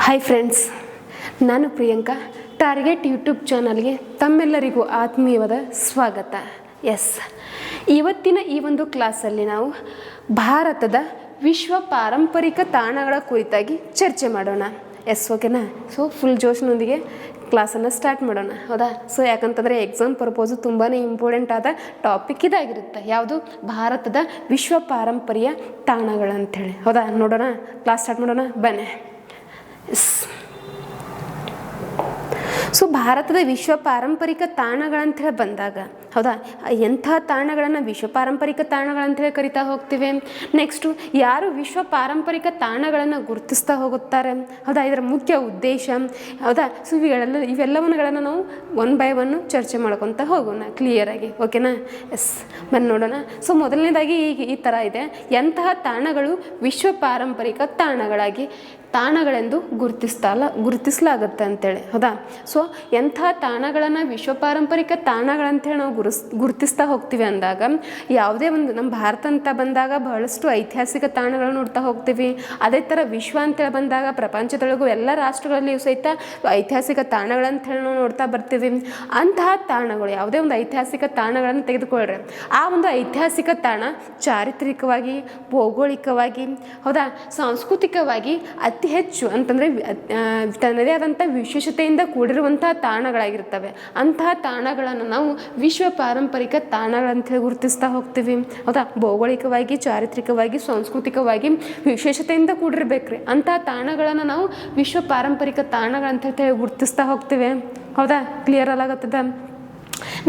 Hi friends, ನಾನು Priyanka. Target YouTube ಚಾನಲ್ಗೆ ತಮ್ಮೆಲ್ಲರಿಗೂ ಆತ್ಮೀಯವಾದ ಸ್ವಾಗತ. ಇವತ್ತಿನ ಈ ಒಂದು ಕ್ಲಾಸಲ್ಲಿ ನಾವು ಭಾರತದ ವಿಶ್ವ ಪಾರಂಪರಿಕ ತಾಣಗಳ ಕುರಿತಾಗಿ ಚರ್ಚೆ ಮಾಡೋಣ. ಓಕೆನಾ? ಸೊ ಫುಲ್ ಜೋಶ್ನೊಂದಿಗೆ ಕ್ಲಾಸನ್ನು ಸ್ಟಾರ್ಟ್ ಮಾಡೋಣ, ಹೌದಾ? ಸೊ ಯಾಕಂತಂದರೆ ಎಕ್ಸಾಮ್ ಪರ್ಪೋಸು ತುಂಬಾ ಇಂಪಾರ್ಟೆಂಟ್ ಆದ ಟಾಪಿಕ್ ಇದಾಗಿರುತ್ತೆ. ಯಾವುದು? ಭಾರತದ ವಿಶ್ವ ಪಾರಂಪರ್ಯ ತಾಣಗಳಂಥೇಳಿ, ಹೌದಾ? ನೋಡೋಣ, ಕ್ಲಾಸ್ ಸ್ಟಾರ್ಟ್ ಮಾಡೋಣ, ಬನ್ನಿ. ಸೊ ಭಾರತದ ವಿಶ್ವ ಪಾರಂಪರಿಕ ತಾಣಗಳಂಥೇಳಿ ಬಂದಾಗ, ಹೌದಾ, ಎಂಥ ತಾಣಗಳನ್ನು ವಿಶ್ವ ಪಾರಂಪರಿಕ ತಾಣಗಳಂಥೇಳಿ ಕರಿತಾ ಹೋಗ್ತೀವಿ. ನೆಕ್ಸ್ಟು ಯಾರು ವಿಶ್ವ ಪಾರಂಪರಿಕ ತಾಣಗಳನ್ನು ಗುರುತಿಸ್ತಾ ಹೋಗುತ್ತಾರೆ, ಹೌದಾ, ಇದರ ಮುಖ್ಯ ಉದ್ದೇಶ, ಹೌದಾ? ಸೊ ಇವೆಲ್ಲವನ್ನುಗಳನ್ನು ನಾವು ಒನ್ ಬೈ ಒನ್ ಚರ್ಚೆ ಮಾಡ್ಕೊತ ಹೋಗೋಣ ಕ್ಲಿಯರಾಗಿ, ಓಕೆನಾ? ಬನ್ನಿ ನೋಡೋಣ. ಸೊ ಮೊದಲನೇದಾಗಿ ಈ ಥರ ಇದೆ, ಎಂತಹ ತಾಣಗಳು ವಿಶ್ವ ಪಾರಂಪರಿಕ ತಾಣಗಳೆಂದು ಗುರುತಿಸಲಾಗುತ್ತೆ ಅಂತೇಳಿ, ಹೌದಾ? ಸೊ ಎಂಥ ತಾಣಗಳನ್ನು ವಿಶ್ವ ಪಾರಂಪರಿಕ ತಾಣಗಳಂತೇಳಿ ನಾವು ಗುರುತಿಸ್ತಾ ಹೋಗ್ತೀವಿ ಅಂದಾಗ, ಯಾವುದೇ ಒಂದು ನಮ್ಮ ಭಾರತ ಅಂತ ಬಂದಾಗ ಬಹಳಷ್ಟು ಐತಿಹಾಸಿಕ ತಾಣಗಳು ನೋಡ್ತಾ ಹೋಗ್ತೀವಿ. ಅದೇ ಥರ ವಿಶ್ವ ಅಂತೇಳಿ ಬಂದಾಗ ಪ್ರಪಂಚದೊಳಗೂ ಎಲ್ಲ ರಾಷ್ಟ್ರಗಳಲ್ಲಿಯೂ ಸಹಿತ ಐತಿಹಾಸಿಕ ತಾಣಗಳಂತೇಳಿ ನಾವು ನೋಡ್ತಾ ಬರ್ತೀವಿ. ಅಂತಹ ತಾಣಗಳು, ಯಾವುದೇ ಒಂದು ಐತಿಹಾಸಿಕ ತಾಣಗಳನ್ನು ತೆಗೆದುಕೊಳ್ಳ್ರೆ, ಆ ಒಂದು ಐತಿಹಾಸಿಕ ತಾಣ ಚಾರಿತ್ರಿಕವಾಗಿ, ಭೌಗೋಳಿಕವಾಗಿ, ಹೌದಾ, ಸಾಂಸ್ಕೃತಿಕವಾಗಿ ಅತಿ ಹೆಚ್ಚು ಅಂತಂದರೆ ತನ್ನದೇ ಆದಂಥ ವಿಶೇಷತೆಯಿಂದ ಕೂಡಿರುವಂಥ ತಾಣಗಳಾಗಿರ್ತವೆ. ಅಂತಹ ತಾಣಗಳನ್ನು ನಾವು ವಿಶ್ವ ಪಾರಂಪರಿಕ ತಾಣಗಳಂತೇಳಿ ಗುರುತಿಸ್ತಾ ಹೋಗ್ತೀವಿ, ಹೌದಾ? ಭೌಗೋಳಿಕವಾಗಿ, ಚಾರಿತ್ರಿಕವಾಗಿ, ಸಾಂಸ್ಕೃತಿಕವಾಗಿ ವಿಶೇಷತೆಯಿಂದ ಕೂಡಿರ್ಬೇಕ್ರಿ. ಅಂತಹ ತಾಣಗಳನ್ನು ನಾವು ವಿಶ್ವ ಪಾರಂಪರಿಕ ತಾಣಗಳಂತೇಳಿ ಗುರುತಿಸ್ತಾ ಹೋಗ್ತೀವಿ, ಹೌದಾ? ಕ್ಲಿಯರ್ ಆಗತ್ತದ?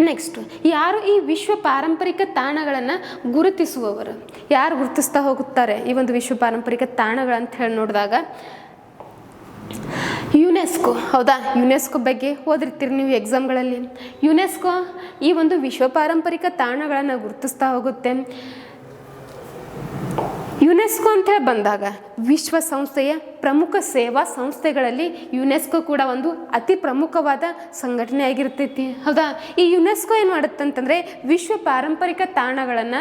ನೆಕ್ಸ್ಟ್, ಯಾರು ಈ ವಿಶ್ವ ಪಾರಂಪರಿಕ ತಾಣಗಳನ್ನು ಗುರುತಿಸುವವರು, ಯಾರು ಗುರುತಿಸ್ತಾ ಹೋಗುತ್ತಾರೆ ಈ ಒಂದು ವಿಶ್ವ ಪಾರಂಪರಿಕ ತಾಣಗಳಂತ ಹೇಳಿ ನೋಡಿದಾಗ, ಯುನೆಸ್ಕೋ, ಹೌದಾ? ಯುನೆಸ್ಕೋ ಬಗ್ಗೆ ಓದಿರ್ತೀರಿ ನೀವು ಎಕ್ಸಾಮ್ಗಳಲ್ಲಿ. ಯುನೆಸ್ಕೋ ಈ ಒಂದು ವಿಶ್ವ ಪಾರಂಪರಿಕ ತಾಣಗಳನ್ನು ಗುರುತಿಸ್ತಾ ಹೋಗುತ್ತೆ. ಯುನೆಸ್ಕೋ ಅಂತ ಹೇಳಿ ಬಂದಾಗ ವಿಶ್ವಸಂಸ್ಥೆಯ ಪ್ರಮುಖ ಸೇವಾ ಸಂಸ್ಥೆಗಳಲ್ಲಿ ಯುನೆಸ್ಕೋ ಕೂಡ ಒಂದು ಅತಿ ಪ್ರಮುಖವಾದ ಸಂಘಟನೆ ಆಗಿರ್ತೈತಿ, ಹೌದಾ? ಈ ಯುನೆಸ್ಕೋ ಏನು ಮಾಡುತ್ತೆ ಅಂತಂದರೆ ವಿಶ್ವ ಪಾರಂಪರಿಕ ತಾಣಗಳನ್ನು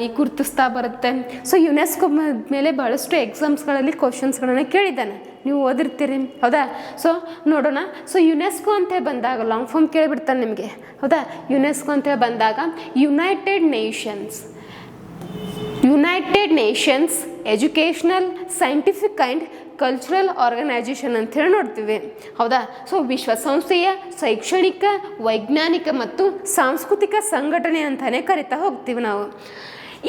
ಈ ಗುರುತಿಸ್ತಾ ಬರುತ್ತೆ. ಸೊ ಯುನೆಸ್ಕೋ ಮೇಲೆ ಬಹಳಷ್ಟು ಎಕ್ಸಾಮ್ಸ್ಗಳಲ್ಲಿ ಕ್ವಶನ್ಸ್ಗಳನ್ನು ಕೇಳಿದ್ದಾನೆ, ನೀವು ಓದಿರ್ತೀರಿ, ಹೌದಾ? ಸೊ ನೋಡೋಣ. ಸೊ ಯುನೆಸ್ಕೋ ಅಂತೇಳಿ ಬಂದಾಗ ಲಾಂಗ್ ಫಾರ್ಮ್ ಕೇಳಿಬಿಡ್ತಾನೆ ನಿಮಗೆ, ಹೌದಾ? ಯುನೆಸ್ಕೋ ಅಂತೇಳಿ ಬಂದಾಗ United Nations Educational, Scientific and Cultural Organization ಅಂತೇಳಿ ನೋಡ್ತೀವಿ, ಹೌದಾ? ಸೊ ವಿಶ್ವಸಂಸ್ಥೆಯ ಶೈಕ್ಷಣಿಕ, ವೈಜ್ಞಾನಿಕ ಮತ್ತು ಸಾಂಸ್ಕೃತಿಕ ಸಂಘಟನೆ ಅಂತಲೇ ಕರಿತಾ ಹೋಗ್ತೀವಿ ನಾವು.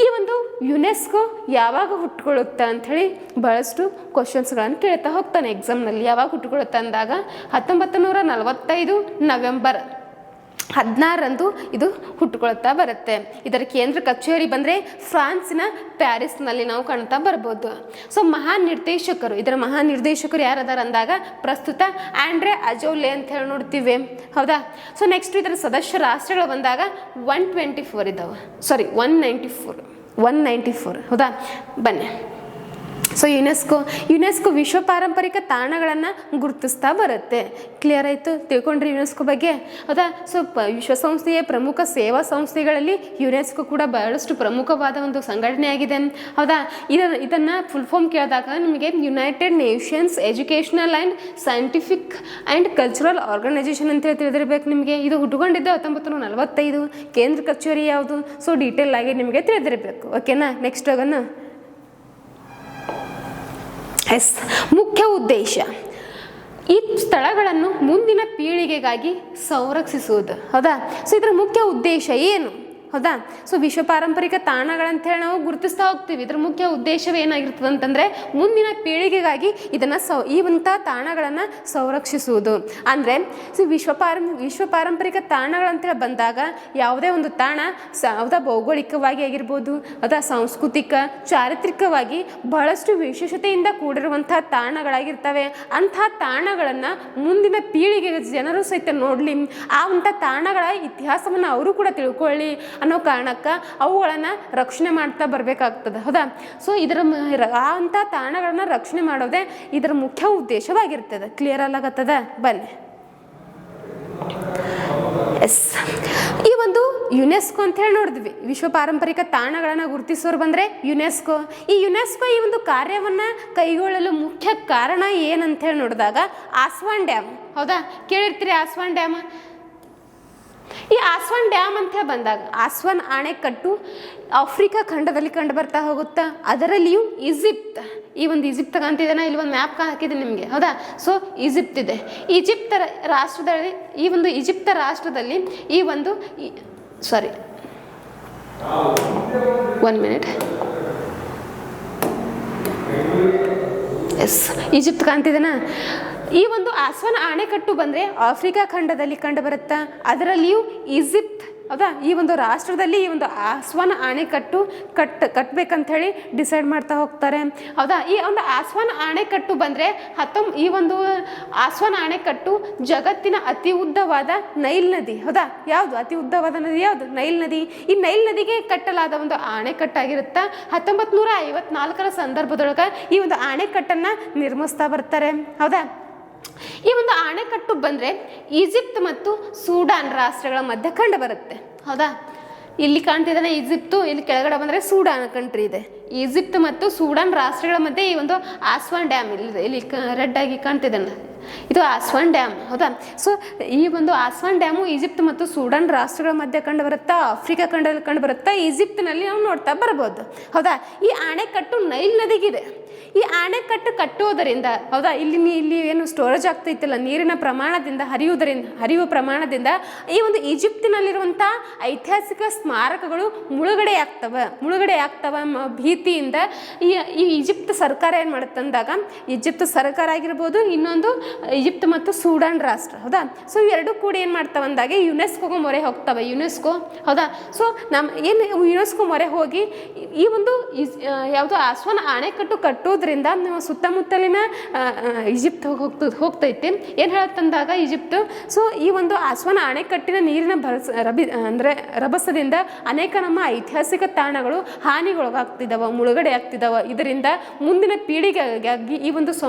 ಈ ಒಂದು ಯುನೆಸ್ಕೋ ಯಾವಾಗ ಹುಟ್ಟುಕೊಳ್ಳುತ್ತೆ ಅಂಥೇಳಿ ಬಹಳಷ್ಟು ಕ್ವಶನ್ಸ್ಗಳನ್ನು ಕೇಳ್ತಾ ಹೋಗ್ತಾನೆ ಎಕ್ಸಾಮ್ನಲ್ಲಿ. ಯಾವಾಗ ಹುಟ್ಟುಕೊಳ್ಳುತ್ತೆ ಅಂದಾಗ 1945 ನವೆಂಬರ್ 16ರಂದು ಇದು ಹುಟ್ಟುಕೊಳ್ತಾ ಬರುತ್ತೆ. ಇದರ ಕೇಂದ್ರ ಕಚೇರಿ ಬಂದರೆ ಫ್ರಾನ್ಸಿನ ಪ್ಯಾರಿಸ್ನಲ್ಲಿ ನಾವು ಕಾಣ್ತಾ ಬರ್ಬೋದು. ಸೊ ಇದರ ಮಹಾನ್ ನಿರ್ದೇಶಕರು ಯಾರದಾರ ಅಂದಾಗ ಪ್ರಸ್ತುತ ಆಂಡ್ರೆ ಅಜೌಲೆ ಅಂತ ಹೇಳಿ ನೋಡ್ತೀವಿ, ಹೌದಾ? ಸೊ ನೆಕ್ಸ್ಟ್ ಇದರ ಸದಸ್ಯ ರಾಷ್ಟ್ರಗಳು ಬಂದಾಗ 124 ಇದ್ದಾವೆ, 194, ಹೌದಾ? ಬನ್ನಿ. ಸೊ ಯುನೆಸ್ಕೋ ವಿಶ್ವ ಪಾರಂಪರಿಕ ತಾಣಗಳನ್ನು ಗುರುತಿಸ್ತಾ ಬರುತ್ತೆ. ಕ್ಲಿಯರ್ ಆಯಿತು? ತಿಳ್ಕೊಂಡ್ರಿ ಯುನೆಸ್ಕೋ ಬಗ್ಗೆ, ಹೌದಾ? ಸೊ ವಿಶ್ವಸಂಸ್ಥೆಯ ಪ್ರಮುಖ ಸೇವಾ ಸಂಸ್ಥೆಗಳಲ್ಲಿ ಯುನೆಸ್ಕೋ ಕೂಡ ಬಹಳಷ್ಟು ಪ್ರಮುಖವಾದ ಒಂದು ಸಂಘಟನೆ ಆಗಿದೆ, ಹೌದಾ? ಇದನ್ನು ಫುಲ್ ಫಾರ್ಮ್ ಕೇಳಿದಾಗ ನಿಮಗೆ United Nations Educational and Scientific and Cultural Organization ಅಂತೇಳಿ ತಿಳಿದಿರಬೇಕು ನಿಮಗೆ. ಇದು ಹುಟ್ಟುಕೊಂಡಿದ್ದು 1945. ಕೇಂದ್ರ ಕಚೇರಿ ಯಾವುದು? ಸೊ ಡೀಟೇಲ್ ಆಗಿ ನಿಮಗೆ ತಿಳಿದಿರಬೇಕು, ಓಕೆನಾ? ನೆಕ್ಸ್ಟ್ ಹೋಗೋಣ. ಮುಖ್ಯ ಉದ್ದೇಶ, ಈ ಸ್ಥಳಗಳನ್ನು ಮುಂದಿನ ಪೀಳಿಗೆಗಾಗಿ ಸಂರಕ್ಷಿಸುವುದು, ಹೌದಾ? ಸೊ ಇದರ ಮುಖ್ಯ ಉದ್ದೇಶ ಏನು, ಹೌದಾ? ಸೊ ವಿಶ್ವ ಪಾರಂಪರಿಕ ತಾಣಗಳಂತೇಳಿ ನಾವು ಗುರುತಿಸ್ತಾ ಹೋಗ್ತೀವಿ. ಇದರ ಮುಖ್ಯ ಉದ್ದೇಶವೇನಾಗಿರ್ತದೆ ಅಂತಂದರೆ ಮುಂದಿನ ಪೀಳಿಗೆಗಾಗಿ ಈ ಒಂದು ತಾಣಗಳನ್ನು ಸಂರಕ್ಷಿಸುವುದು. ಅಂದರೆ ಸೊ ವಿಶ್ವ ಪಾರಂಪರಿಕ ತಾಣಗಳಂತೇಳಿ ಬಂದಾಗ ಯಾವುದೇ ಒಂದು ತಾಣ ಹೌದಾ ಭೌಗೋಳಿಕವಾಗಿ ಆಗಿರ್ಬೋದು, ಹೌದಾ, ಸಾಂಸ್ಕೃತಿಕ, ಚಾರಿತ್ರಿಕವಾಗಿ ಬಹಳಷ್ಟು ವಿಶೇಷತೆಯಿಂದ ಕೂಡಿರುವಂಥ ತಾಣಗಳಾಗಿರ್ತವೆ. ಅಂಥ ತಾಣಗಳನ್ನು ಮುಂದಿನ ಪೀಳಿಗೆಗೆ ಜನರು ಸಹಿತ ನೋಡಲಿ, ಆ ಒಂದು ತಾಣಗಳ ಇತಿಹಾಸವನ್ನು ಅವರು ಕೂಡ ತಿಳ್ಕೊಳ್ಳಿ ಅನ್ನೋ ಕಾರಣಕ್ಕೆ ಅವುಗಳನ್ನು ರಕ್ಷಣೆ ಮಾಡ್ತಾ ಬರಬೇಕಾಗ್ತದೆ, ಹೌದಾ? ಸೊ ಅಂಥ ತಾಣಗಳನ್ನು ರಕ್ಷಣೆ ಮಾಡೋದೇ ಇದರ ಮುಖ್ಯ ಉದ್ದೇಶವಾಗಿರ್ತದೆ. ಕ್ಲಿಯರ್ ಆಗತ್ತದ? ಬನ್ನಿ. ಈ ಒಂದು ಯುನೆಸ್ಕೋ ಅಂತ ಹೇಳಿ ನೋಡಿದ್ವಿ, ವಿಶ್ವ ಪಾರಂಪರಿಕ ತಾಣಗಳನ್ನು ಗುರುತಿಸೋರು ಬಂದರೆ ಯುನೆಸ್ಕೋ. ಈ ಯುನೆಸ್ಕೋ ಈ ಒಂದು ಕಾರ್ಯವನ್ನು ಕೈಗೊಳ್ಳಲು ಮುಖ್ಯ ಕಾರಣ ಏನಂತ ಹೇಳಿ ನೋಡಿದಾಗ ಆಸ್ವಾನ್ ಡ್ಯಾಮ್. ಹೌದಾ, ಕೇಳಿರ್ತೀರಿ ಆಸ್ವಾನ್ ಡ್ಯಾಮ್. ಈ ಆಸ್ವಾನ್ ಡ್ಯಾಮ್ ಅಂತ ಬಂದಾಗ ಆಸ್ವಾನ್ ಅಣೆಕಟ್ಟು ಆಫ್ರಿಕಾ ಖಂಡದಲ್ಲಿ ಕಂಡು ಬರ್ತಾ ಹೋಗುತ್ತಾ, ಅದರಲ್ಲಿಯೂ ಈಜಿಪ್ಟ್, ಈ ಒಂದು ಈಜಿಪ್ಟ್ ಕಾಣ್ತಿದ್ದೇನೆ, ಇಲ್ಲಿ ಒಂದು ಮ್ಯಾಪ್ ಹಾಕಿದೆ ನಿಮಗೆ. ಹೌದಾ, ಸೊ ಈಜಿಪ್ಟ್ ಇದೆ. ಈಜಿಪ್ಟ್ ರಾಷ್ಟ್ರದಲ್ಲಿ ಈ ಒಂದು ಈಜಿಪ್ಟ್ ರಾಷ್ಟ್ರದಲ್ಲಿ ಈ ಒಂದು ಸಾರಿ 1 ಮಿನಿಟ್, ಎಸ್ ಈಜಿಪ್ಟ್ ಕಾಣ್ತಿದ್ದೇನಾ. ಈ ಒಂದು ಆಸ್ವಾನ್ ಅಣೆಕಟ್ಟು ಬಂದರೆ ಆಫ್ರಿಕಾ ಖಂಡದಲ್ಲಿ ಕಂಡು ಬರುತ್ತಾ, ಅದರಲ್ಲಿಯೂ ಈಜಿಪ್ಟ್. ಹೌದಾ, ಈ ಒಂದು ರಾಷ್ಟ್ರದಲ್ಲಿ ಈ ಒಂದು ಆಸ್ವಾನ್ ಅಣೆಕಟ್ಟು ಕಟ್ಟಬೇಕಂತ ಹೇಳಿ ಡಿಸೈಡ್ ಮಾಡ್ತಾ ಹೋಗ್ತಾರೆ. ಹೌದಾ, ಈ ಒಂದು ಆಸ್ವಾನ್ ಅಣೆಕಟ್ಟು ಬಂದರೆ ಈ ಒಂದು ಆಸ್ವಾನ್ ಅಣೆಕಟ್ಟು ಜಗತ್ತಿನ ಅತಿ ಉದ್ದವಾದ ನೈಲ್ ನದಿ. ಹೌದಾ, ಯಾವುದು ಅತಿ ಉದ್ದವಾದ ನದಿ? ಯಾವುದು? ನೈಲ್ ನದಿ. ಈ ನೈಲ್ ನದಿಗೆ ಕಟ್ಟಲಾದ ಒಂದು ಅಣೆಕಟ್ಟಾಗಿರುತ್ತಾ. 1954 ಸಂದರ್ಭದೊಳಗೆ ಈ ಒಂದು ಅಣೆಕಟ್ಟನ್ನು ನಿರ್ಮಿಸ್ತಾ ಬರ್ತಾರೆ. ಹೌದಾ, ಈ ಒಂದು ಅಣೆಕಟ್ಟು ಬಂದರೆ ಈಜಿಪ್ಟ್ ಮತ್ತು ಸೂಡಾನ್ ರಾಷ್ಟ್ರಗಳ ಮಧ್ಯೆ ಕಂಡು ಬರುತ್ತೆ. ಹೌದಾ, ಇಲ್ಲಿ ಕಾಣ್ತಿದ್ದಾನೆ ಈಜಿಪ್ಟು, ಇಲ್ಲಿ ಕೆಳಗಡೆ ಬಂದರೆ ಸೂಡಾನ್ ಕಂಟ್ರಿ ಇದೆ. ಈಜಿಪ್ಟ್ ಮತ್ತು ಸೂಡಾನ್ ರಾಷ್ಟ್ರಗಳ ಮಧ್ಯೆ ಈ ಒಂದು ಆಸ್ವಾನ್ ಡ್ಯಾಮ್ ಇಲ್ಲಿ ರೆಡ್ ಆಗಿ ಕಾಣ್ತಿದ್ದಾನೆ, ಇದು ಆಸ್ವಾನ್ ಡ್ಯಾಮ್. ಹೌದಾ, ಸೊ ಈ ಒಂದು ಆಸ್ವಾನ್ ಡ್ಯಾಮು ಈಜಿಪ್ಟ್ ಮತ್ತು ಸೂಡಾನ್ ರಾಷ್ಟ್ರಗಳ ಮಧ್ಯೆ ಕಂಡು ಬರುತ್ತಾ, ಆಫ್ರಿಕಾ ಖಂಡದಲ್ಲಿ ಕಂಡು ಬರುತ್ತಾ, ಈಜಿಪ್ಟ್ನಲ್ಲಿ ನಾವು ನೋಡ್ತಾ ಬರ್ಬೋದು. ಹೌದಾ, ಈ ಅಣೆಕಟ್ಟು ನೈಲ್ ನದಿಗಿದೆ. ಈ ಅಣೆಕಟ್ಟು ಕಟ್ಟುವುದರಿಂದ, ಹೌದಾ, ಇಲ್ಲಿ ಏನು ಸ್ಟೋರೇಜ್ ಆಗ್ತೈತಿಲ್ಲ, ನೀರಿನ ಪ್ರಮಾಣದಿಂದ ಹರಿಯುವ ಪ್ರಮಾಣದಿಂದ ಈ ಒಂದು ಈಜಿಪ್ಟಿನಲ್ಲಿರುವಂಥ ಐತಿಹಾಸಿಕ ಸ್ಮಾರಕಗಳು ಮುಳುಗಡೆ ಆಗ್ತವೆ ಭೀತಿಯಿಂದ. ಈ ಈಜಿಪ್ಟ್ ಸರ್ಕಾರ ಏನು ಮಾಡುತ್ತಂದಾಗ, ಈಜಿಪ್ಟ್ ಸರ್ಕಾರ ಆಗಿರ್ಬೋದು, ಇನ್ನೊಂದು ಈಜಿಪ್ಟ್ ಮತ್ತು ಸೂಡಾನ್ ರಾಷ್ಟ್ರ. ಹೌದಾ, ಸೊ ಇವೆರಡೂ ಕೂಡಿ ಏನು ಮಾಡ್ತಾವೆ ಅಂದಾಗ ಯುನೆಸ್ಕೋಗೆ ಮೊರೆ ಹೋಗ್ತವೆ. ಯುನೆಸ್ಕೋ, ಹೌದಾ, ಸೊ ಯುನೆಸ್ಕೋ ಮೊರೆ ಹೋಗಿ ಈ ಒಂದು ಯಾವುದು ಆಸ್ವಾನ್ ಅಣೆಕಟ್ಟು ಕಟ್ಟೋದ್ರಿಂದ ನಾವು ಸುತ್ತಮುತ್ತಲಿನ ಈಜಿಪ್ಟ್ ಹೋಗ್ತೈತಿ. ಏನು ಹೇಳತ್ತಂದಾಗ ಈಜಿಪ್ಟ್, ಸೊ ಈ ಒಂದು ಆಸ್ವಾನ್ ಅಣೆಕಟ್ಟಿನ ನೀರಿನ ರಭಸದಿಂದ ಅನೇಕ ನಮ್ಮ ಐತಿಹಾಸಿಕ ತಾಣಗಳು ಹಾನಿಗೊಳಗಾಗ್ತಿದ್ದಾವೆ, ಮುಳುಗಡೆ ಆಗ್ತಿದ್ದಾವೆ. ಇದರಿಂದ ಮುಂದಿನ ಪೀಳಿಗೆಗಾಗಿ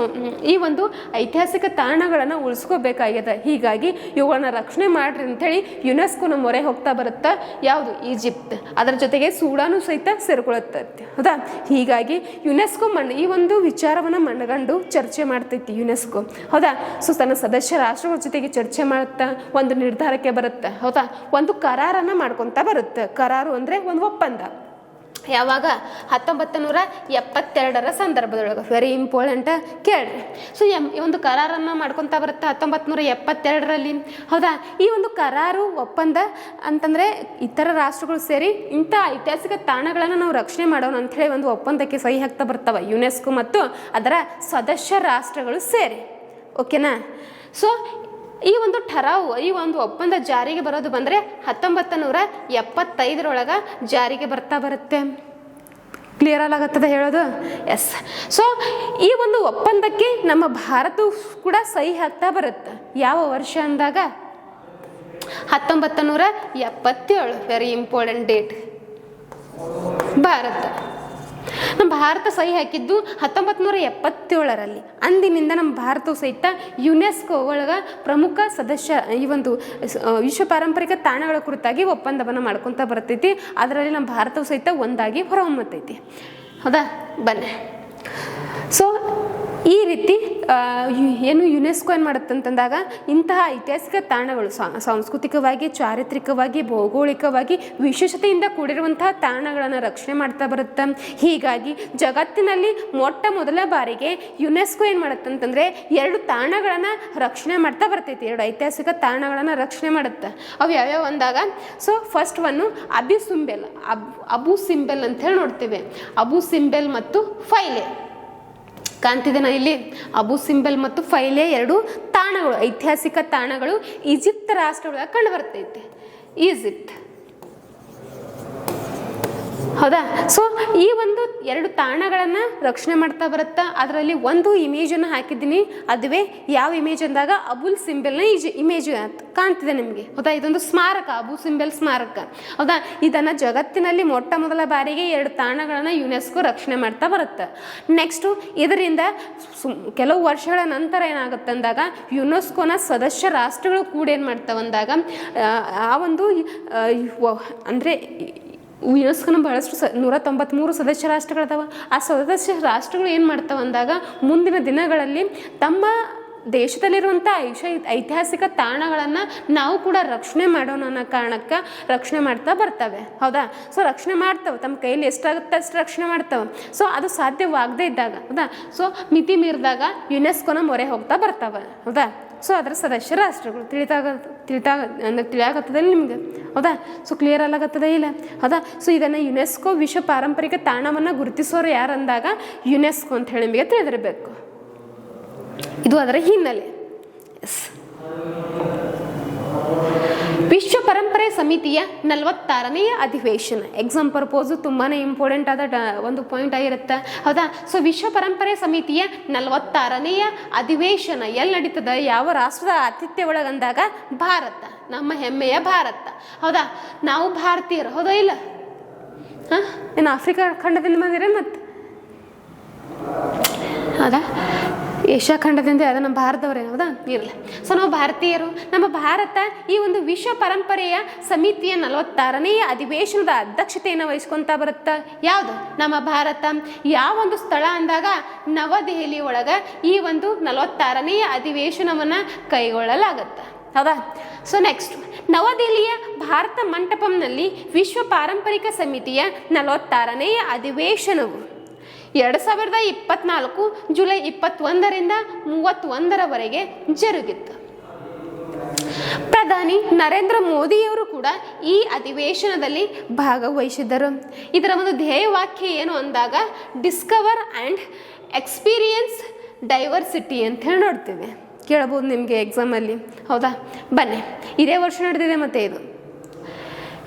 ಈ ಒಂದು ಐತಿಹಾಸಿಕ ತಾಣಗಳನ್ನು ಉಳಿಸ್ಕೋಬೇಕಾಗಿದೆ. ಹೀಗಾಗಿ ಇವುಗಳನ್ನ ರಕ್ಷಣೆ ಮಾಡ್ರಿ ಅಂತೇಳಿ ಯುನೆಸ್ಕೋನ ಮೊರೆ ಹೋಗ್ತಾ ಬರುತ್ತಾ ಯಾವುದು? ಈಜಿಪ್ಟ್. ಅದರ ಜೊತೆಗೆ ಸೂಡಾನು ಸಹಿತ ಸೇರ್ಕೊಳ್ಳುತ್ತೆ. ಹೌದಾ, ಹೀಗಾಗಿ ಯುನೆಸ್ಕೋ ಈ ಒಂದು ವಿಚಾರವನ್ನು ಮನಗಂಡು ಚರ್ಚೆ ಮಾಡ್ತೈತಿ ಯುನೆಸ್ಕೋ. ಹೌದಾ, ಸೊ ತನ್ನ ಸದಸ್ಯ ರಾಷ್ಟ್ರಗಳ ಜೊತೆಗೆ ಚರ್ಚೆ ಮಾಡುತ್ತಾ ಒಂದು ನಿರ್ಧಾರಕ್ಕೆ ಬರುತ್ತೆ. ಹೌದಾ, ಒಂದು ಕರಾರನ್ನು ಮಾಡ್ಕೊತಾ ಬರುತ್ತೆ. ಕರಾರು ಅಂದರೆ ಒಂದು ಒಪ್ಪಂದ. ಯಾವಾಗ? 1972 ಸಂದರ್ಭದೊಳಗೆ. ವೆರಿ ಇಂಪಾರ್ಟೆಂಟ್, ಕೇಳ್ರಿ. ಸೊ ಈ ಒಂದು ಕರಾರನ್ನು ಮಾಡ್ಕೊತಾ ಬರುತ್ತೆ 1972ರಲ್ಲಿ. ಹೌದಾ, ಈ ಒಂದು ಕರಾರು ಒಪ್ಪಂದ ಅಂತಂದರೆ ಇತರ ರಾಷ್ಟ್ರಗಳು ಸೇರಿ ಇಂಥ ಐತಿಹಾಸಿಕ ತಾಣಗಳನ್ನು ನಾವು ರಕ್ಷಣೆ ಮಾಡೋಣ ಅಂಥೇಳಿ ಒಂದು ಒಪ್ಪಂದಕ್ಕೆ ಸಹಿ ಹಾಕ್ತಾ ಬರ್ತವೆ ಯುನೆಸ್ಕೋ ಮತ್ತು ಅದರ ಸದಸ್ಯ ರಾಷ್ಟ್ರಗಳು ಸೇರಿ. ಓಕೆನಾ? ಸೊ ಈ ಒಂದು ಒಪ್ಪಂದ ಜಾರಿಗೆ ಬರೋದು ಬಂದರೆ 1975 ಜಾರಿಗೆ ಬರುತ್ತೆ. ಕ್ಲಿಯರ್ ಆಗತ್ತದ ಹೇಳೋದು? ಎಸ್. ಸೊ ಈ ಒಂದು ಒಪ್ಪಂದಕ್ಕೆ ನಮ್ಮ ಭಾರತವು ಕೂಡ ಸಹಿ ಹಾಕ್ತಾ ಬರುತ್ತೆ. ಯಾವ ವರ್ಷ ಅಂದಾಗ 1977. Very important date. ನಮ್ಮ ಭಾರತ ಸಹಿ ಹಾಕಿದ್ದು 1977ರಲ್ಲಿ. ಅಂದಿನಿಂದ ನಮ್ಮ ಭಾರತವು ಸಹಿತ ಯುನೆಸ್ಕೋ ಒಳಗೆ ಪ್ರಮುಖ ಸದಸ್ಯ. ಈ ಒಂದು ವಿಶ್ವ ಪಾರಂಪರಿಕ ತಾಣಗಳ ಕುರಿತಾಗಿ ಒಪ್ಪಂದವನ್ನು ಮಾಡ್ಕೊತಾ ಬರ್ತೈತಿ. ಅದರಲ್ಲಿ ನಮ್ಮ ಭಾರತವು ಸಹಿತ ಒಂದಾಗಿ ಹೊರಹೊಮ್ಮತೈತಿ. ಹೌದಾ, ಬನ್ನಿ. ಸೊ ಈ ರೀತಿ ಏನು ಯುನೆಸ್ಕೋ ಏನು ಮಾಡುತ್ತಂತಂದಾಗ ಇಂತಹ ಐತಿಹಾಸಿಕ ತಾಣಗಳು ಸಾಂಸ್ಕೃತಿಕವಾಗಿ, ಚಾರಿತ್ರಿಕವಾಗಿ, ಭೌಗೋಳಿಕವಾಗಿ ವಿಶೇಷತೆಯಿಂದ ಕೂಡಿರುವಂತಹ ತಾಣಗಳನ್ನು ರಕ್ಷಣೆ ಮಾಡ್ತಾ ಬರುತ್ತೆ. ಹೀಗಾಗಿ ಜಗತ್ತಿನಲ್ಲಿ ಮೊಟ್ಟ ಮೊದಲ ಬಾರಿಗೆ ಯುನೆಸ್ಕೋ ಏನು ಮಾಡುತ್ತಂತಂದರೆ 2 ತಾಣಗಳನ್ನು ರಕ್ಷಣೆ ಮಾಡ್ತಾ ಬರ್ತೈತಿ. 2 ಐತಿಹಾಸಿಕ ತಾಣಗಳನ್ನು ರಕ್ಷಣೆ ಮಾಡುತ್ತೆ. ಅವು ಯಾವ್ಯಾವ ಅಂದಾಗ, ಸೊ ಫಸ್ಟ್ ಒನ್ನು ಅಬು ಸಿಂಬೆಲ್ ಅಂತ ಹೇಳಿ ನೋಡ್ತೇವೆ. ಅಬು ಸಿಂಬೆಲ್ ಮತ್ತು ಫೈಲೆ ಕಾಣ್ತಿದ್ದೇನೆ ಇಲ್ಲಿ. ಅಬು ಸಿಂಬೆಲ್ ಮತ್ತು ಫೈಲೆ 2 ತಾಣಗಳು, ಐತಿಹಾಸಿಕ ತಾಣಗಳು ಈಜಿಪ್ಟ್ ರಾಷ್ಟ್ರ ಒಳಗೆ ಕಂಡು ಬರ್ತೈತೆ. ಈಜಿಪ್ಟ್. ಹೌದಾ. ಸೊ ಈ ಒಂದು 2 ತಾಣಗಳನ್ನು ರಕ್ಷಣೆ ಮಾಡ್ತಾ ಬರುತ್ತಾ. ಅದರಲ್ಲಿ ಒಂದು ಇಮೇಜನ್ನು ಹಾಕಿದ್ದೀನಿ, ಅದುವೇ ಯಾವ ಇಮೇಜ್ ಅಂದಾಗ ಅಬುಲ್ ಸಿಂಬೆಲ್ನ ಇಮೇಜ್ ಕಾಣ್ತಿದೆ ನಿಮಗೆ. ಹೌದಾ, ಇದೊಂದು ಸ್ಮಾರಕ, ಅಬು ಸಿಂಬೆಲ್ ಸ್ಮಾರಕ. ಹೌದಾ, ಇದನ್ನು ಜಗತ್ತಿನಲ್ಲಿ ಮೊಟ್ಟ ಮೊದಲ ಬಾರಿಗೆ 2 ತಾಣಗಳನ್ನು ಯುನೆಸ್ಕೋ ರಕ್ಷಣೆ ಮಾಡ್ತಾ ಬರುತ್ತೆ. ನೆಕ್ಸ್ಟು ಇದರಿಂದ ಕೆಲವು ವರ್ಷಗಳ ನಂತರ ಏನಾಗುತ್ತೆ ಅಂದಾಗ ಯುನೆಸ್ಕೋನ ಸದಸ್ಯ ರಾಷ್ಟ್ರಗಳು ಕೂಡ ಏನು ಮಾಡ್ತಾವೆ ಅಂದಾಗ ಆ ಒಂದು ಅಂದರೆ ಯುನೆಸ್ಕೋನ ಬಹಳಷ್ಟು 193 ಸದಸ್ಯ ರಾಷ್ಟ್ರಗಳದಾವ. ಆ ಸದಸ್ಯ ರಾಷ್ಟ್ರಗಳು ಏನು ಮಾಡ್ತಾವೆ ಅಂದಾಗ ಮುಂದಿನ ದಿನಗಳಲ್ಲಿ ತಮ್ಮ ದೇಶದಲ್ಲಿರುವಂಥ ಐತಿಹಾಸಿಕ ತಾಣಗಳನ್ನು ನಾವು ಕೂಡ ರಕ್ಷಣೆ ಮಾಡೋಣ ಅನ್ನೋ ಕಾರಣಕ್ಕೆ ರಕ್ಷಣೆ ಮಾಡ್ತಾ ಬರ್ತವೆ. ಹೌದಾ, ಸೊ ರಕ್ಷಣೆ ಮಾಡ್ತವೆ, ತಮ್ಮ ಕೈಯಲ್ಲಿ ಎಷ್ಟಾಗುತ್ತೆ ಅಷ್ಟು ರಕ್ಷಣೆ ಮಾಡ್ತವೆ. ಸೊ ಅದು ಸಾಧ್ಯವಾಗದೇ ಇದ್ದಾಗ, ಹೌದಾ, ಸೊ ಮಿತಿ ಮೀರಿದಾಗ ಯುನೆಸ್ಕೋನ ಮೊರೆ ಹೋಗ್ತಾ ಬರ್ತವೆ. ಹೌದಾ, ಸೊ ಅದರ ಸದಸ್ಯ ರಾಷ್ಟ್ರಗಳು ತಿಳಿಯಾಗತ್ತದ ನಿಮ್ಗೆ. ಹೌದಾ, ಸೊ ಕ್ಲಿಯರ್ ಆಗತ್ತದ ಇಲ್ಲ. ಹೌದಾ, ಸೊ ಇದನ್ನು ಯುನೆಸ್ಕೋ ವಿಶ್ವ ಪಾರಂಪರಿಕ ತಾಣವನ್ನು ಗುರುತಿಸೋರು ಯಾರು ಅಂದಾಗ ಯುನೆಸ್ಕೋ ಅಂತ ಹೇಳಿ ನಿಮಗೆ ತಿಳಿದಿರಬೇಕು. ಇದು ಅದರ ಹಿನ್ನೆಲೆ. ವಿಶ್ವ ಪರಂಪರೆ ಸಮಿತಿಯ 46ನೇ ಅಧಿವೇಶನ. ಎಕ್ಸಾಮ್ ಪರ್ಪೋಸು ತುಂಬಾ ಇಂಪಾರ್ಟೆಂಟ್ ಆದ ಒಂದು ಪಾಯಿಂಟ್ ಆಗಿರುತ್ತೆ. ಹೌದಾ, ಸೊ ವಿಶ್ವ ಪರಂಪರೆ ಸಮಿತಿಯ 46ನೇ ಅಧಿವೇಶನ ಎಲ್ಲಿ ನಡೀತದ, ಯಾವ ರಾಷ್ಟ್ರದ ಆತಿಥ್ಯ ಒಳಗಂದಾಗ ಭಾರತ, ನಮ್ಮ ಹೆಮ್ಮೆಯ ಭಾರತ. ಹೌದಾ, ನಾವು ಭಾರತೀಯರು, ಹೌದಾ ಇಲ್ಲ? ಏನು ಆಫ್ರಿಕಾ ಖಂಡದಿಂದ ಬಂದಿರ ಮತ್ತೆ? ಹೌದಾ, ಏಷ್ಯಾ ಖಂಡದಿಂದ ಅದು ನಮ್ಮ ಭಾರತದವರೇ. ಹೌದಾ, ಇರಲಿ. ಸೊ ನಾವು ಭಾರತೀಯರು, ನಮ್ಮ ಭಾರತ ಈ ಒಂದು ವಿಶ್ವ ಪರಂಪರೆಯ ಸಮಿತಿಯ 46ನೇ ಅಧಿವೇಶನದ ಅಧ್ಯಕ್ಷತೆಯನ್ನು ವಹಿಸ್ಕೊತಾ ಬರುತ್ತೆ. ಯಾವುದು? ನಮ್ಮ ಭಾರತ. ಯಾವೊಂದು ಸ್ಥಳ ಅಂದಾಗ ನವದೆಹಲಿ ಒಳಗೆ ಈ ಒಂದು 46ನೇ ಅಧಿವೇಶನವನ್ನು ಕೈಗೊಳ್ಳಲಾಗುತ್ತೆ. ಹೌದಾ, ಸೊ ನೆಕ್ಸ್ಟ್ ನವದೆಹಲಿಯ ಭಾರತ ಮಂಟಪಂನಲ್ಲಿ ವಿಶ್ವ ಪಾರಂಪರಿಕ ಸಮಿತಿಯ 46ನೇ ಅಧಿವೇಶನವು 2024 ಜುಲೈ 21ರಿಂದ 31ರವರೆಗೆ ಜರುಗಿತ್ತು. ಪ್ರಧಾನಿ ನರೇಂದ್ರ ಮೋದಿಯವರು ಕೂಡ ಈ ಅಧಿವೇಶನದಲ್ಲಿ ಭಾಗವಹಿಸಿದ್ದರು. ಇದರ ಒಂದು ಧ್ಯೇಯವಾಕ್ಯ ಏನು ಅಂದಾಗ ಡಿಸ್ಕವರ್ ಆ್ಯಂಡ್ ಎಕ್ಸ್ಪೀರಿಯನ್ಸ್ ಡೈವರ್ಸಿಟಿ ಅಂತ ಹೇಳಿ ನೋಡ್ತೀವಿ. ಕೇಳಬಹುದು ನಿಮಗೆ ಎಕ್ಸಾಮಲ್ಲಿ. ಹೌದಾ, ಬನ್ನಿ, ಇದೇ ವರ್ಷ ನಡೆದಿದೆ. ಮತ್ತು ಇದು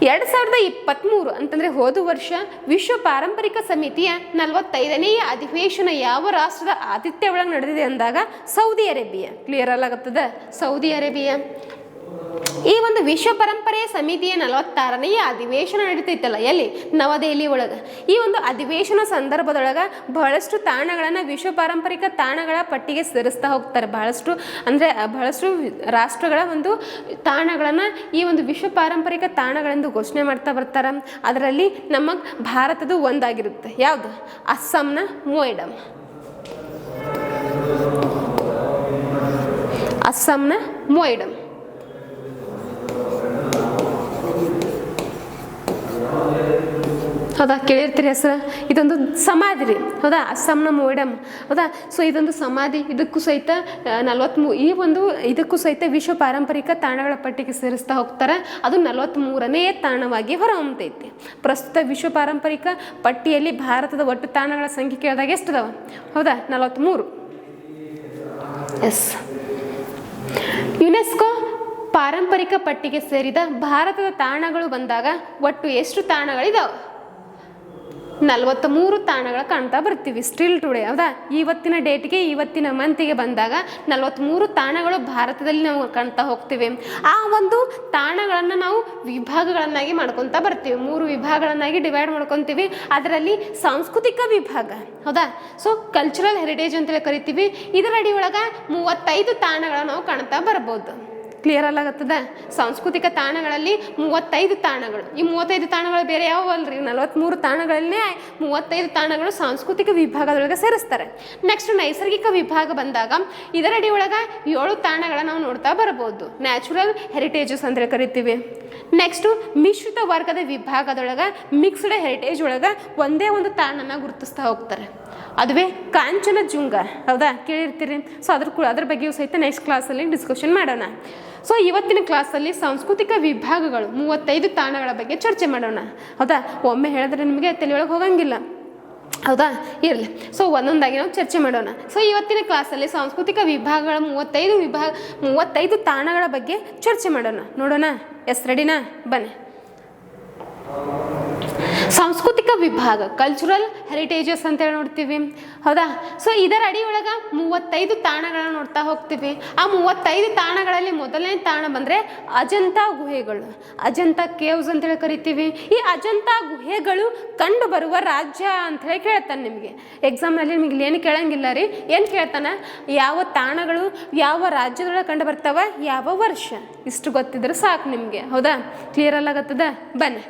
2023 ಅಂತಂದರೆ ಹೋದ ವರ್ಷ ವಿಶ್ವ ಪಾರಂಪರಿಕ ಸಮಿತಿಯ 45ನೇ ಅಧಿವೇಶನ ಯಾವ ರಾಷ್ಟ್ರದ ಆತಿಥ್ಯ ಒಳಗೆ ನಡೆದಿದೆ ಅಂದಾಗ ಸೌದಿ ಅರೇಬಿಯಾ. ಕ್ಲಿಯರ್ ಆಗತ್ತದ? Saudi Arabia. ಈ ಒಂದು ವಿಶ್ವ ಪರಂಪರೆಯ ಸಮಿತಿಯ 46ನೇ ಅಧಿವೇಶನ ನಡೀತೈತಲ್ಲ, ಎಲ್ಲಿ? ನವದೆಹಲಿ ಒಳಗೆ. ಈ ಒಂದು ಅಧಿವೇಶನ ಸಂದರ್ಭದೊಳಗೆ ಬಹಳಷ್ಟು ತಾಣಗಳನ್ನು ವಿಶ್ವ ಪಾರಂಪರಿಕ ತಾಣಗಳ ಪಟ್ಟಿಗೆ ಸೇರಿಸ್ತಾ ಹೋಗ್ತಾರೆ. ಬಹಳಷ್ಟು ರಾಷ್ಟ್ರಗಳ ಒಂದು ತಾಣಗಳನ್ನು ಈ ಒಂದು ವಿಶ್ವ ಪಾರಂಪರಿಕ ತಾಣಗಳೆಂದು ಘೋಷಣೆ ಮಾಡ್ತಾ ಬರ್ತಾರೆ. ಅದರಲ್ಲಿ ನಮ್ಮ ಭಾರತದ ಒಂದಾಗಿರುತ್ತೆ. ಯಾವುದು? ಅಸ್ಸಾಂನ ಮೊಯ್ಡಮ್. ಅಸ್ಸಾಂನ ಮೊಯ್ಡಮ್. ಹೌದಾ, ಕೇಳಿರ್ತೀರಿ ಹೆಸರು. ಇದೊಂದು ಸಮಾಧಿ ರೀ. ಹೌದಾ, ಅಸ್ಸಾಂನ ಮೊಯ್ಡಮ್. ಹೌದಾ, ಸೊ ಇದೊಂದು ಸಮಾಧಿ. ಇದಕ್ಕೂ ಸಹಿತ ಇದಕ್ಕೂ ಸಹಿತ ವಿಶ್ವ ಪಾರಂಪರಿಕ ತಾಣಗಳ ಪಟ್ಟಿಗೆ ಸೇರಿಸ್ತಾ ಹೋಗ್ತಾರೆ. ಅದು 43ನೇ ತಾಣವಾಗಿ ಹೊರಹೊಮ್ಮತೈತಿ. ಪ್ರಸ್ತುತ ವಿಶ್ವ ಪಾರಂಪರಿಕ ಪಟ್ಟಿಯಲ್ಲಿ ಭಾರತದ ಒಟ್ಟು ತಾಣಗಳ ಸಂಖ್ಯೆ ಕೇಳಿದಾಗ ಎಷ್ಟದಾವ? ಹೌದಾ, 43. ಎಸ್. ಯುನೆಸ್ಕೋ ಪಾರಂಪರಿಕ ಪಟ್ಟಿಗೆ ಸೇರಿದ ಭಾರತದ ತಾಣಗಳು ಬಂದಾಗ ಒಟ್ಟು ಎಷ್ಟು ತಾಣಗಳಿದಾವೆ? 43 ತಾಣಗಳು ಕಾಣ್ತಾ ಬರ್ತೀವಿ ಸ್ಟಿಲ್ ಟುಡೇ. ಹೌದಾ, ಇವತ್ತಿನ ಡೇಟ್ಗೆ, ಇವತ್ತಿನ ಮಂತಿಗೆ ಬಂದಾಗ 43 ತಾಣಗಳು ಭಾರತದಲ್ಲಿ ನಾವು ಕಾಣ್ತಾ ಹೋಗ್ತೀವಿ. ಆ ಒಂದು ತಾಣಗಳನ್ನು ನಾವು ವಿಭಾಗಗಳನ್ನಾಗಿ ಮಾಡ್ಕೊತಾ ಬರ್ತೀವಿ. 3 ವಿಭಾಗಗಳನ್ನಾಗಿ ಡಿವೈಡ್ ಮಾಡ್ಕೊತೀವಿ. ಅದರಲ್ಲಿ ಸಾಂಸ್ಕೃತಿಕ ವಿಭಾಗ, ಹೌದಾ, ಸೊ ಕಲ್ಚರಲ್ ಹೆರಿಟೇಜ್ ಅಂತೇಳಿ ಕರಿತೀವಿ. ಇದರ ಅಡಿ ಒಳಗೆ 35 ತಾಣಗಳನ್ನು ನಾವು ಕಾಣ್ತಾ ಬರ್ಬೋದು. ಕ್ಲಿಯರ್ ಆಗತ್ತದ? ಸಾಂಸ್ಕೃತಿಕ ತಾಣಗಳಲ್ಲಿ 35 ತಾಣಗಳು. ಈ 35 ತಾಣಗಳು ಬೇರೆ ಯಾವಲ್ರಿ? 43 ತಾಣಗಳನ್ನೇ 35 ತಾಣಗಳು ಸಾಂಸ್ಕೃತಿಕ ವಿಭಾಗದೊಳಗೆ ಸೇರಿಸ್ತಾರೆ. ನೆಕ್ಸ್ಟ್ ನೈಸರ್ಗಿಕ ವಿಭಾಗ ಬಂದಾಗ ಇದರಡಿ ಒಳಗೆ 7 ತಾಣಗಳನ್ನು ನಾವು ನೋಡ್ತಾ ಬರಬಹುದು. ನ್ಯಾಚುರಲ್ ಹೆರಿಟೇಜಸ್ ಅಂತ ಕರಿತೀವಿ. ನೆಕ್ಸ್ಟು ಮಿಶ್ರಿತ ವರ್ಗದ ವಿಭಾಗದೊಳಗೆ ಮಿಕ್ಸ್ಡ್ ಹೆರಿಟೇಜ್ ಒಳಗೆ ಒಂದೇ ಒಂದು ತಾಣನ ಗುರುತಿಸ್ತಾ ಹೋಗ್ತಾರೆ. ಅದುವೇ ಕಾಂಚನಜುಂಗ. ಹೌದಾ, ಕೇಳಿರ್ತೀರಿ. ಸೊ ಅದ್ರ ಬಗ್ಗೆಯೂ ಸಹಿತ ನೆಕ್ಸ್ಟ್ ಕ್ಲಾಸಲ್ಲಿ ಡಿಸ್ಕಷನ್ ಮಾಡೋಣ. ಸೊ ಇವತ್ತಿನ ಕ್ಲಾಸಲ್ಲಿ ಸಾಂಸ್ಕೃತಿಕ ವಿಭಾಗಗಳು 35 ತಾಣಗಳ ಬಗ್ಗೆ ಚರ್ಚೆ ಮಾಡೋಣ. ಹೌದಾ, ಒಮ್ಮೆ ಹೇಳಿದ್ರೆ ನಿಮಗೆ ತಲೆಯೊಳಗೆ ಹೋಗಂಗಿಲ್ಲ. ಹೌದಾ, ಇರಲಿ. ಸೊ ಒಂದೊಂದಾಗಿ ನಾವು ಚರ್ಚೆ ಮಾಡೋಣ. ಸೊ ಇವತ್ತಿನ ಕ್ಲಾಸಲ್ಲಿ ಸಾಂಸ್ಕೃತಿಕ ವಿಭಾಗಗಳ 35 ತಾಣಗಳ ಬಗ್ಗೆ ಚರ್ಚೆ ಮಾಡೋಣ. ನೋಡೋಣ. ಎಸ್, ರೆಡಿನಾ? ಬನ್ನಿ. ಸಾಂಸ್ಕೃತಿಕ ವಿಭಾಗ ಕಲ್ಚರಲ್ ಹೆರಿಟೇಜಸ್ ಅಂತೇಳಿ ನೋಡ್ತೀವಿ, ಹೌದಾ. ಸೊ ಇದರ ಅಡಿಯೊಳಗೆ 35 ತಾಣಗಳನ್ನ ನೋಡ್ತಾ ಹೋಗ್ತೀವಿ. ಆ 35 ತಾಣಗಳಲ್ಲಿ ಮೊದಲನೇ ತಾಣ ಬಂದರೆ ಅಜಂತಾ ಗುಹೆಗಳು, ಅಜಂತಾ ಕೇವ್ಸ್ ಅಂತೇಳಿ ಕರಿತೀವಿ. ಈ ಅಜಂತಾ ಗುಹೆಗಳು ಕಂಡು ಬರುವ ರಾಜ್ಯ ಅಂಥೇಳಿ ಕೇಳ್ತಾನೆ ನಿಮಗೆ ಎಕ್ಸಾಮ್ನಲ್ಲಿ. ನಿಮಗೆ ಏನು ಕೇಳಂಗಿಲ್ಲ ರೀ, ಏನು ಕೇಳ್ತಾನೆ, ಯಾವ ತಾಣಗಳು ಯಾವ ರಾಜ್ಯದೊಳಗೆ ಕಂಡು ಬರ್ತಾವ, ಯಾವ ವರ್ಷ, ಇಷ್ಟು ಗೊತ್ತಿದ್ರೆ ಸಾಕು ನಿಮಗೆ, ಹೌದಾ. ಕ್ಲಿಯರ್ ಅಲ್ಲಾಗತ್ತದ. ಬನ್ನಿ.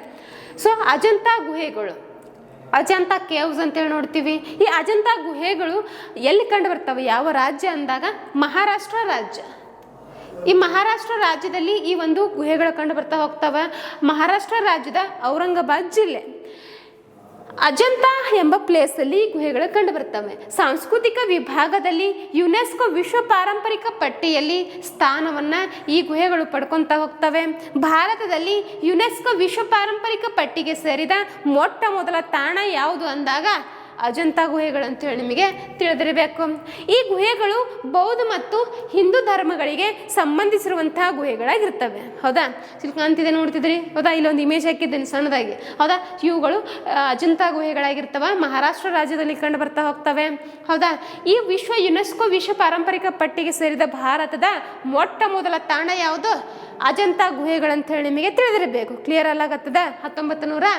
ಸೊ ಅಜಂತಾ ಗುಹೆಗಳು, ಅಜಂತಾ ಕೇವ್ಸ್ ಅಂತೇಳಿ ನೋಡ್ತೀವಿ. ಈ ಅಜಂತಾ ಗುಹೆಗಳು ಎಲ್ಲಿ ಕಂಡು ಬರ್ತವೆ, ಯಾವ ರಾಜ್ಯ ಅಂದಾಗ ಮಹಾರಾಷ್ಟ್ರ ರಾಜ್ಯ. ಈ ಮಹಾರಾಷ್ಟ್ರ ರಾಜ್ಯದಲ್ಲಿ ಈ ಒಂದು ಗುಹೆಗಳು ಕಂಡು ಬರ್ತಾ ಹೋಗ್ತವೆ. ಮಹಾರಾಷ್ಟ್ರ ರಾಜ್ಯದ ಔರಂಗಾಬಾದ್ ಜಿಲ್ಲೆ ಅಜಂತಾ ಎಂಬ ಪ್ಲೇಸಲ್ಲಿ ಈ ಗುಹೆಗಳು ಕಂಡು ಬರ್ತವೆ. ಸಾಂಸ್ಕೃತಿಕ ವಿಭಾಗದಲ್ಲಿ ಯುನೆಸ್ಕೋ ವಿಶ್ವ ಪಾರಂಪರಿಕ ಪಟ್ಟಿಯಲ್ಲಿ ಸ್ಥಾನವನ್ನು ಈ ಗುಹೆಗಳು ಪಡ್ಕೊತಾ ಹೋಗ್ತವೆ. ಭಾರತದಲ್ಲಿ ಯುನೆಸ್ಕೋ ವಿಶ್ವ ಪಾರಂಪರಿಕ ಪಟ್ಟಿಗೆ ಸೇರಿದ ಮೊಟ್ಟ ಮೊದಲ ತಾಣ ಯಾವುದು ಅಂದಾಗ ಅಜಂತಾ ಗುಹೆಗಳು ಅಂತೇಳಿ ನಿಮಗೆ ತಿಳಿದಿರಬೇಕು. ಈ ಗುಹೆಗಳು ಬೌದ್ಧ ಮತ್ತು ಹಿಂದೂ ಧರ್ಮಗಳಿಗೆ ಸಂಬಂಧಿಸಿರುವಂತಹ ಗುಹೆಗಳಾಗಿರ್ತವೆ, ಹೌದಾ. ಕಾಣ್ತಿದೆ ನೋಡ್ತಿದ್ರಿ, ಹೌದಾ. ಇಲ್ಲೊಂದು ಇಮೇಜ್ ಹಾಕಿದ್ದೇನೆ ಸಣ್ಣದಾಗಿ, ಹೌದಾ. ಇವುಗಳು ಅಜಂತಾ ಗುಹೆಗಳಾಗಿರ್ತವೆ, ಮಹಾರಾಷ್ಟ್ರ ರಾಜ್ಯದಲ್ಲಿ ಕಂಡು ಬರ್ತಾ ಹೋಗ್ತವೆ, ಹೌದಾ. ಈ ಯುನೆಸ್ಕೋ ವಿಶ್ವ ಪಾರಂಪರಿಕ ಪಟ್ಟಿಗೆ ಸೇರಿದ ಭಾರತದ ಮೊಟ್ಟ ಮೊದಲ ತಾಣ ಯಾವುದು, ಅಜಂತಾ ಗುಹೆಗಳಂತ ಹೇಳಿ ನಿಮಗೆ ತಿಳಿದಿರಬೇಕು. ಕ್ಲಿಯರ್ ಅಲ್ಲಾಗತ್ತದ. 1983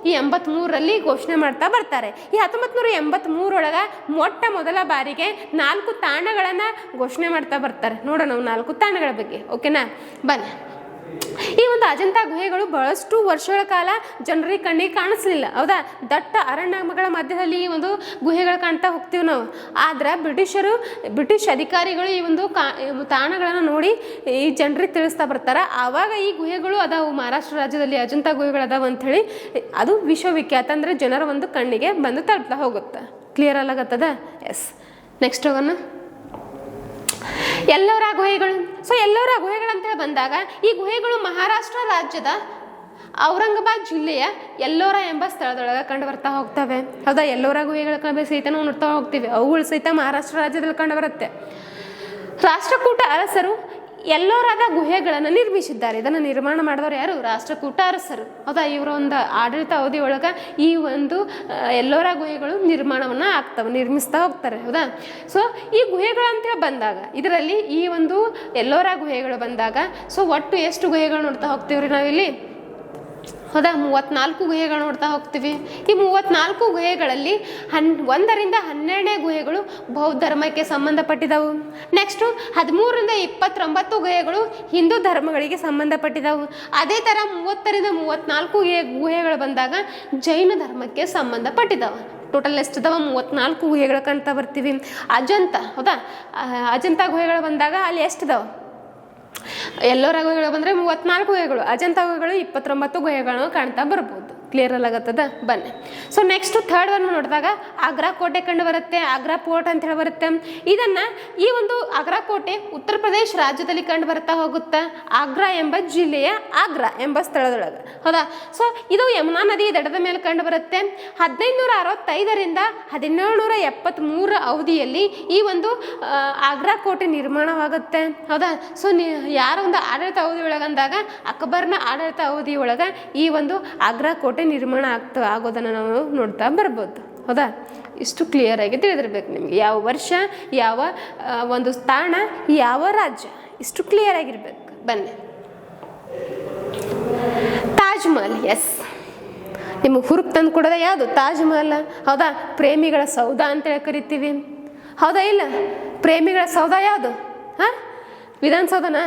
ಈ 83ರಲ್ಲಿ ಘೋಷಣೆ ಮಾಡ್ತಾ ಬರ್ತಾರೆ. ಈ 1983 ಮೊಟ್ಟ ಮೊದಲ ಬಾರಿಗೆ 4 ತಾಣಗಳನ್ನು ಘೋಷಣೆ ಮಾಡ್ತಾ ಬರ್ತಾರೆ. ನೋಡೋಣ ನಾವು 4 ತಾಣಗಳ ಬಗ್ಗೆ, ಓಕೆನಾ. ಬನ್ನಿ. ಈ ಒಂದು ಅಜಂತಾ ಗುಹೆಗಳು ಬಹಳಷ್ಟು ವರ್ಷಗಳ ಕಾಲ ಜನರಿಗೆ ಕಣ್ಣಿಗೆ ಕಾಣಿಸ್ಲಿಲ್ಲ, ಹೌದಾ. ದಟ್ಟ ಅರಣ್ಯಗಳ ಮಧ್ಯದಲ್ಲಿ ಈ ಒಂದು ಗುಹೆಗಳು ಕಾಣ್ತಾ ಹೋಗ್ತೀವಿ ನಾವು. ಆದ್ರೆ ಬ್ರಿಟಿಷ್ ಅಧಿಕಾರಿಗಳು ಈ ಒಂದು ತಾಣಗಳನ್ನು ನೋಡಿ ಈ ಜನರಿಗೆ ತಿಳಿಸ್ತಾ ಬರ್ತಾರೆ. ಆವಾಗ ಈ ಗುಹೆಗಳು ಅದಾವು, ಮಹಾರಾಷ್ಟ್ರ ರಾಜ್ಯದಲ್ಲಿ ಅಜಂತಾ ಗುಹೆಗಳು ಅದಾವ ಅಂಥೇಳಿ ಅದು ವಿಶ್ವವಿಖ್ಯಾತ, ಅಂದರೆ ಜನರ ಒಂದು ಕಣ್ಣಿಗೆ ಬಂದು ತಲುಪ್ತಾ ಹೋಗುತ್ತೆ. ಕ್ಲಿಯರ್ ಅಲ್ಲಾಗತ್ತದ. ಎಸ್, ನೆಕ್ಸ್ಟ್ ಹೋಗೋಣ. ಎಲ್ಲೋರಾ ಗುಹೆಗಳು. ಸೊ ಎಲ್ಲೋರಾ ಗುಹೆಗಳಂತ ಬಂದಾಗ ಈ ಗುಹೆಗಳು ಮಹಾರಾಷ್ಟ್ರ ರಾಜ್ಯದ ಔರಂಗಾಬಾದ್ ಜಿಲ್ಲೆಯ ಎಲ್ಲೋರಾ ಎಂಬ ಸ್ಥಳದೊಳಗೆ ಕಂಡು ಬರ್ತಾ ಹೋಗ್ತವೆ, ಹೌದಾ. ಎಲ್ಲೋರಾ ಗುಹೆಗಳ ಸಹಿತ ನಾವು ನೋಡ್ತಾ ಹೋಗ್ತೀವಿ, ಅವುಗಳು ಸಹಿತ ಮಹಾರಾಷ್ಟ್ರ ರಾಜ್ಯದಲ್ಲಿ ಕಂಡು ಬರುತ್ತೆ. ರಾಷ್ಟ್ರಕೂಟ ಅರಸರು ಎಲ್ಲೋರಾದ ಗುಹೆಗಳನ್ನು ನಿರ್ಮಿಸಿದ್ದಾರೆ. ಇದನ್ನು ನಿರ್ಮಾಣ ಮಾಡಿದವರು ಯಾರು, ರಾಷ್ಟ್ರಕೂಟ ಅರಸರು, ಹೌದಾ. ಇವರ ಒಂದು ಆಡಳಿತ ಅವಧಿ ಒಳಗೆ ಈ ಒಂದು ಎಲ್ಲೋರಾ ಗುಹೆಗಳು ನಿರ್ಮಾಣವನ್ನು ನಿರ್ಮಿಸ್ತಾ ಹೋಗ್ತಾರೆ, ಹೌದಾ. ಸೊ ಈ ಗುಹೆಗಳಂತ ಬಂದಾಗ ಇದರಲ್ಲಿ ಈ ಒಂದು ಎಲ್ಲೋರಾ ಗುಹೆಗಳು ಬಂದಾಗ ಸೊ ಒಟ್ಟು ಎಷ್ಟು ಗುಹೆಗಳು ನೋಡ್ತಾ ಹೋಗ್ತೀವ್ರಿ ನಾವಿಲ್ಲಿ, ಹೌದಾ. 34 ಗುಹೆಗಳು ನೋಡ್ತಾ ಹೋಗ್ತೀವಿ. ಈ 34 ಗುಹೆಗಳಲ್ಲಿ 1ರಿಂದ 12ನೇ ಗುಹೆಗಳು ಬೌದ್ಧ ಧರ್ಮಕ್ಕೆ ಸಂಬಂಧಪಟ್ಟಿದ್ದವು. ನೆಕ್ಸ್ಟು 13ರಿಂದ 29 ಗುಹೆಗಳು ಹಿಂದೂ ಧರ್ಮಗಳಿಗೆ ಸಂಬಂಧಪಟ್ಟಿದ್ದವು. ಅದೇ ಥರ 30ರಿಂದ 34 ಗುಹೆಗಳು ಬಂದಾಗ ಜೈನ ಧರ್ಮಕ್ಕೆ ಸಂಬಂಧಪಟ್ಟಿದ್ದವು. ಟೋಟಲ್ ಎಷ್ಟಿದಾವ, 34 ಗುಹೆಗಳು ಕಾಣ್ತಾ ಬರ್ತೀವಿ. ಅಜಂತಾ, ಹೌದಾ. ಅಜಂತಾ ಗುಹೆಗಳು ಬಂದಾಗ ಅಲ್ಲಿ ಎಷ್ಟಿದಾವೆ, ಎಲ್ಲೋರಾ ಗುಹೆಗಳು ಬಂದರೆ 34 ಗುಹೆಗಳು, ಅಜಂತಾ ಗುಹೆಗಳು 29 ಗುಹೆಗಳನ್ನು ಕಾಣ್ತಾ ಬರ್ಬೋದು. ಕ್ಲಿಯರ್ ಅಲ್ಲಾಗತ್ತದ. ಬನ್ನಿ. ಸೊ ನೆಕ್ಸ್ಟ್ ಥರ್ಡ್ ಒನ್ ನೋಡಿದಾಗ ಆಗ್ರಾ ಕೋಟೆ ಕಂಡು ಬರುತ್ತೆ, ಆಗ್ರಾ ಫೋರ್ಟ್ ಅಂತ ಹೇಳಿ ಬರುತ್ತೆ. ಇದನ್ನ ಈ ಒಂದು ಆಗ್ರಾ ಕೋಟೆ ಉತ್ತರ ಪ್ರದೇಶ ರಾಜ್ಯದಲ್ಲಿ ಕಂಡು ಬರ್ತಾ ಹೋಗುತ್ತೆ, ಆಗ್ರಾ ಎಂಬ ಜಿಲ್ಲೆಯ ಆಗ್ರಾ ಎಂಬ ಸ್ಥಳದೊಳಗೆ, ಹೌದಾ. ಸೊ ಇದು ಯಮುನಾ ನದಿ ದಡದ ಮೇಲೆ ಕಂಡು ಬರುತ್ತೆ. 1565ರಿಂದ 1773 ಅವಧಿಯಲ್ಲಿ ಈ ಒಂದು ಆಗ್ರಾ ಕೋಟೆ ನಿರ್ಮಾಣವಾಗುತ್ತೆ, ಹೌದಾ. ಸೊ ಯಾರ ಒಂದು ಆಡಳಿತ ಅವಧಿ ಒಳಗಂದಾಗ ಅಕ್ಬರ್ನ ಆಡಳಿತ ಅವಧಿ ಒಳಗೆ ಈ ಒಂದು ಆಗ್ರಾ ಕೋಟೆ ನಿರ್ಮಾಣ ಆಗೋದನ್ನು ನಾವು ನೋಡ್ತಾ ಬರ್ಬೋದು, ಹೌದಾ. ಇಷ್ಟು ಕ್ಲಿಯರ್ ಆಗಿ ತಿಳಿದಿರ್ಬೇಕು ನಿಮಗೆ, ಯಾವ ವರ್ಷ, ಯಾವ ಒಂದು ತಾಣ, ಯಾವ ರಾಜ್ಯ, ಇಷ್ಟು ಕ್ಲಿಯರ್ ಆಗಿರ್ಬೇಕು. ಬನ್ನಿ. ತಾಜ್ ಮಹಲ್. ಎಸ್, ನಿಮಗೆ ಹುರುಪ್ ತಂದು ಕೊಡೋದ ಯಾವುದು, ತಾಜ್ ಮಹಲ್, ಹೌದಾ. ಪ್ರೇಮಿಗಳ ಸೌಧ ಅಂತೇಳಿ ಕರಿತೀವಿ, ಹೌದಾ. ಇಲ್ಲ, ಪ್ರೇಮಿಗಳ ಸೌಧ ಯಾವುದು, ಹಾಂ, ವಿಧಾನಸೌಧನಾ?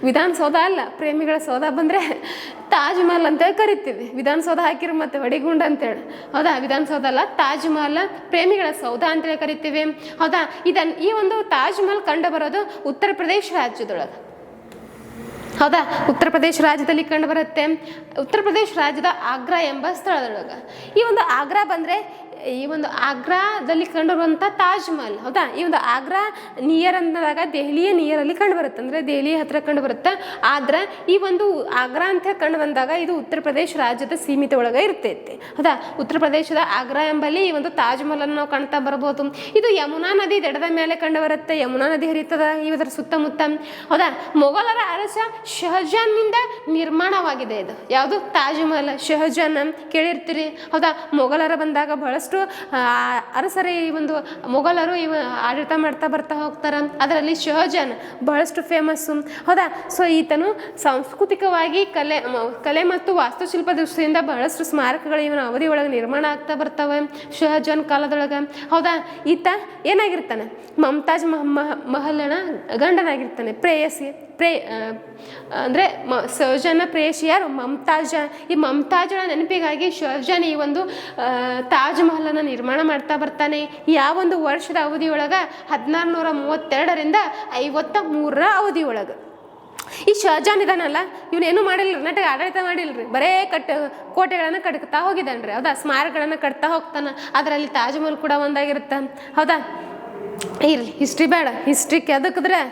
ವಿಧಾನಸೌಧ ಅಲ್ಲ, ಪ್ರೇಮಿಗಳ ಸೌಧ ಬಂದರೆ ತಾಜ್ ಮಹಲ್ ಅಂತೇಳಿ ಕರಿತೀವಿ. ವಿಧಾನಸೌಧ ಹಾಕಿರೋ ಮತ್ತೆ ಹೊಡಿಗುಂಡ ಅಂತೇಳಿ, ಹೌದಾ. ವಿಧಾನಸೌಧ ಅಲ್ಲ, ತಾಜ್ ಮಹಲ್ ಪ್ರೇಮಿಗಳ ಸೌಧ ಅಂತೇಳಿ ಕರಿತೀವಿ, ಹೌದಾ. ಈ ಒಂದು ತಾಜ್ ಮಹಲ್ ಕಂಡು ಬರೋದು ಉತ್ತರ ಪ್ರದೇಶ ರಾಜ್ಯದೊಳಗೆ, ಹೌದಾ. ಉತ್ತರ ಪ್ರದೇಶ ರಾಜ್ಯದಲ್ಲಿ ಕಂಡು ಬರುತ್ತೆ. ಉತ್ತರ ಪ್ರದೇಶ ರಾಜ್ಯದ ಆಗ್ರಾ ಎಂಬ ಸ್ಥಳದೊಳಗೆ. ಈ ಒಂದು ಆಗ್ರಾ ಬಂದರೆ ಈ ಒಂದು ಆಗ್ರಾದಲ್ಲಿ ಕಂಡುಬರುವಂಥ ತಾಜ್ ಮಹಲ್, ಹೌದಾ. ಈ ಒಂದು ಆಗ್ರಾ ನಿಯರ್ ಅಂದಾಗ ದೆಹಲಿಯ ನಿಯರಲ್ಲಿ ಕಂಡು ಬರುತ್ತೆ, ಅಂದರೆ ದೆಹಲಿಯ ಹತ್ರ ಕಂಡು ಬರುತ್ತೆ. ಆದ್ರೆ ಈ ಒಂದು ಆಗ್ರಾ ಅಂತ ಕಂಡು ಬಂದಾಗ ಇದು ಉತ್ತರ ಪ್ರದೇಶ ರಾಜ್ಯದ ಸೀಮಿತ ಒಳಗೆ ಇರ್ತೈತಿ, ಹೌದಾ. ಉತ್ತರ ಪ್ರದೇಶದ ಆಗ್ರಾ ಎಂಬಲ್ಲಿ ಈ ಒಂದು ತಾಜ್ ಮಹಲ್ ಅನ್ನು ನಾವು ಕಾಣ್ತಾ ಬರ್ಬೋದು. ಇದು ಯಮುನಾ ನದಿ ದಡದ ಮೇಲೆ ಕಂಡು ಬರುತ್ತೆ, ಯಮುನಾ ನದಿ ಹರಿತದ ಇದರ ಸುತ್ತಮುತ್ತ, ಹೌದಾ. ಮೊಘಲರ ಅರಸ ಶಹಜಾನ್ನಿಂದ ನಿರ್ಮಾಣವಾಗಿದೆ ಇದು ಯಾವುದು ತಾಜ್ ಮಹಲ್. ಶಹಜಾನ್ ಕೇಳಿರ್ತೀರಿ, ಹೌದಾ. ಮೊಘಲರ ಬಂದಾಗ ಬಹಳಷ್ಟು ಅರಸರ ಈ ಒಂದು ಮೊಘಲರು ಆಡಳಿತ ಮಾಡ್ತಾ ಬರ್ತಾ ಹೋಗ್ತಾರೆ. ಅದರಲ್ಲಿ ಶಹಜಾನ್ ಬಹಳಷ್ಟು ಫೇಮಸ್ಸು, ಹೌದಾ. ಸೊ ಈತನು ಸಾಂಸ್ಕೃತಿಕವಾಗಿ ಕಲೆ ಮತ್ತು ವಾಸ್ತುಶಿಲ್ಪ ದೃಷ್ಟಿಯಿಂದ ಬಹಳಷ್ಟು ಸ್ಮಾರಕಗಳು ಇವನ ಅವಧಿ ಒಳಗೆ ನಿರ್ಮಾಣ ಆಗ್ತಾ ಬರ್ತವೆ ಶಹಜಾನ್ ಕಾಲದೊಳಗೆ, ಹೌದಾ. ಈತ ಏನಾಗಿರ್ತಾನೆ, ಮಮತಾಜ್ ಮಹಲ್ನ ಗಂಡನಾಗಿರ್ತಾನೆ, ಪ್ರೇಯಸಿ ಅಂದರೆ ಶಹಜಾನ್ನ ಪ್ರೇಯಸಿ ಯಾರು, ಮಮತಾಜ. ಈ ಮಮತಾಜಳ ನೆನಪಿಗಾಗಿ ಶಹಜಾನ್ ಈ ಒಂದು ತಾಜ್ ಮಹಲನ್ನು ನಿರ್ಮಾಣ ಮಾಡ್ತಾ ಬರ್ತಾನೆ. ಯಾವ ಒಂದು ವರ್ಷದ ಅವಧಿಯೊಳಗೆ 1432ರಿಂದ 53ರ ಅವಧಿಯೊಳಗೆ. ಈ ಶಹಜಾನ್ ಇದಾನಲ್ಲ, ಇವನೇನು ಮಾಡಿಲ್ರಿ, ನಟಗೆ ಆಡಳಿತ ಮಾಡಿಲ್ರಿ, ಬರೇ ಕೋಟೆಗಳನ್ನು ಕಟ್ತಾ ಹೋಗಿದ್ದಾನ್ರಿ, ಹೌದಾ. ಸ್ಮಾರಕಗಳನ್ನು ಕಟ್ತಾ ಹೋಗ್ತಾನೆ, ಅದರಲ್ಲಿ ತಾಜ್ ಮಹಲ್ ಕೂಡ ಒಂದಾಗಿರುತ್ತೆ, ಹೌದಾ. ಇರಲಿ, ಹಿಸ್ಟ್ರಿ ಬೇಡ, ಹಿಸ್ಟ್ರಿ ಕೆದಕಿದ್ರೆ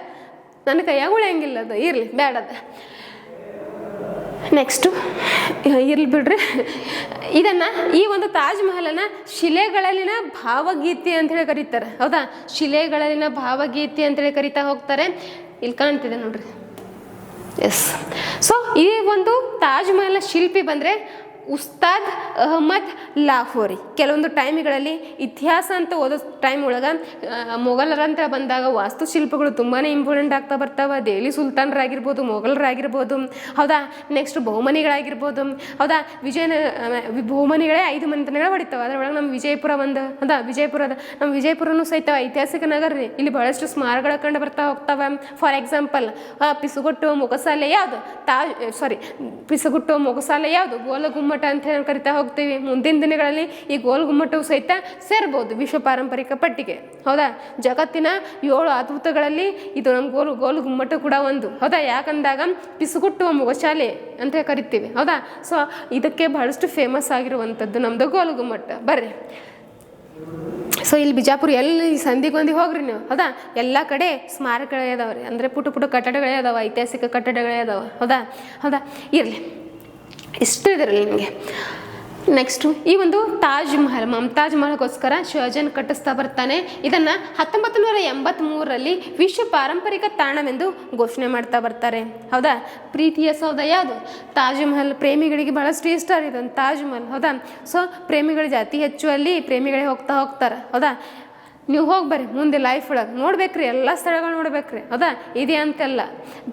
ನನ್ನ ಕೈಯಾಗ ಉಳಿಯಂಗಿಲ್ಲ, ಅದು ಇರಲಿ ಬೇಡದ. ನೆಕ್ಸ್ಟು ಇರ್ಲಿ ಬಿಡ್ರಿ. ಇದನ್ನು ಈ ಒಂದು ತಾಜ್ ಮಹಲನ್ನು ಶಿಲೆಗಳಲ್ಲಿನ ಭಾವಗೀತೆ ಅಂತೇಳಿ ಕರೀತಾರೆ, ಹೌದಾ. ಶಿಲೆಗಳಲ್ಲಿನ ಭಾವಗೀತೆ ಅಂತೇಳಿ ಕರಿತಾ ಹೋಗ್ತಾರೆ. ಇಲ್ಲಿ ಕಾಣ್ತಿದೆ ನೋಡ್ರಿ, ಎಸ್. ಸೊ ಈ ಒಂದು ತಾಜ್ ಮಹಲ್ ಶಿಲ್ಪಿ ಬಂದರೆ ಉಸ್ತಾದ್ ಅಹಮದ್ ಲಾಹೋರಿ. ಕೆಲವೊಂದು ಟೈಮ್ಗಳಲ್ಲಿ ಇತಿಹಾಸ ಅಂತ ಓದೋ ಟೈಮ್ ಒಳಗೆ ಮೊಘಲರಂತ ಬಂದಾಗ ವಾಸ್ತುಶಿಲ್ಪಗಳು ತುಂಬಾ ಇಂಪಾರ್ಟೆಂಟ್ ಆಗ್ತಾ ಬರ್ತಾವೆ. ದೆಹಲಿ ಸುಲ್ತಾನರಾಗಿರ್ಬೋದು, ಮೊಘಲರಾಗಿರ್ಬೋದು, ಹೌದಾ. ನೆಕ್ಸ್ಟ್ ಬಹುಮನಿಗಳಾಗಿರ್ಬೋದು, ಹೌದಾ. ಬಹುಮನಿಗಳೇ 5 ಮನೆತನಗಳು ಹೊಡಿತಾವೆ. ಅದರೊಳಗೆ ನಮ್ಮ ವಿಜಯಪುರ ಒಂದು, ಹೌದಾ. ನಮ್ಮ ವಿಜಯಪುರನೂ ಸಹಿತ ಐತಿಹಾಸಿಕ ನಗರ ರೀ. ಇಲ್ಲಿ ಬಹಳಷ್ಟು ಸ್ಮಾರಕಗಳು ಕಂಡು ಬರ್ತಾ ಹೋಗ್ತಾವೆ. ಫಾರ್ ಎಕ್ಸಾಂಪಲ್ ಪಿಸುಗುಟ್ಟು ಮೊಗಸಾಲೆ ಯಾವುದು, ಪಿಸುಗುಟ್ಟು ಮೊಗಸಾಲೆ ಯಾವುದು, ಗೋಲಗುಮ್ಮಟ ಅಂತ ಹೇಳಿ ಕರಿತಾ ಹೋಗ್ತೀವಿ. ಮುಂದಿನ ದಿನಗಳಲ್ಲಿ ಈ ಗೋಲ್ ಗುಮ್ಮಟವು ಸಹಿತ ಸೇರ್ಬೋದು ವಿಶ್ವ ಪಾರಂಪರಿಕ ಪಟ್ಟಿಗೆ, ಹೌದಾ. ಜಗತ್ತಿನ 7 ಅದ್ಭುತಗಳಲ್ಲಿ ಇದು ನಮ್ಮ ಗೋಲ್ ಗುಮ್ಮಟ ಕೂಡ ಒಂದು, ಹೌದಾ. ಯಾಕಂದಾಗ ಪಿಸುಗುಟ್ಟುವ ಮೊಗಸಾಲೆ ಅಂತ ಕರಿತೀವಿ, ಹೌದಾ. ಸೊ ಇದಕ್ಕೆ ಬಹಳಷ್ಟು ಫೇಮಸ್ ಆಗಿರುವಂಥದ್ದು ನಮ್ಮದು ಗೋಲ್ ಗುಮ್ಮಟ. ಬರ್ರಿ, ಸೊ ಇಲ್ಲಿ ಬಿಜಾಪುರ ಎಲ್ಲಿ ಸಂಧಿಗೊಂದಿ ಹೋಗ್ರಿ ನೀವು, ಹೌದಾ. ಎಲ್ಲ ಕಡೆ ಸ್ಮಾರಕಗಳೇ ಅದಾವ್ರಿ, ಅಂದರೆ ಪುಟ್ಟ ಕಟ್ಟಡಗಳೇ ಅದಾವ, ಐತಿಹಾಸಿಕ ಕಟ್ಟಡಗಳೇ ಅದಾವ, ಹೌದಾ. ಇರಲಿ, ಇಷ್ಟು ಇದರಲ್ಲಿ ನಿಮಗೆ. ನೆಕ್ಸ್ಟು ಈ ಒಂದು ತಾಜ್ ಮಹಲ್, ಮಮತಾಜ್ ಮಹಲ್ಗೋಸ್ಕರ ಶಹಜಾನ್ ಕಟ್ಟಿಸ್ತಾ ಬರ್ತಾನೆ. ಇದನ್ನು 1983ರಲ್ಲಿ ವಿಶ್ವ ಪಾರಂಪರಿಕ ತಾಣವೆಂದು ಘೋಷಣೆ ಮಾಡ್ತಾ ಬರ್ತಾರೆ, ಹೌದಾ. ಪ್ರೀತಿಯ ಸೌಧ ಯಾವುದು, ತಾಜ್ ಮಹಲ್. ಪ್ರೇಮಿಗಳಿಗೆ ಬಹಳಷ್ಟು ಇಷ್ಟ ಇದೊಂದು ತಾಜ್ ಮಹಲ್, ಹೌದಾ. ಸೊ ಪ್ರೇಮಿಗಳ ಜಾತಿ ಹೆಚ್ಚು, ಅಲ್ಲಿ ಪ್ರೇಮಿಗಳೇ ಹೋಗ್ತಾರೆ, ಹೌದಾ. ನೀವು ಹೋಗಿ ಬರ್ರಿ, ಮುಂದೆ ಲೈಫ್ ಒಳಗೆ ನೋಡ್ಬೇಕ್ರಿ, ಎಲ್ಲ ಸ್ಥಳಗಳು ನೋಡ್ಬೇಕ್ರಿ, ಹೌದಾ. ಇದೆ ಅಂತೆಲ್ಲ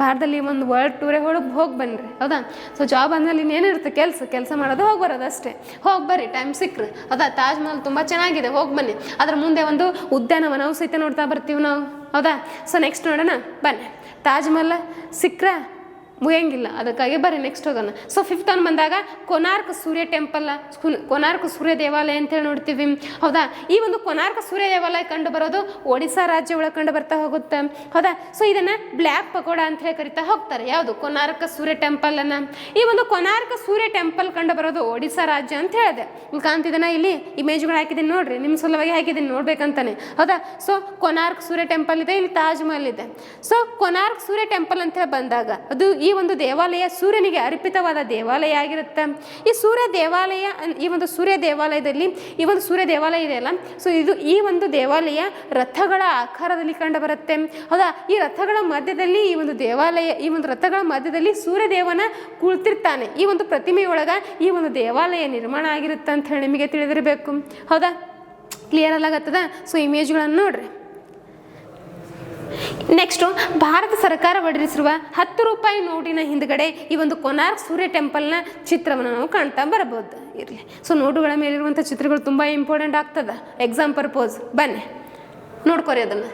ಭಾರತದಲ್ಲಿ ಒಂದು ವರ್ಲ್ಡ್ ಟೂರೇ ಹೋಗಿ ಬನ್ನಿರಿ, ಹೌದಾ. ಸೊ ಜಾಬ್ ಅಂದಮೇಲೆ ಇನ್ನೇನಿರುತ್ತೆ, ಕೆಲಸ ಮಾಡೋದು, ಹೋಗಿ ಬರೋದು ಅಷ್ಟೇ. ಹೋಗಿ ಬರ್ರಿ, ಟೈಮ್ ಸಿಕ್ಕ್ರಿ, ಹೌದಾ. ತಾಜ್ ಮಹಲ್ ತುಂಬ ಚೆನ್ನಾಗಿದೆ, ಹೋಗಿ ಬನ್ನಿ. ಅದ್ರ ಮುಂದೆ ಒಂದು ಉದ್ಯಾನವನವು ಸಹಿತ ನೋಡ್ತಾ ಬರ್ತೀವಿ ನಾವು, ಹೌದಾ. ಸೊ ನೆಕ್ಸ್ಟ್ ನೋಡೋಣ ಬನ್ನಿ. ತಾಜ್ ಮಹಲ್ ಸಿಕ್ಕರೆ ಮುಗಿಯಂಗಿಲ್ಲ, ಅದಕ್ಕಾಗಿ ಬರ್ರಿ ನೆಕ್ಸ್ಟ್ ಹೋಗೋಣ. ಸೊ 5th ಒನ್ ಬಂದಾಗ ಕೊನಾರ್ಕ್ ಸೂರ್ಯ ಟೆಂಪಲ್, ಕೊನಾರ್ಕ್ ಸೂರ್ಯ ದೇವಾಲಯ ಅಂತೇಳಿ ನೋಡ್ತೀವಿ, ಹೌದಾ. ಈ ಒಂದು ಕೊನಾರ್ಕ್ ಸೂರ್ಯ ದೇವಾಲಯ ಕಂಡು ಬರೋದು ಒಡಿಸ್ಸಾ ರಾಜ್ಯ ಒಳಗೆ ಕಂಡು ಬರ್ತಾ ಹೋಗುತ್ತೆ, ಹೌದಾ. ಸೊ ಇದನ್ನು ಬ್ಲ್ಯಾಕ್ ಪಕೋಡ ಅಂತ ಹೇಳಿ ಕರಿತಾ ಹೋಗ್ತಾರೆ, ಯಾವುದು, ಕೊನಾರ್ಕ್ ಸೂರ್ಯ ಟೆಂಪಲನ್ನು. ಈ ಒಂದು ಕೊನಾರ್ಕ್ ಸೂರ್ಯ ಟೆಂಪಲ್ ಕಂಡು ಬರೋದು ಒಡಿಸ್ಸಾ ರಾಜ್ಯ ಅಂತ ಹೇಳಿದೆ. ಇಲ್ಲಿ ಕಾಣ್ತಿದ್ದಾನ, ಇಲ್ಲಿ ಇಮೇಜ್ಗಳು ಹಾಕಿದ್ದೀನಿ ನೋಡ್ರಿ, ನಿಮ್ಮ ಸಲುವಾಗಿ ಹಾಕಿದ್ದೀನಿ ನೋಡ್ಬೇಕಂತಾನೆ, ಹೌದಾ. ಸೊ ಕೊನಾರ್ಕ್ ಸೂರ್ಯ ಟೆಂಪಲ್ ಇದೆ, ಇಲ್ಲಿ ತಾಜ್ ಮಹಲ್ ಇದೆ. ಸೊ ಕೊನಾರ್ಕ್ ಸೂರ್ಯ ಟೆಂಪಲ್ ಅಂತ ಹೇಳಿ ಬಂದಾಗ ಅದು ಈ ಒಂದು ದೇವಾಲಯ ಸೂರ್ಯನಿಗೆ ಅರ್ಪಿತವಾದ ದೇವಾಲಯ ಆಗಿರುತ್ತೆ. ಈ ಸೂರ್ಯ ದೇವಾಲಯ, ಈ ಒಂದು ಸೂರ್ಯ ದೇವಾಲಯದಲ್ಲಿ ಈ ಒಂದು ಸೂರ್ಯ ದೇವಾಲಯ ಇದೆಯಲ್ಲ, ಸೊ ಈ ಒಂದು ದೇವಾಲಯ ರಥಗಳ ಆಕಾರದಲ್ಲಿ ಕಂಡು ಬರುತ್ತೆ, ಹೌದಾ. ಈ ರಥಗಳ ಮಧ್ಯದಲ್ಲಿ ಈ ಒಂದು ರಥಗಳ ಮಧ್ಯದಲ್ಲಿ ಸೂರ್ಯದೇವನ ಕುಳಿತಿರ್ತಾನೆ. ಈ ಒಂದು ಪ್ರತಿಮೆಯೊಳಗ ಈ ಒಂದು ದೇವಾಲಯ ನಿರ್ಮಾಣ ಆಗಿರುತ್ತೆ ಅಂತ ಹೇಳಿ ನಿಮಗೆ ತಿಳಿದಿರಬೇಕು, ಹೌದಾ. ಕ್ಲಿಯರ್ ಅಲ್ಲಾಗತ್ತದ. ಸೊ ಇಮೇಜ್ಗಳನ್ನು ನೋಡ್ರಿ. ನೆಕ್ಸ್ಟು ಭಾರತ ಸರ್ಕಾರ ಹೊರಡಿಸಿರುವ 10 ರೂಪಾಯಿ ನೋಟಿನ ಹಿಂದ್ಗಡೆ ಈ ಒಂದು ಕೊನಾರ್ಕ್ ಸೂರ್ಯ ಟೆಂಪಲ್ನ ಚಿತ್ರವನ್ನು ನಾವು ಕಾಣ್ತಾ ಬರಬಹುದು. ಇರಲಿ, ಸೊ ನೋಟುಗಳ ಮೇಲಿರುವಂಥ ಚಿತ್ರಗಳು ತುಂಬ ಇಂಪಾರ್ಟೆಂಟ್ ಆಗ್ತದೆ ಎಕ್ಸಾಮ್ ಪರ್ಪೋಸ್. ಬನ್ನಿ ನೋಡ್ಕೊರಿ ಅದನ್ನು.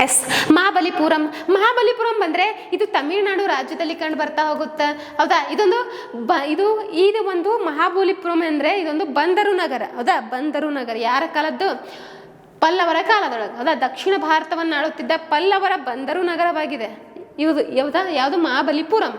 ಎಸ್, ಮಹಾಬಲಿಪುರಂ ಬಂದರೆ ಇದು ತಮಿಳುನಾಡು ರಾಜ್ಯದಲ್ಲಿ ಕಂಡು ಬರ್ತಾ ಹೋಗುತ್ತೆ, ಹೌದಾ. ಇದು ಒಂದು ಮಹಾಬಲಿಪುರಂ ಅಂದರೆ ಇದೊಂದು ಬಂದರು ನಗರ, ಹೌದಾ. ಬಂದರು ನಗರ ಯಾರ ಕಾಲದ್ದು, ಪಲ್ಲವರ ಕಾಲದೊಳಗೆ, ಹೌದಾ. ದಕ್ಷಿಣ ಭಾರತವನ್ನು ಆಳುತ್ತಿದ್ದ ಪಲ್ಲವರ ಬಂದರು ನಗರವಾಗಿದೆ ಯಾವುದು ಮಹಾಬಲಿಪುರಂ.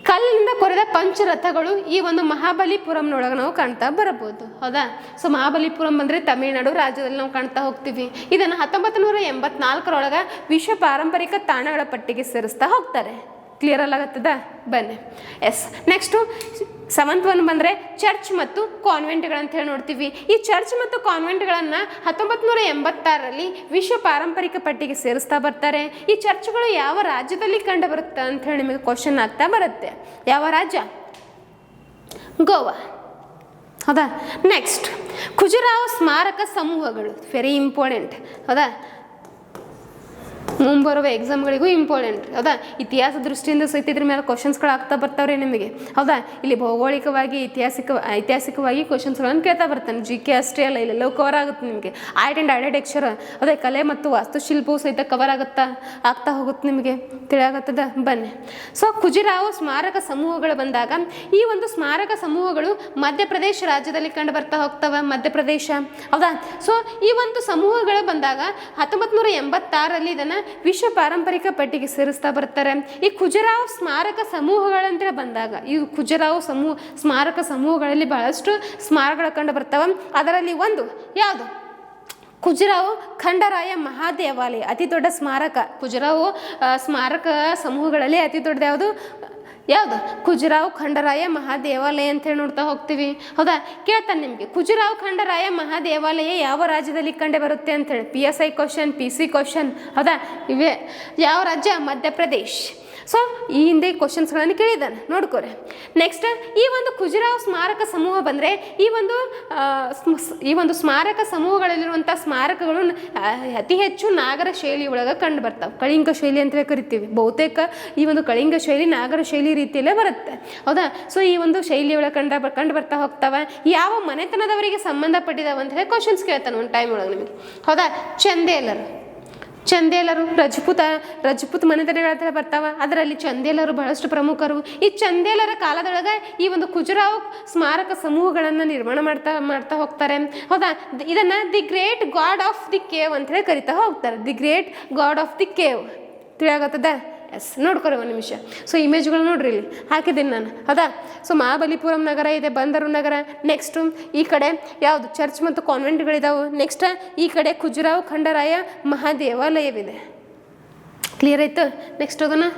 ಕಲ್ಲಿನಿಂದ ಕೊರೆದ ಪಂಚರಥಗಳು ಈ ಒಂದು ಮಹಾಬಲಿಪುರಂನೊಳಗೆ ನಾವು ಕಾಣ್ತಾ ಬರಬಹುದು. ಹೌದಾ? ಸೊ ಮಹಾಬಲಿಪುರಂ ಅಂದರೆ ತಮಿಳುನಾಡು ರಾಜ್ಯದಲ್ಲಿ ನಾವು ಕಾಣ್ತಾ ಹೋಗ್ತೀವಿ. ಇದನ್ನು 1984 ವಿಶ್ವ ಪಾರಂಪರಿಕ ತಾಣಗಳ ಪಟ್ಟಿಗೆ ಸೇರಿಸ್ತಾ ಹೋಗ್ತಾರೆ. ಕ್ಲಿಯರ್ ಆಗತ್ತದ? ಬನ್ನಿ. ಎಸ್, ನೆಕ್ಸ್ಟು 7th ಒನ್ ಬಂದರೆ ಚರ್ಚ್ ಮತ್ತು ಕಾನ್ವೆಂಟ್ಗಳಂತ ಹೇಳಿ ನೋಡ್ತೀವಿ. ಈ ಚರ್ಚ್ ಮತ್ತು ಕಾನ್ವೆಂಟ್ಗಳನ್ನು 1986 ವಿಶ್ವ ಪಾರಂಪರಿಕ ಪಟ್ಟಿಗೆ ಸೇರಿಸ್ತಾ ಬರ್ತಾರೆ. ಈ ಚರ್ಚ್ಗಳು ಯಾವ ರಾಜ್ಯದಲ್ಲಿ ಕಂಡು ಬರುತ್ತೆ ಅಂತ ಹೇಳಿ ನಿಮಗೆ ಕ್ವಶನ್ ಆಗ್ತಾ ಬರುತ್ತೆ. ಯಾವ ರಾಜ್ಯ? ಗೋವಾ. ಹೌದಾ? ನೆಕ್ಸ್ಟ್ ಖುಜುರಾಹೋ ಸ್ಮಾರಕ ಸಮೂಹಗಳು, ವೆರಿ ಇಂಪಾರ್ಟೆಂಟ್. ಹೌದಾ? ಮುಂಬರುವ ಎಕ್ಸಾಮ್ಗಳಿಗೂ ಇಂಪಾರ್ಟೆಂಟ್. ಹೌದಾ? ಇತಿಹಾಸ ದೃಷ್ಟಿಯಿಂದ ಸಹಿತ ಇದ್ರ ಮೇಲೆ ಕ್ವಶನ್ಸ್ಗಳು ಆಗ್ತಾ ಬರ್ತಾವ್ರಿ ನಿಮಗೆ. ಹೌದಾ? ಇಲ್ಲಿ ಭೌಗೋಳಿಕವಾಗಿ ಐತಿಹಾಸಿಕವಾಗಿ ಕ್ವಶನ್ಸ್ಗಳನ್ನು ಕೇಳ್ತಾ ಬರ್ತಾನೆ. GK ಅಷ್ಟೇ ಅಲ್ಲ, ಇಲ್ಲೆಲ್ಲವೂ ಕವರ್ ಆಗುತ್ತೆ ನಿಮಗೆ. ಆರ್ಟ್ ಆ್ಯಂಡ್ ಆರ್ಟ್ ಅಕ್ಷರ, ಅದೇ ಕಲೆ ಮತ್ತು ವಾಸ್ತುಶಿಲ್ಪವು ಸಹಿತ ಕವರ್ ಆಗ್ತಾ ಹೋಗುತ್ತೆ ನಿಮಗೆ. ತಿಳಿಯಾಗತ್ತದ? ಬನ್ನಿ. ಸೊ ಖುಜುರಾಹೋ ಸ್ಮಾರಕ ಸಮೂಹಗಳು ಬಂದಾಗ ಈ ಒಂದು ಸ್ಮಾರಕ ಸಮೂಹಗಳು ಮಧ್ಯಪ್ರದೇಶ ರಾಜ್ಯದಲ್ಲಿ ಕಂಡು ಬರ್ತಾ ಹೋಗ್ತವೆ. ಮಧ್ಯಪ್ರದೇಶ. ಹೌದಾ? ಸೊ ಈ ಒಂದು ಸಮೂಹಗಳು ಬಂದಾಗ 1986 ಇದನ್ನು ವಿಶ್ವ ಪಾರಂಪರಿಕ ಪಟ್ಟಿಗೆ ಸೇರಿಸ್ತಾ ಬರ್ತಾರೆ. ಈ ಖುಜುರಾಹೋ ಸ್ಮಾರಕ ಸಮೂಹಗಳಂತ ಬಂದಾಗ ಈ ಖುಜುರಾಹೋ ಸ್ಮಾರಕ ಸಮೂಹಗಳಲ್ಲಿ ಬಹಳಷ್ಟು ಸ್ಮಾರಕಗಳು ಕಂಡು ಬರ್ತಾವೆ. ಅದರಲ್ಲಿ ಒಂದು ಯಾವುದು? ಖುಜುರಾಹೋ ಖಂಡರಾಯ ಮಹಾದೇವಾಲಯ, ಅತಿ ದೊಡ್ಡ ಸ್ಮಾರಕ. ಖುಜುರಾಹೋ ಸ್ಮಾರಕ ಸಮೂಹಗಳಲ್ಲಿ ಅತಿ ದೊಡ್ಡದು ಯಾವುದು? ಖುಜುರಾಹೋ ಖಂಡರಾಯ ಮಹಾದೇವಾಲಯ ಅಂತ ಹೇಳಿ ನೋಡ್ತಾ ಹೋಗ್ತೀವಿ. ಹೌದಾ? ಕೇಳ್ತಾನೆ ನಿಮಗೆ, ಖುಜುರಾಹೋ ಖಂಡರಾಯ ಮಹಾದೇವಾಲಯ ಯಾವ ರಾಜ್ಯದಲ್ಲಿ ಕಂಡು ಬರುತ್ತೆ ಅಂತ ಹೇಳಿ. PSI question, PC question. ಹೌದಾ? ಇವೇ ಯಾವ ರಾಜ್ಯ? ಮಧ್ಯಪ್ರದೇಶ್. ಸೊ ಈ ಹಿಂದೆ ಕ್ವಶನ್ಸ್ಗಳನ್ನು ಕೇಳಿದ್ದಾನೆ, ನೋಡ್ಕೊರೆ. ನೆಕ್ಸ್ಟ್ ಈ ಒಂದು ಖುಜುರಾಹೋ ಸ್ಮಾರಕ ಸಮೂಹ ಬಂದರೆ ಈ ಒಂದು ಸ್ಮಾರಕ ಸಮೂಹಗಳಲ್ಲಿರುವಂಥ ಸ್ಮಾರಕಗಳು ಅತಿ ಹೆಚ್ಚು ನಾಗರ ಶೈಲಿ ಒಳಗೆ ಕಂಡು ಬರ್ತಾವೆ. ಕಳಿಂಗ ಶೈಲಿ ಅಂತಲೇ ಕರಿತೀವಿ. ಬಹುತೇಕ ಈ ಒಂದು ಕಳಿಂಗ ಶೈಲಿ ನಾಗರ ಶೈಲಿ ರೀತಿಯಲ್ಲೇ ಬರುತ್ತೆ. ಹೌದಾ? ಸೊ ಈ ಒಂದು ಶೈಲಿ ಒಳಗೆ ಕಂಡು ಬರ್ತಾ ಹೋಗ್ತಾವೆ. ಯಾವ ಮನೆತನದವರಿಗೆ ಸಂಬಂಧಪಟ್ಟಿದ್ದಾವೆ ಅಂತ ಹೇಳಿ ಕ್ವಶನ್ಸ್ ಕೇಳ್ತಾನೆ ಒಂದು ಟೈಮ್ ಒಳಗೆ ನಿಮಗೆ. ಹೌದಾ? ಚಂದೇಲರು ರಜಪೂತ್ ಮನೆತನಗಳ ಬರ್ತಾವ. ಅದರಲ್ಲಿ ಚಂದೇಲರು ಬಹಳಷ್ಟು ಪ್ರಮುಖರು. ಈ ಚಂದೇಲರ ಕಾಲದೊಳಗೆ ಈ ಒಂದು ಖುಜುರಾಹೋ ಸ್ಮಾರಕ ಸಮೂಹಗಳನ್ನು ನಿರ್ಮಾಣ ಮಾಡ್ತಾ ಹೋಗ್ತಾರೆ. ಹೌದಾ? ಇದನ್ನ the great god of the cave ಅಂತ ಹೇಳಿ ಕರಿತಾ ಹೋಗ್ತಾರೆ. The great god of the cave. ತಿಳಿಯಾಗತ್ತದ? ಎಸ್, ನೋಡ್ಕೊರಿ ಒಂದು ನಿಮಿಷ. ಸೊ ಇಮೇಜ್ಗಳು ನೋಡ್ರಿ, ಇಲ್ಲಿ ಹಾಕಿದ್ದೀನಿ ನಾನು. ಹೌದಾ? ಸೊ ಮಹಾಬಲಿಪುರಂ ನಗರ ಇದೆ, ಬಂದರು ನಗರ. ನೆಕ್ಸ್ಟು ಈ ಕಡೆ ಯಾವುದು? ಚರ್ಚ್ ಮತ್ತು ಕಾನ್ವೆಂಟ್ಗಳಿದಾವೆ. ನೆಕ್ಸ್ಟ್ ಈ ಕಡೆ ಖುಜುರಾಹೋ ಖಂಡರಾಯ ಮಹಾದೇವಾಲಯವಿದೆ. ಕ್ಲಿಯರ್ ಆಯ್ತು? ನೆಕ್ಸ್ಟ್ ಹೋಗೋಣ.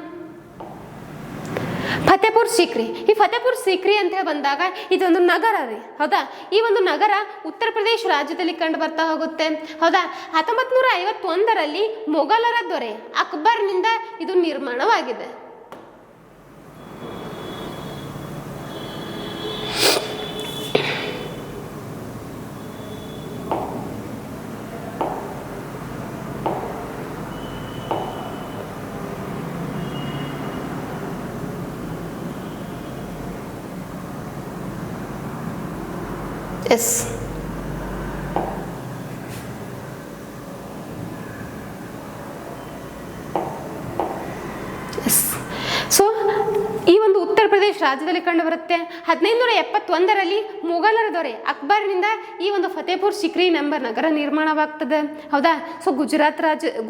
ಫತೇಪುರ್ ಸಿಕ್ರಿ. ಈ ಫತೇಪುರ್ ಸಿಕ್ರಿ ಅಂತ ಹೇಳಿ ಬಂದಾಗ ಇದೊಂದು ನಗರ ರೀ. ಹೌದಾ? ಈ ಒಂದು ನಗರ ಉತ್ತರ ಪ್ರದೇಶ ರಾಜ್ಯದಲ್ಲಿ ಕಂಡು ಬರ್ತಾ ಹೋಗುತ್ತೆ. ಹೌದಾ? 1951 ಮೊಘಲರ ದೊರೆ ಅಕ್ಬರ್ನಿಂದ ಇದು ನಿರ್ಮಾಣವಾಗಿದೆ. ಎಸ್, ಸೊ ಈ ಒಂದು ಉತ್ತರ ಪ್ರದೇಶ ರಾಜ್ಯದಲ್ಲಿ ಕಂಡು ಬರುತ್ತೆ. 1571 ಮೊಘಲರ ದೊರೆ ಅಕ್ಬರ್ನಿಂದ ಈ ಒಂದು ಫತೇಪುರ್ ಸಿಕ್ರಿ ನಗರ ನಿರ್ಮಾಣವಾಗ್ತದೆ. ಹೌದಾ? ಸೊ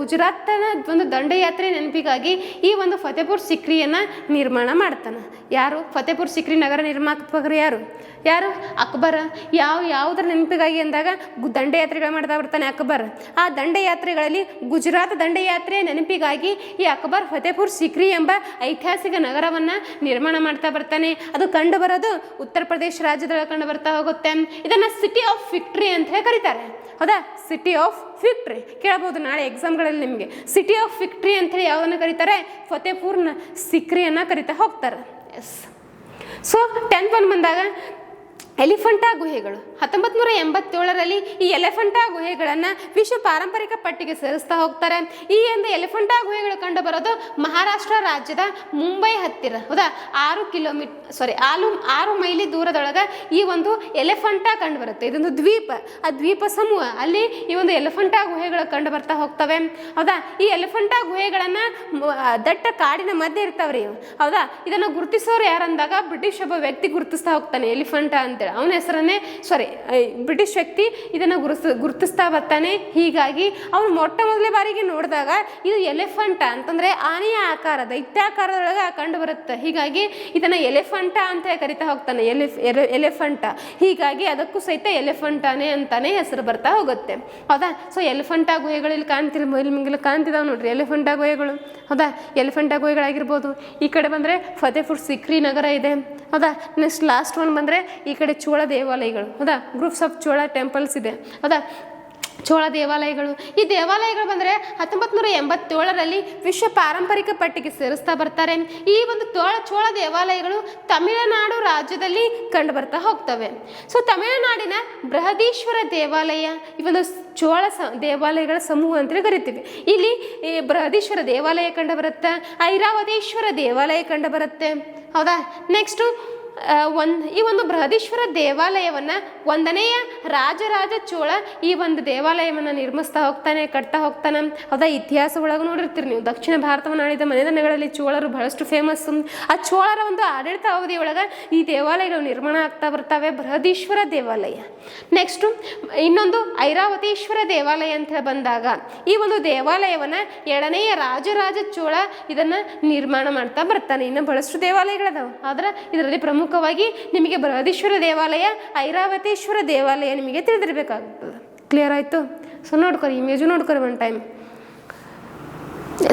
ಗುಜರಾತ್ನ ಒಂದು ದಂಡಯಾತ್ರೆ ನೆನಪಿಗಾಗಿ ಈ ಒಂದು ಫತೇಪುರ್ ಸಿಕ್ರಿಯನ್ನು ನಿರ್ಮಾಣ ಮಾಡ್ತಾನೆ. ಯಾರು? ಫತೇಪುರ್ ಸಿಕ್ರಿ ನಗರ ನಿರ್ಮಾಪಕರು ಯಾರು? ಅಕ್ಬರ. ಯಾವುದರ ನೆನಪಿಗಾಗಿ ಅಂದಾಗ ದಂಡಯಾತ್ರೆಗಳು ಮಾಡ್ತಾ ಬರ್ತಾನೆ ಅಕ್ಬರ್. ಆ ದಂಡಯಾತ್ರೆಗಳಲ್ಲಿ ಗುಜರಾತ್ ದಂಡಯಾತ್ರೆಯ ನೆನಪಿಗಾಗಿ ಈ ಅಕ್ಬರ್ ಫತೇಪುರ್ ಸಿಕ್ರಿ ಎಂಬ ಐತಿಹಾಸಿಕ ನಗರವನ್ನು ನಿರ್ಮಾಣ ಮಾಡ್ತಾ ಬರ್ತಾನೆ. ಅದು ಕಂಡು ಬರೋದು ಉತ್ತರ ಪ್ರದೇಶ ರಾಜ್ಯದೊಳಗೆ ಕಂಡು ಬರ್ತಾ ಹೋಗುತ್ತೆ. ಇದನ್ನು ಸಿಟಿ ಆಫ್ ವಿಕ್ಟ್ರಿ ಅಂತ ಹೇಳಿ ಕರೀತಾರೆ. ಹೌದಾ? ಸಿಟಿ ಆಫ್ ವಿಕ್ಟ್ರಿ ಕೇಳಬಹುದು ನಾಳೆ ಎಕ್ಸಾಮ್ಗಳಲ್ಲಿ ನಿಮಗೆ. ಸಿಟಿ ಆಫ್ ವಿಕ್ಟ್ರಿ ಅಂತೇಳಿ ಯಾವುದನ್ನು ಕರೀತಾರೆ? ಫತೇಪುರ್ನ ಸಿಕ್ರಿಯನ್ನು ಕರಿತಾ ಹೋಗ್ತಾರೆ. ಎಸ್. ಸೊ 10th ಒನ್ ಬಂದಾಗ ಎಲಿಫೆಂಟಾ ಗುಹೆಗಳು. 1987 ಈ ಎಲಿಫೆಂಟಾ ಗುಹೆಗಳನ್ನು ವಿಶ್ವ ಪಾರಂಪರಿಕ ಪಟ್ಟಿಗೆ ಸೇರಿಸ್ತಾ ಹೋಗ್ತಾರೆ. ಈ ಒಂದು ಎಲಿಫೆಂಟಾ ಗುಹೆಗಳು ಕಂಡು ಬರೋದು ಮಹಾರಾಷ್ಟ್ರ ರಾಜ್ಯದ ಮುಂಬೈ ಹತ್ತಿರ. ಹೌದಾ? 6 ಮೈಲಿ ದೂರದೊಳಗೆ ಈ ಒಂದು ಎಲಿಫೆಂಟಾ ಕಂಡು ಬರುತ್ತೆ. ಇದೊಂದು ದ್ವೀಪ, ಆ ದ್ವೀಪ ಸಮೂಹ. ಅಲ್ಲಿ ಈ ಒಂದು ಎಲಿಫೆಂಟಾ ಗುಹೆಗಳು ಕಂಡು ಬರ್ತಾ ಹೋಗ್ತವೆ. ಹೌದಾ? ಈ ಎಲಿಫೆಂಟಾ ಗುಹೆಗಳನ್ನು ದಟ್ಟ ಕಾಡಿನ ಮಧ್ಯೆ ಇರ್ತಾವ್ರಿ. ಹೌದಾ? ಇದನ್ನು ಗುರುತಿಸೋರು ಯಾರಂದಾಗ ಬ್ರಿಟಿಷ್ ಒಬ್ಬ ವ್ಯಕ್ತಿ ಗುರುತಿಸ್ತಾ ಹೋಗ್ತಾನೆ ಎಲಿಫೆಂಟಾ ಅಂತೇಳಿ. ಅವನ ಹೆಸರನ್ನೇ ಬ್ರಿಟಿಷ್ ವ್ಯಕ್ತಿ ಇದನ್ನು ಗುರುತಿಸ್ತಾ ಬರ್ತಾನೆ. ಹೀಗಾಗಿ ಅವನು ಮೊಟ್ಟ ಮೊದಲೇ ಬಾರಿಗೆ ನೋಡಿದಾಗ ಇದು ಎಲಿಫೆಂಟ ಅಂತಂದರೆ ಆನೆಯ ಆಕಾರ, ದೈತ್ಯಾಕಾರದೊಳಗೆ ಕಂಡು ಬರುತ್ತೆ. ಹೀಗಾಗಿ ಇದನ್ನು ಎಲಿಫೆಂಟ ಅಂತ ಕರಿತಾ ಹೋಗ್ತಾನೆ, ಎಲಿಫೆಂಟ. ಹೀಗಾಗಿ ಅದಕ್ಕೂ ಸಹಿತ ಎಲಿಫೆಂಟಾನೆ ಅಂತಾನೆ ಹೆಸರು ಬರ್ತಾ ಹೋಗುತ್ತೆ. ಹೌದಾ? ಸೊ ಎಲಿಫೆಂಟಾ ಗುಹೆಗಳಲ್ಲಿ ಇಲ್ಲಿ ಕಾಣ್ತಿದಾವೆ ನೋಡ್ರಿ ಎಲಿಫೆಂಟಾ ಗುಹೆಗಳು. ಹೌದಾ? ಎಲಿಫೆಂಟಾ ಗುಹೆಗಳಾಗಿರ್ಬೋದು. ಈ ಕಡೆ ಬಂದರೆ ಫತೇಪುರ್ ಸಿಕ್ರಿ ನಗರ ಇದೆ. ಹೌದಾ? ನೆಕ್ಸ್ಟ್ ಲಾಸ್ಟ್ ಒನ್ ಬಂದರೆ ಈ ಕಡೆ ಚೋಳ ದೇವಾಲಯಗಳು. ಹೌದಾ? ಗ್ರೂಪ್ಸ್ ಆಫ್ ಚೋಳ ಟೆಂಪಲ್ಸ್ ಇದೆ. ಹೌದಾ? ಚೋಳ ದೇವಾಲಯಗಳು. ಈ ದೇವಾಲಯಗಳು ಬಂದರೆ 1987ರಲ್ಲಿ ವಿಶ್ವ ಪಾರಂಪರಿಕ ಪಟ್ಟಿಗೆ ಸೇರಿಸ್ತಾ ಬರ್ತಾರೆ. ಈ ಒಂದು ಚೋಳ ದೇವಾಲಯಗಳು ತಮಿಳುನಾಡು ರಾಜ್ಯದಲ್ಲಿ ಕಂಡು ಬರ್ತಾ ಹೋಗ್ತವೆ. ಸೊ ತಮಿಳುನಾಡಿನ ಬೃಹದೀಶ್ವರ ದೇವಾಲಯ ಈ ಒಂದು ಚೋಳ ದೇವಾಲಯಗಳ ಸಮೂಹ ಅಂತೇಳಿ ಕರಿತೀವಿ. ಇಲ್ಲಿ ಈ ಬೃಹದೀಶ್ವರ ದೇವಾಲಯ ಕಂಡು ಬರುತ್ತೆ, ಐರಾವತೇಶ್ವರ ದೇವಾಲಯ ಕಂಡು ಬರುತ್ತೆ. ಹೌದಾ? ನೆಕ್ಸ್ಟು ಈ ಒಂದು ಬೃಹದೀಶ್ವರ ದೇವಾಲಯವನ್ನು 1ನೇಯ ರಾಜರಾಜ ಚೋಳ ಈ ಒಂದು ದೇವಾಲಯವನ್ನು ನಿರ್ಮಿಸ್ತಾ ಹೋಗ್ತಾನೆ, ಕಟ್ತಾ ಹೋಗ್ತಾನೆ. ಹೌದಾ? ಇತಿಹಾಸ ಒಳಗೆ ನೋಡಿರ್ತೀರಿ ನೀವು, ದಕ್ಷಿಣ ಭಾರತವನ್ನು ಆಳಿದ ಮನೆತನಗಳಲ್ಲಿ ಚೋಳರು ಬಹಳಷ್ಟು ಫೇಮಸ್. ಆ ಚೋಳರ ಒಂದು ಆಡಳಿತ ಅವಧಿಯೊಳಗೆ ಈ ದೇವಾಲಯಗಳು ನಿರ್ಮಾಣ ಆಗ್ತಾ ಬರ್ತವೆ. ಬೃಹದೀಶ್ವರ ದೇವಾಲಯ. ನೆಕ್ಸ್ಟು ಇನ್ನೊಂದು ಐರಾವತೇಶ್ವರ ದೇವಾಲಯ ಅಂತ ಬಂದಾಗ ಈ ಒಂದು ದೇವಾಲಯವನ್ನು 2ನೇಯ ರಾಜರಾಜ ಚೋಳ ಇದನ್ನು ನಿರ್ಮಾಣ ಮಾಡ್ತಾ ಬರ್ತಾನೆ. ಇನ್ನು ಬಹಳಷ್ಟು ದೇವಾಲಯಗಳದಾವೆ, ಆದರೆ ಇದರಲ್ಲಿ ಪ್ರಮುಖವಾಗಿ ನಿಮಗೆ ಬೃಹದೀಶ್ವರ ದೇವಾಲಯ, ಐರಾವತೇಶ್ವರ ದೇವಾಲಯ ನಿಮಗೆ ತಿಳಿದಿರಬೇಕಾಗ್ತದೆ. ಕ್ಲಿಯರ್ ಆಯಿತು? ಸೊ ನೋಡ್ಕೊರಿ, ಇಮೇಜು ನೋಡ್ಕೊರಿ ಒಂದು ಟೈಮ್.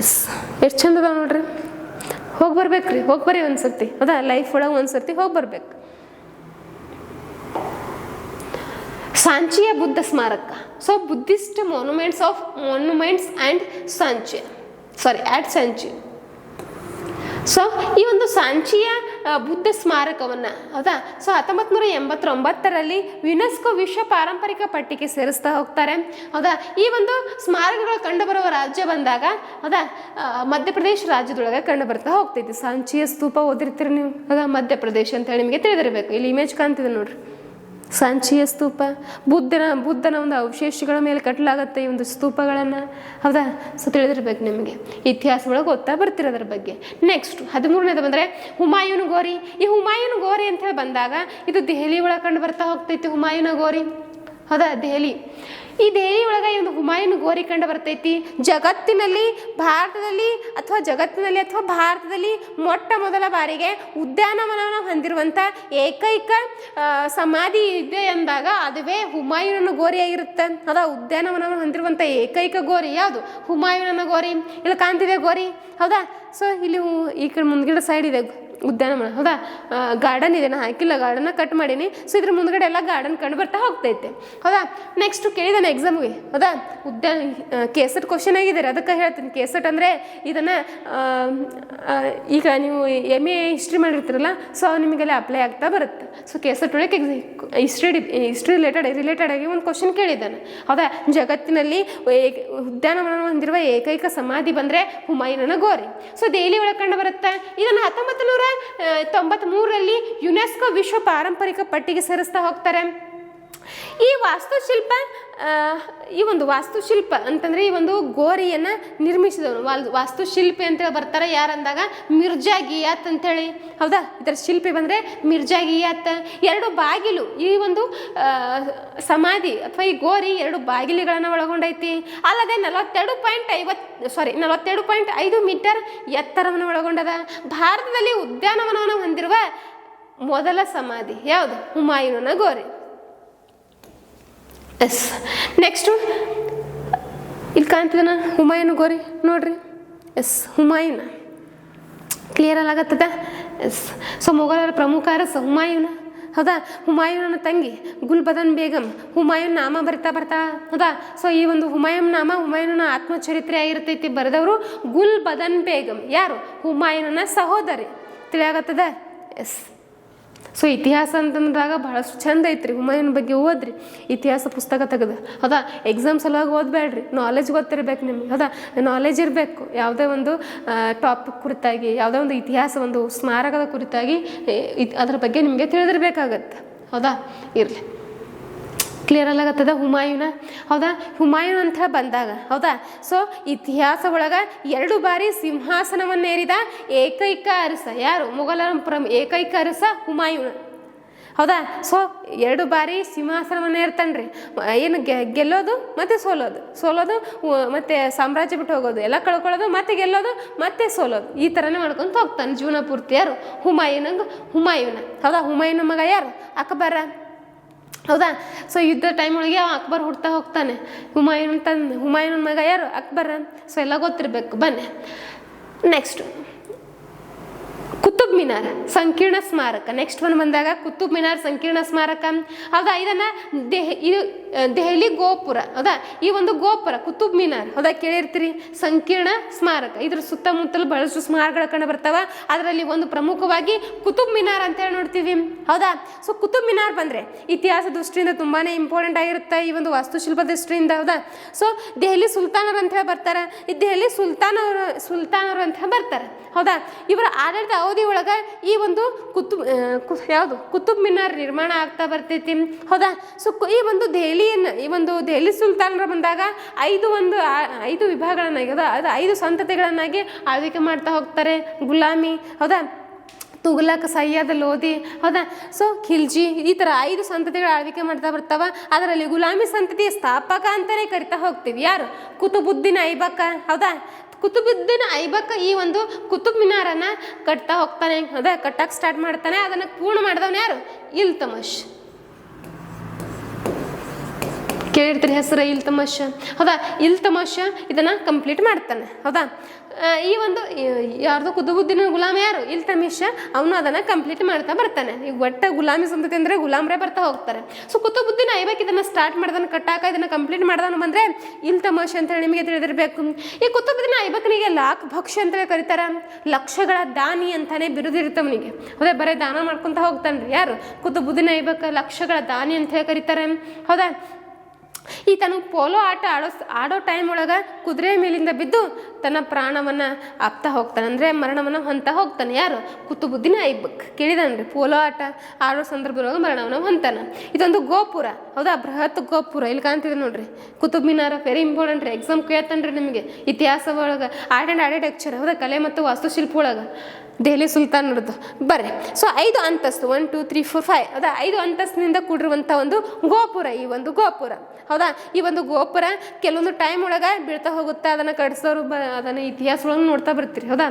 ಎಸ್, ಎಷ್ಟು ಚಂದ ಅದಾವ ನೋಡ್ರಿ. ಹೋಗಿ ಬರ್ಬೇಕ್ರಿ, ಹೋಗಿ ಬರ್ರಿ ಒಂದು ಸರ್ತಿ. ಹೌದಾ? ಲೈಫ್ ಒಳಗೆ ಒಂದು ಸರ್ತಿ ಹೋಗಿ ಬರ್ಬೇಕು. ಸಾಂಚಿಯ ಬುದ್ಧ ಸ್ಮಾರಕ. So Buddhist monuments and Sanchi. So ಈ ಒಂದು ಸಾಂಚಿಯ ಬುದ್ಧ ಸ್ಮಾರಕವನ್ನು, ಹೌದಾ, ಸೊ 1989ರಲ್ಲಿ ಯುನೆಸ್ಕೋ ವಿಶ್ವ ಪಾರಂಪರಿಕ ಪಟ್ಟಿಗೆ ಸೇರಿಸ್ತಾ ಹೋಗ್ತಾರೆ. ಹೌದಾ? ಈ ಒಂದು ಸ್ಮಾರಕಗಳು ಕಂಡುಬರುವ ರಾಜ್ಯ ಬಂದಾಗ, ಹೌದಾ, ಮಧ್ಯಪ್ರದೇಶ ರಾಜ್ಯದೊಳಗೆ ಕಂಡು ಬರ್ತಾ ಹೋಗ್ತೈತಿ. ಸಾಂಚಿಯ ಸ್ತೂಪ ಓದಿರ್ತೀರಿ ನೀವು. ಹೌದಾ? ಮಧ್ಯಪ್ರದೇಶ ಅಂತ ಹೇಳಿ ನಿಮಗೆ ತಿಳಿದಿರಬೇಕು. ಇಲ್ಲಿ ಇಮೇಜ್ ಕಾಣ್ತಿದೆ ನೋಡ್ರಿ, ಸಾಂಚಿಯ ಸ್ತೂಪ. ಬುದ್ಧನ ಒಂದು ಅವಶೇಷಗಳ ಮೇಲೆ ಕಟ್ಟಲಾಗತ್ತೆ ಈ ಒಂದು ಸ್ತೂಪಗಳನ್ನು. ಹೌದಾ? ಸೊ ತಿಳಿದಿರ್ಬೇಕು ನಿಮಗೆ, ಇತಿಹಾಸ ಒಳಗೆ ಓದ್ತಾ ಬರ್ತೀರ ಅದರ ಬಗ್ಗೆ. ನೆಕ್ಸ್ಟ್ 13ನೇದು ಬಂದರೆ ಹುಮಾಯೂನ್ ಗೋರಿ. ಈ ಹುಮಾಯೂನ್ ಗೋರಿ ಅಂತ ಹೇಳಿ ಬಂದಾಗ ಇದು ದೆಹಲಿ ಒಳಗೆ ಕಂಡು ಬರ್ತಾ ಹೋಗ್ತೈತಿ, ಹುಮಾಯೂನ್ ಗೋರಿ. ಹೌದಾ? ದೆಹಲಿ. ಈ ದೆಹಲಿ ಒಳಗೆ ಈ ಒಂದು ಹುಮಾಯೂನ್ ಗೋರಿ ಕಂಡು ಬರ್ತೈತಿ. ಭಾರತದಲ್ಲಿ ಅಥವಾ ಭಾರತದಲ್ಲಿ ಮೊಟ್ಟ ಮೊದಲ ಬಾರಿಗೆ ಉದ್ಯಾನವನವನ್ನು ಹೊಂದಿರುವಂಥ ಏಕೈಕ ಸಮಾಧಿ ಇದೆ ಎಂದಾಗ ಅದುವೇ ಹುಮಾಯೂನ್ ಗೋರಿ ಆಗಿರುತ್ತೆ. ಹೌದಾ? ಉದ್ಯಾನವನವನ್ನು ಹೊಂದಿರುವಂಥ ಏಕೈಕ ಗೋರಿ ಯಾವುದು? ಹುಮಾಯೂನ್ ಗೋರಿ. ಇಲ್ಲಿ ಕಾಣ್ತಿದೆ ಗೋರಿ. ಹೌದಾ? ಸೊ ಇಲ್ಲಿ ಈ ಕಡೆ ಮುಂದ್ಗಡೆ ಸೈಡ್ ಇದೆ ಉದ್ಯಾನವನ. ಹೌದಾ? ಗಾರ್ಡನ್ ಇದೆ, ನಾನು ಹಾಕಿಲ್ಲ, ಗಾರ್ಡನ್ನ ಕಟ್ ಮಾಡೀನಿ. ಸೊ ಇದ್ರ ಮುಂದ್ಗಡೆ ಎಲ್ಲ ಗಾರ್ಡನ್ ಕಂಡು ಬರ್ತಾ ಹೋಗ್ತೈತೆ. ಹೌದಾ? ನೆಕ್ಸ್ಟ್ ಕೇಳಿದಾನೆ ಎಕ್ಸಾಮ್ಗೆ. ಹೌದಾ? ಕೇಸೆಟ್ ಕ್ವಶನ್ ಆಗಿದ್ದಾರೆ, ಅದಕ್ಕೆ ಹೇಳ್ತೀನಿ. ಕೇಸೆಟ್ ಅಂದರೆ ಇದನ್ನು ಈಗ ನೀವು MA ಹಿಸ್ಟ್ರಿ ಮಾಡಿರ್ತೀರಲ್ಲ, ಸೊ ನಿಮಗೆಲ್ಲ ಅಪ್ಲೈ ಆಗ್ತಾ ಬರುತ್ತೆ. ಸೊ ಕೇಸೆಟ್ ಒಳಗೆ ಹಿಸ್ಟ್ರಿ ರಿಲೇಟೆಡ್ ಆಗಿ ಒಂದು ಕ್ವಶನ್ ಕೇಳಿದ್ದಾನೆ. ಹೌದಾ? ಜಗತ್ತಿನಲ್ಲಿ ಉದ್ಯಾನವನ ಹೊಂದಿರುವ ಏಕೈಕ ಸಮಾಧಿ ಬಂದರೆ ಹುಮಾಯೂನ್ ಗೋರಿ. ಸೊ ದೆಹಲಿ ಒಳಗೆ ಕಂಡು ಬರುತ್ತೆ. ಇದನ್ನು 1993ರಲ್ಲಿ ಯುನೆಸ್ಕೋ ವಿಶ್ವ ಪಾರಂಪರಿಕ ಪಟ್ಟಿಗೆ ಸೇರಿಸ್ತಾ ಹೋಗ್ತಾರೆ. ಈ ವಾಸ್ತುಶಿಲ್ಪ ಅಂತಂದರೆ ಈ ಒಂದು ಗೋರಿಯನ್ನು ನಿರ್ಮಿಸಿದವನು ವಾಸ್ತುಶಿಲ್ಪಿ ಅಂತೇಳಿ ಬರ್ತಾರೆ. ಯಾರಂದಾಗ ಮಿರ್ಜಾ ಗಿಯಾತ್ ಅಂತೇಳಿ. ಹೌದಾ? ಇದರ ಶಿಲ್ಪಿ ಬಂದರೆ ಮಿರ್ಜಾ ಗಿಯಾತ್. 2 ಬಾಗಿಲು, ಈ ಒಂದು ಸಮಾಧಿ ಅಥವಾ ಈ ಗೋರಿ 2 ಬಾಗಿಲುಗಳನ್ನು ಒಳಗೊಂಡೈತಿ. ಅಲ್ಲದೆ 42.5 ಮೀಟರ್ ಎತ್ತರವನ್ನು ಒಳಗೊಂಡದ. ಭಾರತದಲ್ಲಿ ಉದ್ಯಾನವನವನ್ನು ಹೊಂದಿರುವ ಮೊದಲ ಸಮಾಧಿ ಯಾವುದು? ಹುಮಾಯೂನ್ ಗೋರಿ. ಎಸ್. ನೆಕ್ಸ್ಟು ಇಲ್ಲಿ ಕಾಣ್ತಿದ್ದಾನ ಹುಮಾಯೂನ್ ಗೋರಿ ನೋಡ್ರಿ. ಎಸ್, ಹುಮಾಯೂನ್. ಕ್ಲಿಯರ್ ಆಗತ್ತದ? ಎಸ್. ಸೊ ಮೊಘಲರ ಪ್ರಮುಖ ಅರಸ ಹುಮಾಯೂನ್. ಹೌದಾ? ಹುಮಾಯೂನನ ತಂಗಿ ಗುಲ್ಬದನ್ ಬೇಗಂ ಹುಮಾಯೂನ್ ನಾಮ ಬರ್ತಾ. ಹೌದಾ? ಸೊ ಈ ಒಂದು ಹುಮಾಯೂನನ ಆತ್ಮಚರಿತ್ರೆ ಆಗಿರ್ತೈತಿ. ಬರೆದವರು ಗುಲ್ಬದನ್ ಬೇಗಂ. ಯಾರು? ಹುಮಾಯೂನನ ಸಹೋದರಿ. ತಿಳಿಯಾಗತ್ತದ? ಎಸ್. ಸೊ ಇತಿಹಾಸ ಅಂತಂದಾಗ ಬಹಳಷ್ಟು ಚಂದ ಐತ್ರಿ. ಹುಮಾಯೂನ್ ಬಗ್ಗೆ ಓದ್ರಿ, ಇತಿಹಾಸ ಪುಸ್ತಕ ತೆಗೆದು. ಹೌದಾ? ಎಕ್ಸಾಮ್ ಸಲುವಾಗಿ ಓದಬೇಡ್ರಿ, ನಾಲೆಜ್ ಗೊತ್ತಿರಬೇಕು ನಿಮ್ಗೆ. ಹೌದಾ? ನಾಲೆಜ್ ಇರಬೇಕು. ಯಾವುದೇ ಒಂದು ಟಾಪಿಕ್ ಕುರಿತಾಗಿ, ಯಾವುದೇ ಒಂದು ಇತಿಹಾಸ, ಒಂದು ಸ್ಮಾರಕದ ಕುರಿತಾಗಿ ಅದರ ಬಗ್ಗೆ ನಿಮಗೆ ತಿಳಿದಿರಬೇಕಾಗತ್ತೆ. ಹೌದಾ? ಇರಲಿ. ಕ್ಲಿಯರ್ ಆಗತ್ತದ? ಹುಮಾಯೂನ. ಹೌದಾ? ಹುಮಾಯೂನ್ ಅಂತ ಬಂದಾಗ, ಹೌದಾ, ಸೊ ಇತಿಹಾಸ ಒಳಗೆ 2 ಬಾರಿ ಸಿಂಹಾಸನವನ್ನೇರಿದ ಏಕೈಕ ಅರಸ ಯಾರು? ಮೊಘಲರ ಏಕೈಕ ಅರಸ ಹುಮಾಯೂನ್. ಹೌದಾ. ಸೊ 2 ಬಾರಿ ಸಿಂಹಾಸನವನ್ನ ಇರ್ತಾನ್ರಿ. ಏನು ಗೆಲ್ಲೋದು ಮತ್ತು ಸೋಲೋದು ಮತ್ತು ಸಾಮ್ರಾಜ್ಯ ಬಿಟ್ಟು ಹೋಗೋದು, ಎಲ್ಲ ಕಳ್ಕೊಳ್ಳೋದು ಮತ್ತೆ ಗೆಲ್ಲೋದು ಮತ್ತೆ ಸೋಲೋದು, ಈ ಥರನೇ ಮಾಡ್ಕೊಂತ ಹೋಗ್ತಾನೆ ಜೀವನ ಪೂರ್ತಿ. ಯಾರು? ಹುಮಾಯೂನ. ಹೌದಾ. ಹುಮಾಯೂನ ಮಗ ಯಾರು? ಅಕ್ಬರ. ಹೌದಾ. ಸೊ ಯುದ್ಧ ಟೈಮ್ ಒಳಗೆ ಅಕ್ಬರ್ ಹುಡ್ತಾ ಹೋಗ್ತಾನೆ. ಹುಮಾಯೂನ್ ಮಗ ಯಾರು? ಅಕ್ಬರ. ಸೊ ಎಲ್ಲ ಗೊತ್ತಿರಬೇಕು. ಬನ್ನಿ ನೆಕ್ಸ್ಟ್ ಕುತುಬ್ ಮಿನಾರ್ ಸಂಕೀರ್ಣ ಸ್ಮಾರಕ. ನೆಕ್ಸ್ಟ್ ಒನ್ ಬಂದಾಗ ಕುತುಬ್ ಮಿನಾರ್ ಸಂಕೀರ್ಣ ಸ್ಮಾರಕ. ಹೌದಾ. ಇದನ್ನು ಇದು ದೆಹಲಿ ಗೋಪುರ. ಹೌದಾ. ಈ ಒಂದು ಗೋಪುರ ಕುತುಬ್ ಮಿನಾರ್. ಹೌದಾ, ಕೇಳಿರ್ತೀರಿ. ಸಂಕೀರ್ಣ ಸ್ಮಾರಕ. ಇದ್ರ ಸುತ್ತಮುತ್ತಲು ಬಹಳಷ್ಟು ಸ್ಮಾರಕಗಳು ಕಂಡು ಬರ್ತಾವ. ಅದರಲ್ಲಿ ಒಂದು ಪ್ರಮುಖವಾಗಿ ಕುತುಬ್ ಮಿನಾರ್ ಅಂತ ಹೇಳಿ ನೋಡ್ತೀವಿ. ಹೌದಾ. ಸೊ ಕುತುಬ್ ಮಿನಾರ್ ಬಂದರೆ ಇತಿಹಾಸ ದೃಷ್ಟಿಯಿಂದ ತುಂಬಾ ಇಂಪಾರ್ಟೆಂಟ್ ಆಗಿರುತ್ತೆ, ಈ ಒಂದು ವಾಸ್ತುಶಿಲ್ಪ ದೃಷ್ಟಿಯಿಂದ. ಹೌದಾ. ಸೊ ದೆಹಲಿ ಸುಲ್ತಾನರು ಅಂತ ಹೇಳಿ ಬರ್ತಾರೆ. ಈ ದೆಹಲಿ ಸುಲ್ತಾನರು ಅಂತ ಹೇಳಿ ಬರ್ತಾರೆ. ಹೌದಾ. ಇವರ ಆಡಳಿತ ಅವಧಿ ಒಳಗೆ ಈ ಒಂದು ಕುತುಬ್ ಮಿನಾರ್ ನಿರ್ಮಾಣ ಆಗ್ತಾ ಬರ್ತೈತಿ. ಹೌದಾ. ಸೊ ಈ ಒಂದು ದೆಹಲಿ ಸುಲ್ತಾನರು ಬಂದಾಗ 5 ವಿಭಾಗಗಳನ್ನಾಗಿ, ಅದು 5 ಸಂತತಿಗಳನ್ನಾಗಿ ಆಳ್ವಿಕೆ ಮಾಡ್ತಾ ಹೋಗ್ತಾರೆ. ಗುಲಾಮಿ. ಹೌದಾ. ತುಘಲಕ್, ಸಯ್ಯದ್, ಲೋಧಿ. ಹೌದಾ. ಸೊ ಖಿಲ್ಜಿ, ಈ ಥರ 5 ಸಂತತಿಗಳ ಆಳ್ವಿಕೆ ಮಾಡ್ತಾ ಬರ್ತಾವ. ಅದರಲ್ಲಿ ಗುಲಾಮಿ ಸಂತತಿಯ ಸ್ಥಾಪಕ ಅಂತಲೇ ಕರಿತಾ ಹೋಗ್ತೀವಿ. ಯಾರು? ಕುತುಬುದ್ದೀನ್ ಐಬಕ್. ಹೌದಾ. ಕುತುಬುದ್ದೀನ್ ಐಬಕ್ ಈ ಒಂದು ಕುತುಬ್ ಮಿನಾರನ್ನ ಕಟ್ತಾ ಹೋಗ್ತಾನೆ. ಹೌದಾ. ಕಟ್ಟಕ್ಕೆ ಸ್ಟಾರ್ಟ್ ಮಾಡ್ತಾನೆ. ಅದನ್ನು ಪೂರ್ಣ ಮಾಡಿದವನು ಯಾರು? ಇಲ್ತಮಷ್. ಕೇಳಿರ್ತೀರಿ ಹೆಸರು ಇಲ್ತಮಷ್. ಹೌದಾ. ಇಲ್ತಮಷ್ ಇದನ್ನು ಕಂಪ್ಲೀಟ್ ಮಾಡ್ತಾನೆ. ಹೌದಾ. ಈ ಒಂದು ಯಾರ್ದು ಕುತುಬುದ್ದೀನ್ ಗುಲಾಮ ಯಾರು? ಇಲ್ತಮಿಷ್. ಅವನು ಅದನ್ನು ಕಂಪ್ಲೀಟ್ ಮಾಡ್ತಾ ಬರ್ತಾನೆ. ಈಗ ಒಟ್ಟು ಗುಲಾಮಿ ಸಂತತಿ ಅಂದರೆ ಗುಲಾಮ್ರೇ ಬರ್ತಾ ಹೋಗ್ತಾರೆ. ಸೊ ಕುತುಬುದ್ದೀನ್ ಐಬಕ್ ಇದನ್ನು ಸ್ಟಾರ್ಟ್ ಮಾಡ್ದವನು, ಕಟ್ಟಾಕ ಇದನ್ನು ಕಂಪ್ಲೀಟ್ ಮಾಡ್ದವನು ಬಂದರೆ ಇಲ್ತಮಷ್ ಅಂತೇಳಿ ನಿಮಗೆ ತಿಳಿದಿರಬೇಕು. ಈ ಕುತುಬುದ್ದೀನ್ ಐಬಕ್ನಿಗೆ ಲಾಖ್ ಭಕ್ಷ ಅಂತೇಳಿ ಕರೀತಾರೆ. ಲಕ್ಷಗಳ ದಾನಿ ಅಂತಾನೆ ಬಿರುದಿರ್ತವನಿಗೆ. ಅದೇ ಬರೀ ದಾನ ಮಾಡ್ಕೊತ ಹೋಗ್ತಾನೆ ರೀ. ಯಾರು? ಕುತುಬುದ್ದೀನ್ ಐಬಕ್ ಲಕ್ಷಗಳ ದಾನಿ ಅಂತೇಳಿ ಕರೀತಾರೆ. ಹೌದಾ. ಈತನು ಪೋಲೋ ಆಟ ಆಡೋ ಟೈಮ್ ಒಳಗೆ ಕುದುರೆ ಮೇಲಿಂದ ಬಿದ್ದು ತನ್ನ ಪ್ರಾಣವನ್ನು ಆಪ್ತಾ ಹೋಗ್ತಾನೆ, ಅಂದರೆ ಮರಣವನ್ನು ಹೊಂತಾ ಹೋಗ್ತಾನೆ. ಯಾರು? ಕುತುಬುದ್ದೀನ್ ಐಬಕ್. ಕೇಳಿದಾನ್ರಿ. ಪೋಲೋ ಆಟ ಆಡೋ ಸಂದರ್ಭದೊಳಗೆ ಮರಣವನ್ನು ಹೊಂತಾನೆ. ಇದೊಂದು ಗೋಪುರ. ಹೌದಾ. ಬೃಹತ್ ಗೋಪುರ. ಇಲ್ಲಿ ಕಾಣ್ತಿದೆ ನೋಡ್ರಿ. ಕುತುಬ್ ಮಿನಾರ್ ವೆರಿ ಇಂಪಾರ್ಟೆಂಟ್ ರೀ. ಎಕ್ಸಾಮ್ ಕೇಳ್ತಾನೆ ರೀ ನಿಮಗೆ ಇತಿಹಾಸ ಒಳಗೆ. Art lecture. ಹೌದಾ. ಕಲೆ ಮತ್ತು ವಾಸ್ತುಶಿಲ್ಪ ಒಳಗೆ ದೆಹಲಿ ಸುಲ್ತಾನರದ್ದು. ಬರ್ರಿ. ಸೊ 5 ಅಂತಸ್ತು 1 2 3 4 5. ಹೌದಾ. 5 ಅಂತಸ್ತಿನಿಂದ ಕೂಡಿರುವಂಥ ಒಂದು ಗೋಪುರ ಈ ಒಂದು ಗೋಪುರ. ಹೌದಾ. ಈ ಒಂದು ಗೋಪುರ ಕೆಲವೊಂದು ಟೈಮ್ ಒಳಗೆ ಬೀಳ್ತಾ ಹೋಗುತ್ತೆ. ಅದನ್ನು ಕಟ್ಸೋರು ಅದನ್ನು ಇತಿಹಾಸ ಒಳಗೆ ನೋಡ್ತಾ ಬರ್ತೀರಿ. ಹೌದಾ.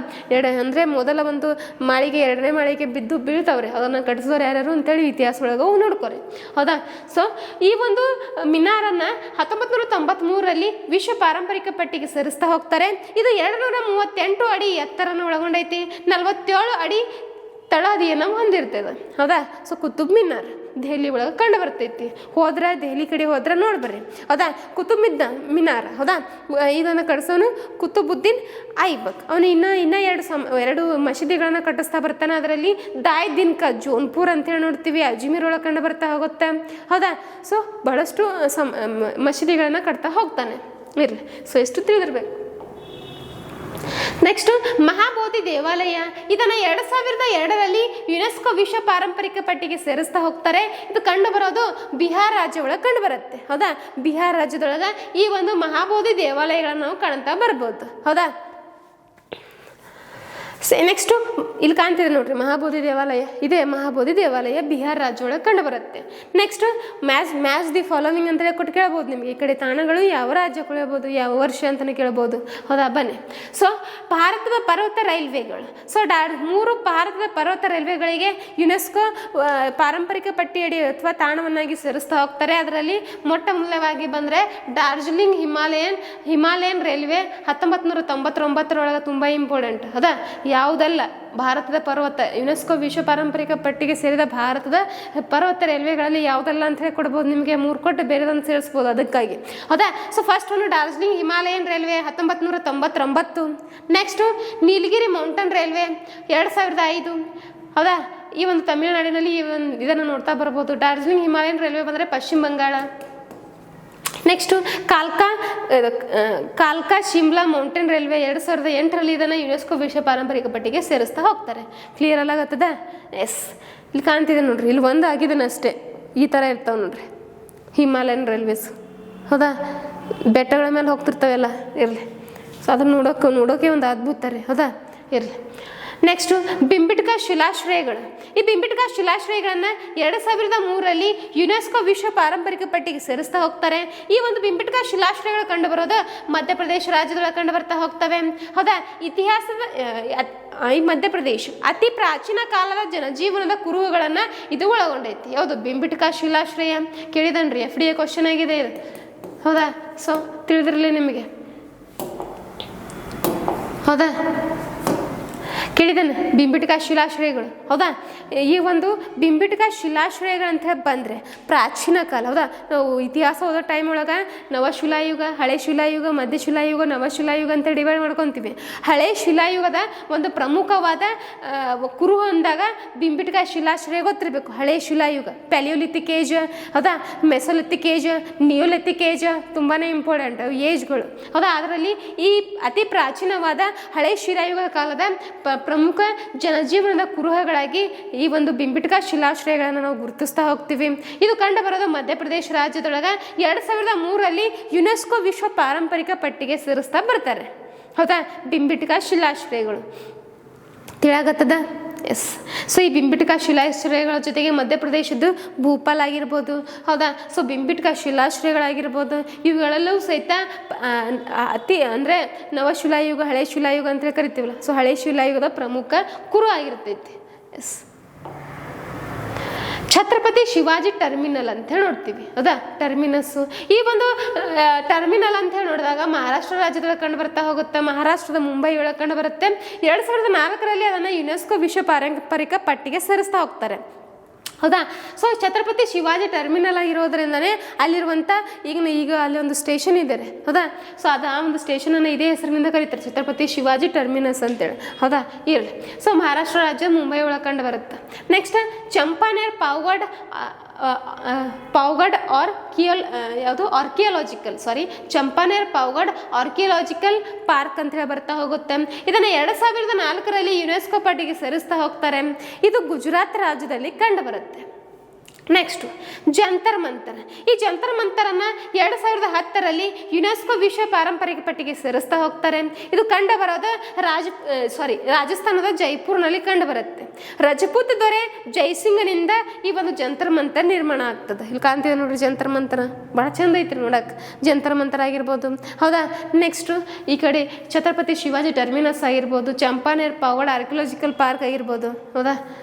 ಅಂದರೆ ಮೊದಲ ಒಂದು ಮಾಳಿಗೆ 2ನೇ ಮಾಳಿಗೆ ಬಿದ್ದು ಬೀಳ್ತಾವ್ರಿ. ಅದನ್ನು ಕಟ್ಸೋರು ಯಾರ್ಯಾರು ಅಂತೇಳಿ ಇತಿಹಾಸ ಒಳಗೆ ನೋಡ್ಕೊರಿ. ಹೌದಾ. ಸೊ ಈ ಒಂದು ಮಿನಾರನ್ನು 1993ರಲ್ಲಿ ವಿಶ್ವ ಪಾರಂಪರಿಕ ಪಟ್ಟಿಗೆ ಸೇರಿಸ್ತಾ ಹೋಗ್ತಾರೆ. ಇದು 238 ಅಡಿ ಎತ್ತರನ ಒಳಗೊಂಡೈತಿ. 47 ಅಡಿ ತಳಹದಿಯನ್ನು ಹೊಂದಿರ್ತದೆ. ಹೌದಾ. ಸೊ ಕುತುಬ್ ಮಿನಾರ್ ದೆಹಲಿ ಒಳಗೆ ಕಂಡು ಬರ್ತೈತಿ. ದೆಹಲಿ ಕಡೆ ಹೋದ್ರೆ ನೋಡ್ಬರ್ರಿ. ಹೌದಾ. ಕುತುಬ್ ಮಿನಾರ್. ಹೌದಾ. ಇದನ್ನು ಕಟ್ಸೋನು ಕುತುಬುದ್ದೀನ್ ಐಬಕ್. ಅವನು ಇನ್ನೂ 2 ಮಸೀದಿಗಳನ್ನು ಕಟ್ಟಿಸ್ತಾ ಬರ್ತಾನೆ. ಅದರಲ್ಲಿ ದಾಯ್ದಿನ್ ಕಾ ಜೋನ್ಪುರ್ ಅಂತೇಳಿ ನೋಡ್ತೀವಿ, ಅಜ್ಮೀರ್ ಒಳಗೆ ಕಂಡು ಬರ್ತಾ ಹೋಗುತ್ತೆ. ಹೌದಾ. ಸೊ ಬಹಳಷ್ಟು ಮಸೀದಿಗಳನ್ನು ಕಟ್ತಾ ಹೋಗ್ತಾನೆ. ಇರಲಿ. ಸೊ ಎಷ್ಟು ತಿಳಿದಿರ್ಬೇಕು. ನೆಕ್ಸ್ಟ್ ಮಹಾಬೋಧಿ ದೇವಾಲಯ. ಇದನ್ನು 2002ರಲ್ಲಿ ಯುನೆಸ್ಕೋ ವಿಶ್ವ ಪಾರಂಪರಿಕ ಪಟ್ಟಿಗೆ ಸೇರಿಸ್ತಾ ಹೋಗ್ತಾರೆ. ಇದು ಕಂಡು ಬರೋದು ಬಿಹಾರ ರಾಜ್ಯ ಒಳಗೆ ಕಂಡು ಬರುತ್ತೆ. ಹೌದಾ. ಬಿಹಾರ ರಾಜ್ಯದೊಳಗೆ ಈ ಒಂದು ಮಹಾಬೋಧಿ ದೇವಾಲಯಗಳನ್ನು ನಾವು ಕಾಣ್ತಾ ಬರ್ಬೋದು. ಹೌದಾ. ನೆಕ್ಸ್ಟು ಇಲ್ಲಿ ಕಾಣ್ತಿದೆ ನೋಡ್ರಿ ಮಹಾಬೋಧಿ ದೇವಾಲಯ. ಇದೇ ಮಹಾಬೋಧಿ ದೇವಾಲಯ ಬಿಹಾರ ರಾಜ್ಯ ಒಳಗೆ ಕಂಡು ಬರುತ್ತೆ. ನೆಕ್ಸ್ಟ್ ಮ್ಯಾಚ್ ದಿ ಫಾಲೋವಿಂಗ್ ಅಂತೇಳಿ ಕೊಟ್ಟು ಕೇಳ್ಬೋದು ನಿಮಗೆ. ಈ ಕಡೆ ತಾಣಗಳು ಯಾವ ರಾಜ್ಯ ಕೇಳ್ಬೋದು, ಯಾವ ವರ್ಷ ಅಂತಲೇ ಕೇಳ್ಬೋದು. ಹೌದಾ. ಬನ್ನಿ. ಸೊ ಭಾರತದ ಪರ್ವತ ರೈಲ್ವೆಗಳು. ಸೊ 3 ಭಾರತದ ಪರ್ವತ ರೈಲ್ವೆಗಳಿಗೆ ಯುನೆಸ್ಕೋ ಪಾರಂಪರಿಕ ಪಟ್ಟಿಯಡಿ ಅಥವಾ ತಾಣವನ್ನಾಗಿ ಸೇರಿಸ್ತಾ ಹೋಗ್ತಾರೆ. ಅದರಲ್ಲಿ ಮೊಟ್ಟ ಮೊದಲವಾಗಿ ಬಂದರೆ ಡಾರ್ಜಿಲಿಂಗ್ ಹಿಮಾಲಯನ್ ರೈಲ್ವೆ 1999 ತುಂಬ ಇಂಪಾರ್ಟೆಂಟ್. ಹೌದಾ. ಯಾವುದಲ್ಲ ಭಾರತದ ಪರ್ವತ ಯುನೆಸ್ಕೋ ವಿಶ್ವ ಪಾರಂಪರಿಕ ಪಟ್ಟಿಗೆ ಸೇರಿದ ಭಾರತದ ಪರ್ವತ ರೈಲ್ವೆಗಳಲ್ಲಿ ಯಾವುದಲ್ಲ ಅಂತ ಹೇಳಿ ಕೊಡ್ಬೋದು ನಿಮಗೆ. 3 ಕೊಟ್ಟು ಬೇರೆದನ್ನು ಸೇರಿಸ್ಬೋದು ಅದಕ್ಕಾಗಿ. ಹೌದಾ. ಸೊ ಫಸ್ಟ್ ಒಂದು ಡಾರ್ಜಿಲಿಂಗ್ ಹಿಮಾಲಯನ್ ರೈಲ್ವೆ 1999. ನೆಕ್ಸ್ಟು ನೀಲಗಿರಿ ಮೌಂಟನ್ ರೈಲ್ವೆ 2005. ಹೌದಾ. ಈ ಒಂದು ತಮಿಳುನಾಡಿನಲ್ಲಿ ಇದನ್ನು ನೋಡ್ತಾ ಬರ್ಬೋದು. ಡಾರ್ಜಿಲಿಂಗ್ ಹಿಮಾಲಯನ್ ರೈಲ್ವೆ ಬಂದರೆ ಪಶ್ಚಿಮ ಬಂಗಾಳ. ನೆಕ್ಸ್ಟು ಕಾಲ್ಕಾ ಶಿಮ್ಲಾ ಮೌಂಟೇನ್ ರೈಲ್ವೆ 2008ರಲ್ಲಿ ಇದನ್ನು ಯುನೆಸ್ಕೋ ವಿಶ್ವ ಪಾರಂಪರಿಕ ಪಟ್ಟಿಗೆ ಸೇರಿಸ್ತಾ ಹೋಗ್ತಾರೆ. ಕ್ಲಿಯರ್ ಅಲ್ಲಾಗತ್ತದ. ಎಸ್. ಇಲ್ಲಿ ಕಾಣ್ತಿದೆ ನೋಡ್ರಿ. ಇಲ್ಲಿ ಒಂದು ಆಗಿದ್ದಾನೆ ಅಷ್ಟೇ. ಈ ಥರ ಇರ್ತಾವೆ ನೋಡ್ರಿ ಹಿಮಾಲಯನ್ ರೈಲ್ವೇಸ್. ಹೌದಾ. ಬೆಟ್ಟಗಳ ಮೇಲೆ ಹೋಗ್ತಿರ್ತಾವೆಲ್ಲ. ಇರಲಿ. ಸೊ ಅದನ್ನು ನೋಡೋಕೆ ಒಂದು ಅದ್ಭುತ ರೀ. ಹೌದಾ. ಇರಲಿ. ನೆಕ್ಸ್ಟು ಬಿಂಬಿಟ್ಕ ಶಿಲಾಶ್ರಯಗಳು. ಈ ಬಿಂಬಿಟ್ಕ ಶಿಲಾಶ್ರಯಗಳನ್ನು 2003ರಲ್ಲಿ ಯುನೆಸ್ಕೋ ವಿಶ್ವ ಪಾರಂಪರಿಕ ಪಟ್ಟಿಗೆ ಸೇರಿಸ್ತಾ ಹೋಗ್ತಾರೆ. ಈ ಒಂದು ಬಿಂಬಿಟ್ಕ ಶಿಲಾಶ್ರಯಗಳು ಕಂಡು ಬರೋದು ಮಧ್ಯಪ್ರದೇಶ ರಾಜ್ಯದೊಳಗೆ ಕಂಡು ಬರ್ತಾ ಹೋಗ್ತವೆ. ಹೌದಾ, ಇತಿಹಾಸದ ಈ ಮಧ್ಯಪ್ರದೇಶ ಅತಿ ಪ್ರಾಚೀನ ಕಾಲದ ಜನಜೀವನದ ಕುರುಹುಗಳನ್ನು ಇದು ಒಳಗೊಂಡೈತಿ. ಯಾವುದು ಬಿಂಬಿಟ್ಕ ಶಿಲಾಶ್ರಯ ಕೇಳಿದನ್ರಿ, FDA ಕ್ವಶನ್ ಆಗಿದೆ ಇದು. ಹೌದಾ, ಸೊ ತಿಳಿದಿರಲಿ ನಿಮಗೆ. ಹೌದಾ, ಕೇಳಿದಾನೆ ಬಿಂಬಿಟ್ಕ ಶಿಲಾಶ್ರಯಗಳು. ಹೌದಾ, ಈ ಒಂದು ಬಿಂಬಿಟ್ಕ ಶಿಲಾಶ್ರಯಗಳಂತ ಬಂದರೆ ಪ್ರಾಚೀನ ಕಾಲ. ಹೌದಾ, ನಾವು ಇತಿಹಾಸ ಓದೋ ಟೈಮ್ ಒಳಗೆ ನವಶಿಲಾಯುಗ, ಹಳೆ ಶಿಲಾಯುಗ, ಮಧ್ಯಶಿಲಾಯುಗ, ನವಶಿಲಾಯುಗ ಅಂತ ಡಿವೈಡ್ ಮಾಡ್ಕೊತೀವಿ. ಹಳೆ ಶಿಲಾಯುಗದ ಒಂದು ಪ್ರಮುಖವಾದ ಕುರುಹು ಅಂದಾಗ ಬಿಂಬಿಟ್ಕ ಶಿಲಾಶ್ರಯ ಗೊತ್ತಿರಬೇಕು. ಹಳೆ ಶಿಲಾಯುಗ, ಪ್ಯಾಲಿಯೋಲಿಥಿಕ್ ಏಜ್, ಹೌದಾ, ಮೆಸೊಲಿಥಿಕ್ ಏಜ್, ನಿಯೋಲಿಥಿಕ್ ಏಜ್ ತುಂಬಾ ಇಂಪಾರ್ಟೆಂಟ್ ಏಜ್ಗಳು. ಹೌದಾ, ಅದರಲ್ಲಿ ಈ ಅತಿ ಪ್ರಾಚೀನವಾದ ಹಳೆ ಶಿಲಾಯುಗ ಕಾಲದ ಪ್ರಮುಖ ಜನಜೀವನದ ಕುರುಹುಗಳಾಗಿ ಈ ಒಂದು ಬಿಂಬಿಟ್ಕ ಶಿಲಾಶ್ರಯಗಳನ್ನು ನಾವು ಗುರುತಿಸ್ತಾ ಹೋಗ್ತೀವಿ. ಇದು ಕಂಡು ಬರೋದು ಮಧ್ಯಪ್ರದೇಶ ರಾಜ್ಯದೊಳಗೆ 2003ರಲ್ಲಿ ಯುನೆಸ್ಕೋ ವಿಶ್ವ ಪಾರಂಪರಿಕ ಪಟ್ಟಿಗೆ ಸೇರಿಸ್ತಾ ಬರ್ತಾರೆ. ಹೌದಾ, ಬಿಂಬಿಟ್ಕ ಶಿಲಾಶ್ರಯಗಳು ತಿಳಾಗತ್ತದ. ಎಸ್, ಸೊ ಈ ಬಿಂಬಿಟ್ಕ ಶಿಲಾಶ್ರಯಗಳ ಜೊತೆಗೆ ಮಧ್ಯಪ್ರದೇಶದ್ದು ಭೂಪಾಲ್ ಆಗಿರ್ಬೋದು. ಹೌದಾ, ಸೊ ಬಿಂಬಿಟ್ಕ ಶಿಲಾಶ್ರಯಗಳಾಗಿರ್ಬೋದು, ಇವುಗಳೆಲ್ಲವೂ ಸಹಿತ ಅತಿ ಅಂದರೆ ನವಶಿಲಾಯುಗ, ಹಳೆ ಶಿಲಾಯುಗ ಅಂತೇಳಿ ಕರಿತೀವಲ್ಲ, ಸೊ ಹಳೆ ಶಿಲಾಯುಗದ ಪ್ರಮುಖ ಕುರು ಆಗಿರ್ತೈತಿ. ಎಸ್, ಛತ್ರಪತಿ ಶಿವಾಜಿ ಟರ್ಮಿನಲ್ ಅಂತ ಹೇಳಿ ನೋಡ್ತೀವಿ. ಹೌದಾ, ಟರ್ಮಿನಸ್ಸು. ಈ ಒಂದು ಟರ್ಮಿನಲ್ ಅಂತ ಹೇಳಿ ನೋಡಿದಾಗ ಮಹಾರಾಷ್ಟ್ರ ರಾಜ್ಯದೊಳಗೆ ಕಂಡು ಬರ್ತಾ ಹೋಗುತ್ತೆ. ಮಹಾರಾಷ್ಟ್ರದ ಮುಂಬೈ ಒಳಗೆ ಕಂಡು ಬರುತ್ತೆ. 2004ರಲ್ಲಿ ಅದನ್ನು ಯುನೆಸ್ಕೋ ವಿಶ್ವ ಪಾರಂಪರಿಕ ಪಟ್ಟಿಗೆ ಸೇರಿಸ್ತಾ ಹೋಗ್ತಾರೆ. ಹೌದಾ, ಸೊ ಛತ್ರಪತಿ ಶಿವಾಜಿ ಟರ್ಮಿನಲ್ ಆಗಿರೋದ್ರಿಂದನೇ ಅಲ್ಲಿರುವಂಥ ಈಗ ಅಲ್ಲಿ ಒಂದು ಸ್ಟೇಷನ್ ಇದೆ. ಹೌದಾ, ಸೊ ಅದು ಆ ಒಂದು ಸ್ಟೇಷನನ್ನು ಇದೇ ಹೆಸರಿನಿಂದ ಕರೀತಾರೆ, ಛತ್ರಪತಿ ಶಿವಾಜಿ ಟರ್ಮಿನಸ್ ಅಂತೇಳಿ. ಹೌದಾ, ಇರಲಿ. ಸೊ ಮಹಾರಾಷ್ಟ್ರ ರಾಜ್ಯ ಮುಂಬೈ ಒಳಗೆ ಕಂಡು ಬರುತ್ತೆ. ನೆಕ್ಸ್ಟ್ ಚಂಪಾನೇರ್ ಪಾವಗಡ್ ಯಾವುದು ಚಂಪಾನೇರ್ ಪಾವಗಡ್ ಆರ್ಕಿಯಾಲಜಿಕಲ್ ಪಾರ್ಕ್ ಅಂತ ಹೇಳಿ ಬರ್ತಾ ಹೋಗುತ್ತೆ. ಇದನ್ನು 2004ರಲ್ಲಿ ಯುನೆಸ್ಕೋ ಪಟ್ಟಿಗೆ ಸೇರಿಸ್ತಾ ಹೋಗ್ತಾರೆ. ಇದು ಗುಜರಾತ್ ರಾಜ್ಯದಲ್ಲಿ ಕಂಡು ಬರುತ್ತೆ. ನೆಕ್ಸ್ಟು ಜಂತರ್ ಮಂತರ್. ಈ ಜಂತರ್ ಮಂತರನ್ನು 2010ರಲ್ಲಿ ಯುನೆಸ್ಕೋ ವಿಶ್ವ ಪಾರಂಪರಿಕ ಪಟ್ಟಿಗೆ ಸೇರಿಸ್ತಾ ಹೋಗ್ತಾರೆ. ಇದು ಕಂಡು ಬರೋದು ರಾಜಸ್ಥಾನದ ಜೈಪುರ್ನಲ್ಲಿ ಕಂಡು ಬರುತ್ತೆ. ರಜಪೂತ್ ದೊರೆ ಜೈಸಿಂಗನಿಂದ ಈ ಒಂದು ಜಂತರ್ ಮಂತರ್ ನಿರ್ಮಾಣ ಆಗ್ತದೆ. ಇಲ್ಲಿ ಕಾಣ್ತಿದೆ ನೋಡ್ರಿ ಜಂತರ್ ಮಂತರ, ಭಾಳ ಚಂದ ಐತ್ರಿ ನೋಡಕ್ಕೆ. ಜಂತರ್ ಮಂತರ್ ಆಗಿರ್ಬೋದು. ಹೌದಾ, ನೆಕ್ಸ್ಟು ಈ ಕಡೆ ಛತ್ರಪತಿ ಶಿವಾಜಿ ಟರ್ಮಿನಸ್ ಆಗಿರ್ಬೋದು, ಚಂಪಾನೇರ್ ಪಾವಗಡ್ ಆರ್ಕಿಯಾಲಜಿಕಲ್ ಪಾರ್ಕ್ ಆಗಿರ್ಬೋದು. ಹೌದಾ,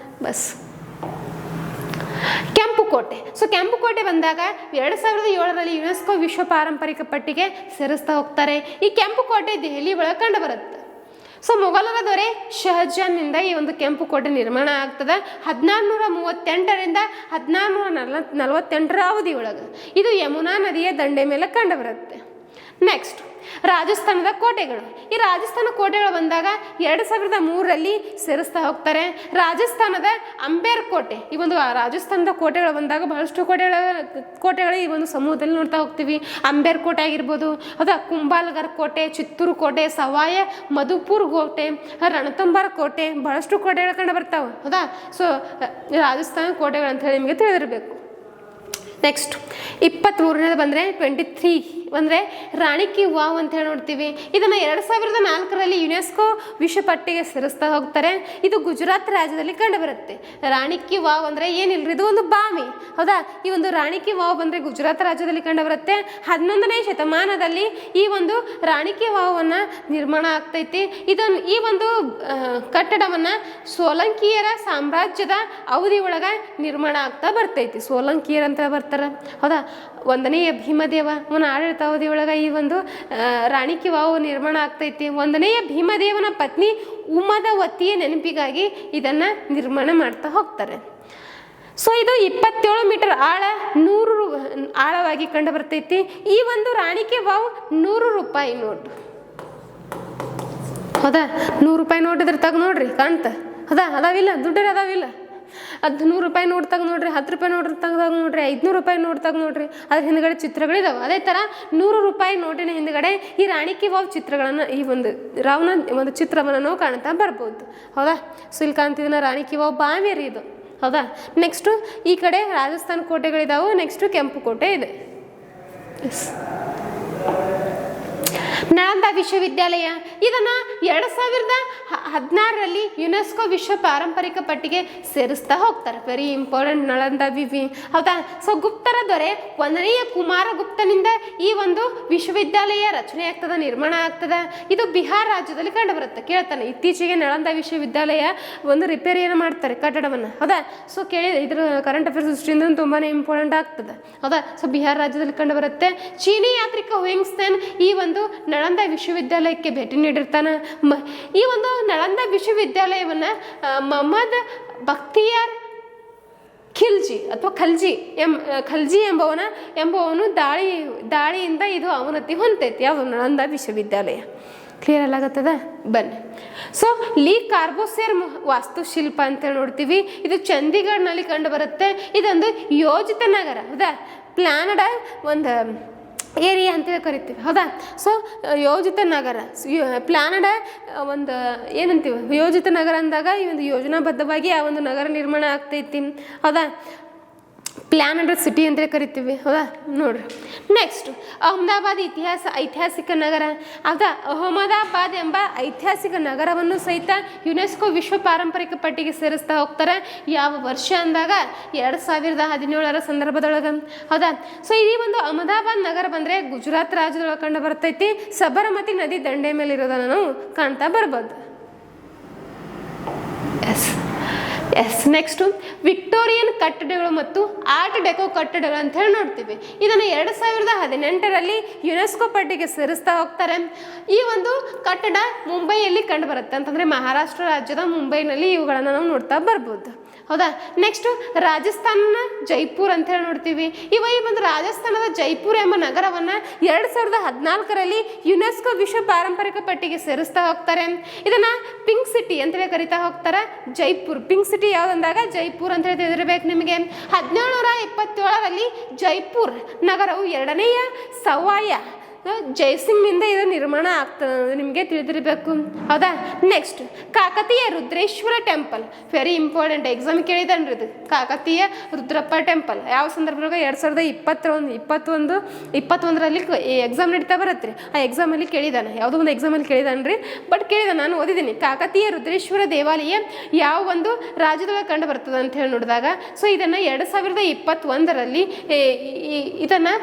ಬಸ್. ಕೆಂಪುಕೋಟೆ. ಸೊ ಕೆಂಪುಕೋಟೆ ಬಂದಾಗ 2007ರಲ್ಲಿ ಯುನೆಸ್ಕೋ ವಿಶ್ವ ಪಾರಂಪರಿಕ ಪಟ್ಟಿಗೆ ಸೇರಿಸ್ತಾ ಹೋಗ್ತಾರೆ. ಈ ಕೆಂಪುಕೋಟೆ ದೆಹಲಿ ಒಳಗೆ ಕಂಡು ಬರುತ್ತೆ. ಸೊ ಮೊಘಲರ ದೊರೆ ಶಹಜಾನ್ನಿಂದ ಈ ಒಂದು ಕೆಂಪುಕೋಟೆ ನಿರ್ಮಾಣ ಆಗ್ತದೆ 1638ರಿಂದ 1648ರ ಅವಧಿ ಒಳಗೆ. ಇದು ಯಮುನಾ ನದಿಯ ದಂಡೆ ಮೇಲೆ ಕಂಡು ಬರುತ್ತೆ. ನೆಕ್ಸ್ಟ್ ರಾಜಸ್ಥಾನದ ಕೋಟೆಗಳು. ಈ ರಾಜಸ್ಥಾನ ಕೋಟೆಗಳು ಬಂದಾಗ 2003ರಲ್ಲಿ ಸೇರಿಸ್ತಾ ಹೋಗ್ತಾರೆ. ರಾಜಸ್ಥಾನದ ಅಂಬೇರ್ ಕೋಟೆ. ಈ ಒಂದು ರಾಜಸ್ಥಾನದ ಕೋಟೆಗಳು ಬಂದಾಗ ಬಹಳಷ್ಟು ಕೋಟೆಗಳು ಈ ಒಂದು ಸಮೂಹದಲ್ಲಿ ನೋಡ್ತಾ ಹೋಗ್ತೀವಿ. ಅಂಬೇರ್ ಕೋಟೆ ಆಗಿರ್ಬೋದು, ಹೌದಾ, ಕುಂಭಾಲ್ಗರ್ ಕೋಟೆ, ಚಿತ್ತೂರು ಕೋಟೆ, ಸವಾಯ ಮಧುಪುರ್ ಕೋಟೆ, ರಣತಂಬರ್ ಕೋಟೆ, ಬಹಳಷ್ಟು ಕೋಟೆಗಳು ಕಂಡು ಬರ್ತಾವೆ. ಹೌದಾ, ಸೊ ರಾಜಸ್ಥಾನ ಕೋಟೆಗಳು ಅಂತ ಹೇಳಿ ನಿಮಗೆ ತಿಳಿದಿರಬೇಕು. ನೆಕ್ಸ್ಟ್ 23ನೇದು ಬಂದರೆ 23 ಅಂದರೆ ರಾಣಿ ಕಿ ವಾವ್ ಅಂತ ಹೇಳಿ ನೋಡ್ತೀವಿ. ಇದನ್ನು 2004ರಲ್ಲಿ ಯುನೆಸ್ಕೋ ವಿಶ್ವ ಪಟ್ಟಿಗೆ ಸೇರಿಸ್ತಾ ಹೋಗ್ತಾರೆ. ಇದು ಗುಜರಾತ್ ರಾಜ್ಯದಲ್ಲಿ ಕಂಡು ಬರುತ್ತೆ. ರಾಣಿ ಕಿ ವಾವ್ ಅಂದರೆ ಏನಿಲ್ಲರಿ, ಇದು ಒಂದು ಬಾವಿ. ಹೌದಾ, ಈ ಒಂದು ರಾಣಿ ಕಿ ವಾವ್ ಬಂದರೆ ಗುಜರಾತ್ ರಾಜ್ಯದಲ್ಲಿ ಕಂಡು ಬರುತ್ತೆ. 11ನೇ ಶತಮಾನದಲ್ಲಿ ಈ ಒಂದು ರಾಣಿ ಕಿ ವಾವನ್ನು ನಿರ್ಮಾಣ ಆಗ್ತೈತಿ. ಈ ಒಂದು ಕಟ್ಟಡವನ್ನು ಸೋಲಂಕಿಯರ ಸಾಮ್ರಾಜ್ಯದ ಅವಧಿ ಒಳಗೆ ನಿರ್ಮಾಣ ಆಗ್ತಾ ಬರ್ತೈತಿ. ಸೋಲಂಕಿಯರ್ ಅಂತ ಬರ್ತಾರೆ. ಹೌದಾ, 1ನೇ ಭೀಮದೇವನ ಆಡಳಿತ ಅವಧಿ ಒಳಗೆ ಈ ಒಂದು ರಾಣಿ ಕಿ ವಾವ್ ನಿರ್ಮಾಣ ಆಗ್ತೈತಿ. 1ನೇ ಭೀಮದೇವನ ಪತ್ನಿ ಉಮದವತಿಯ ನೆನಪಿಗಾಗಿ ಇದನ್ನು ನಿರ್ಮಾಣ ಮಾಡ್ತಾ ಹೋಗ್ತಾರೆ. ಸೊ ಇದು 27 ಮೀಟರ್ ಆಳ, 100 ಆಳವಾಗಿ ಕಂಡು ಬರ್ತೈತಿ. ಈ ಒಂದು ರಾಣಿ ಕಿ ವಾವ್ 100 ರೂಪಾಯಿ ನೋಟ್. ಹೌದಾ, 100 ರೂಪಾಯಿ ನೋಟ್ ಇದ್ರೆ ತಗ ನೋಡ್ರಿ, ಕಾಣ್ತ. ಹೌದಾ, ಅದಾವಿಲ್ಲ ದುಡ್ಡರ ಅದಾವಿಲ್ಲ. ಅದು 100 ರೂಪಾಯಿ ನೋಟ್ ತಗ ನೋಡ್ರಿ, 10 ರೂಪಾಯಿ ನೋಟ್ ತೆಗ್ದಾಗ ನೋಡ್ರಿ, 500 ರೂಪಾಯಿ ನೋಟ್ ತಗ ನೋಡ್ರಿ, ಅದ್ರ ಹಿಂದ್ಗಡೆ ಚಿತ್ರಗಳಿದಾವೆ. ಅದೇ ಥರ 100 ರೂಪಾಯಿ ನೋಟಿನ ಹಿಂದ್ಗಡೆ ಈ ರಾಣಿ ಕಿ ವಾವ್ ಚಿತ್ರಗಳನ್ನು, ಈ ಒಂದು ರಾವ್ನ ಒಂದು ಚಿತ್ರವನ್ನು ನಾವು ಕಾಣ್ತಾ ಬರ್ಬೋದು. ಹೌದಾ, ಸೊ ಇಲ್ಲಿ ಕಾಣ್ತಿದ್ದೀನ ರಾಣಿ ಕಿ ವಾವ್ ಬಾವಿ ರೀ ಇದು. ಹೌದಾ, ನೆಕ್ಸ್ಟು ಈ ಕಡೆ ರಾಜಸ್ಥಾನ ಕೋಟೆಗಳಿದಾವೆ. ನೆಕ್ಸ್ಟು ಕೆಂಪು ಕೋಟೆ ಇದೆ. ಎಸ್, ನಳಂದ ವಿಶ್ವವಿದ್ಯಾಲಯ ಇದನ್ನ 2016ರಲ್ಲಿ ಯುನೆಸ್ಕೋ ವಿಶ್ವ ಪಾರಂಪರಿಕ ಪಟ್ಟಿಗೆ ಸೇರಿಸ್ತಾ ಹೋಗ್ತಾರೆ. ವೆರಿ ಇಂಪಾರ್ಟೆಂಟ್ ನಳಂದ ವಿವಿ, ಹೌದಾ. ಸೊ ಗುಪ್ತರ ದೊರೆ 1ನೇ ಕುಮಾರಗುಪ್ತನಿಂದ ಈ ಒಂದು ವಿಶ್ವವಿದ್ಯಾಲಯ ರಚನೆ ಆಗ್ತದ, ನಿರ್ಮಾಣ ಆಗ್ತದ. ಇದು ಬಿಹಾರ ರಾಜ್ಯದಲ್ಲಿ ಕಂಡು ಬರುತ್ತೆ. ಕೇಳ್ತಾನೆ, ಇತ್ತೀಚೆಗೆ ನಳಂದ ವಿಶ್ವವಿದ್ಯಾಲಯ ಒಂದು ರಿಪೇರಿಯನ್ನು ಮಾಡ್ತಾರೆ ಕಟ್ಟಡವನ್ನು, ಹೌದಾ. ಸೊ ಕೇಳಿ, ಇದ್ರ ಕರೆಂಟ್ ಅಫೇರ್ಸ್ ದೃಷ್ಟಿಯಿಂದ ತುಂಬಾನೇ ಇಂಪಾರ್ಟೆಂಟ್ ಆಗ್ತದೆ, ಹೌದಾ. ಸೊ ಬಿಹಾರ ರಾಜ್ಯದಲ್ಲಿ ಕಂಡು ಬರುತ್ತೆ. ಚೀನಿ ಯಾತ್ರಿಕ ಹುಯಿಂಗ್ಸೆನ್ ಈ ಒಂದು ನಳಂದ ವಿಶ್ವವಿದ್ಯಾಲಯಕ್ಕೆ ಭೇಟಿ ನೀಡಿರ್ತಾನೆ. ಈ ಒಂದು ನಳಂದ ವಿಶ್ವವಿದ್ಯಾಲಯವನ್ನು ಮೊಹಮ್ಮದ್ ಬಖ್ತಿಯಾರ್ ಖಿಲ್ಜಿ ಅಥವಾ ಖಲ್ಜಿ ಎಂಬುವವನು ದಾಳಿಯಿಂದ ಇದು ಅವನತಿ ಹೊಂದೈತಿ. ಯಾವುದು? ನಳಂದ ವಿಶ್ವವಿದ್ಯಾಲಯ. ಕ್ಲಿಯರ್ ಅಲ್ಲಾಗತ್ತದ? ಬನ್ನಿ. ಸೊ ಲೀ ಕಾರ್ಬೋಸೇರ್ ವಾಸ್ತುಶಿಲ್ಪ ಅಂತೇಳಿ ನೋಡ್ತೀವಿ. ಇದು ಚಂಡೀಗಢ್ನಲ್ಲಿ ಕಂಡು ಬರುತ್ತೆ. ಇದೊಂದು ಯೋಜಿತ ನಗರ, ಹೌದಾ. ಪ್ಲಾನಡ್ ಒಂದು ಏರಿಯಾ ಅಂತೇಳಿ ಕರಿತೀವಿ, ಹೌದಾ. ಸೊ ಯೋಜಿತ ನಗರ, ಪ್ಲಾನಡ್ ಒಂದು ಏನಂತೀವಿ, ಯೋಜಿತ ನಗರ ಅಂದಾಗ ಈ ಒಂದು ಯೋಜನಾಬದ್ಧವಾಗಿ ಆ ಒಂದು ನಗರ ನಿರ್ಮಾಣ ಆಗ್ತೈತಿ, ಹೌದಾ. ಪ್ಲಾನಡ್ ಸಿಟಿ ಅಂತೇಳಿ ಕರಿತೀವಿ, ಹೌದಾ. ನೋಡ್ರಿ ನೆಕ್ಸ್ಟ್, ಅಹಮದಾಬಾದ್ ಐತಿಹಾಸಿಕ ನಗರ, ಹೌದಾ. ಅಹಮದಾಬಾದ್ ಎಂಬ ಐತಿಹಾಸಿಕ ನಗರವನ್ನು ಸಹಿತ ಯುನೆಸ್ಕೋ ವಿಶ್ವ ಪಾರಂಪರಿಕ ಪಟ್ಟಿಗೆ ಸೇರಿಸ್ತಾ ಹೋಗ್ತಾರೆ. ಯಾವ ವರ್ಷ ಅಂದಾಗ 2017ರ ಸಂದರ್ಭದೊಳಗೆ, ಹೌದಾ. ಸೊ ಈ ಒಂದು ಅಹಮದಾಬಾದ್ ನಗರ ಬಂದರೆ ಗುಜರಾತ್ ರಾಜ್ಯದೊಳಗೆ ಕಂಡು ಬರ್ತೈತಿ. ಸಬರಮತಿ ನದಿ ದಂಡೆ ಮೇಲೆ ಇರೋದನ್ನು ನಾವು ಕಾಣ್ತಾ ಬರ್ಬೋದು. ನೆಕ್ಸ್ಟು ವಿಕ್ಟೋರಿಯನ್ ಕಟ್ಟಡಗಳು ಮತ್ತು ಆರ್ಟ್ ಡೆಕೋ ಕಟ್ಟಡಗಳು ಅಂತ ಹೇಳಿ ನೋಡ್ತೀವಿ. ಇದನ್ನು 2018ರಲ್ಲಿ ಯುನೆಸ್ಕೋ ಪಟ್ಟಿಗೆ ಸೇರಿಸ್ತಾ ಹೋಗ್ತಾರೆ. ಈ ಒಂದು ಕಟ್ಟಡ ಮುಂಬೈಯಲ್ಲಿ ಕಂಡು ಬರುತ್ತೆ, ಅಂತಂದರೆ ಮಹಾರಾಷ್ಟ್ರ ರಾಜ್ಯದ ಮುಂಬೈನಲ್ಲಿ ಇವುಗಳನ್ನು ನಾವು ನೋಡ್ತಾ ಬರ್ಬೋದು, ಹೌದಾ. ನೆಕ್ಸ್ಟು ರಾಜಸ್ಥಾನ ಜೈಪುರ್ ಅಂತ ಹೇಳಿ ನೋಡ್ತೀವಿ. ಈ ಒಂದು ರಾಜಸ್ಥಾನದ ಜೈಪುರ್ ಎಂಬ ನಗರವನ್ನು 2014ರಲ್ಲಿ ಯುನೆಸ್ಕೋ ವಿಶ್ವ ಪಾರಂಪರಿಕ ಪಟ್ಟಿಗೆ ಸೇರಿಸ್ತಾ ಹೋಗ್ತಾರೆ. ಇದನ್ನು ಪಿಂಕ್ ಸಿಟಿ ಅಂತೇಳಿ ಕರಿತಾ ಹೋಗ್ತಾರೆ. ಜೈಪುರ್ ಪಿಂಕ್ ಸಿಟಿ ಯಾವುದಂದಾಗ ಜೈಪುರ್ ಅಂತೇಳಿ ತಿಳಿದಿರಬೇಕು ನಿಮಗೆ. 1727ರಲ್ಲಿ ಜೈಪುರ್ ನಗರವು 2ನೇ ಸವಾಯ ಜೈಸಿಂಗ್ನಿಂದ ಇದು ನಿರ್ಮಾಣ ಆಗ್ತದೆ, ನಿಮಗೆ ತಿಳಿದಿರಬೇಕು, ಹೌದಾ. Next, Kakatiya Rudreshwara temple, very important, exam ಕೇಳಿದನ್ರಿ ಇದು. ಕಾಕತೀಯ ರುದ್ರಪ್ಪ ಟೆಂಪಲ್ ಯಾವ ಸಂದರ್ಭದಾಗ 2021ರಲ್ಲಿ ಎಕ್ಸಾಮ್ ನಡೀತಾ ಬರುತ್ತೆ ರೀ. ಆ ಎಕ್ಸಾಮಲ್ಲಿ ಕೇಳಿದಾನೆ, ಯಾವುದೋ ಒಂದು ಎಕ್ಸಾಮಲ್ಲಿ ಕೇಳಿದಾನ್ರಿ, ಬಟ್ ಕೇಳಿದ ನಾನು ಓದಿದ್ದೀನಿ. ಕಾಕತೀಯ ರುದ್ರೇಶ್ವರ ದೇವಾಲಯ ಯಾವ ಒಂದು ರಾಜ್ಯದೊಳಗೆ ಕಂಡು ಬರ್ತದೆ ಅಂತ ಹೇಳಿ ನೋಡಿದಾಗ, ಸೊ ಇದನ್ನು 2021ರಲ್ಲಿ ಇದನ್ನು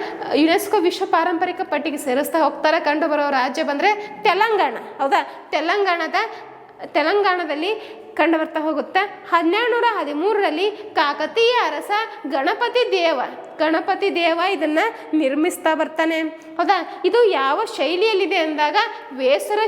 ಯುನೆಸ್ಕೋ ವಿಶ್ವ ಪಾರಂಪರಿಕ ಪಟ್ಟಿಗೆ ಸೇರಿಸ್ತಾ ಹೋಗ್ತಾರೆ. ಕಂಡು ಬರೋ ರಾಜ್ಯ ಬಂದರೆ ತೆಲಂಗಾಣ, ಹೌದಾ. ತೆಲಂಗಾಣದಲ್ಲಿ ಕಂಡು ಬರ್ತಾ ಹೋಗುತ್ತೆ. 1213ರಲ್ಲಿ ಕಾಕತೀಯ ಅರಸ ಗಣಪತಿ ದೇವ ಇದನ್ನು ನಿರ್ಮಿಸ್ತಾ ಬರ್ತಾನೆ, ಹೌದಾ. ಇದು ಯಾವ ಶೈಲಿಯಲ್ಲಿದೆ ಅಂದಾಗ ವೇಸರ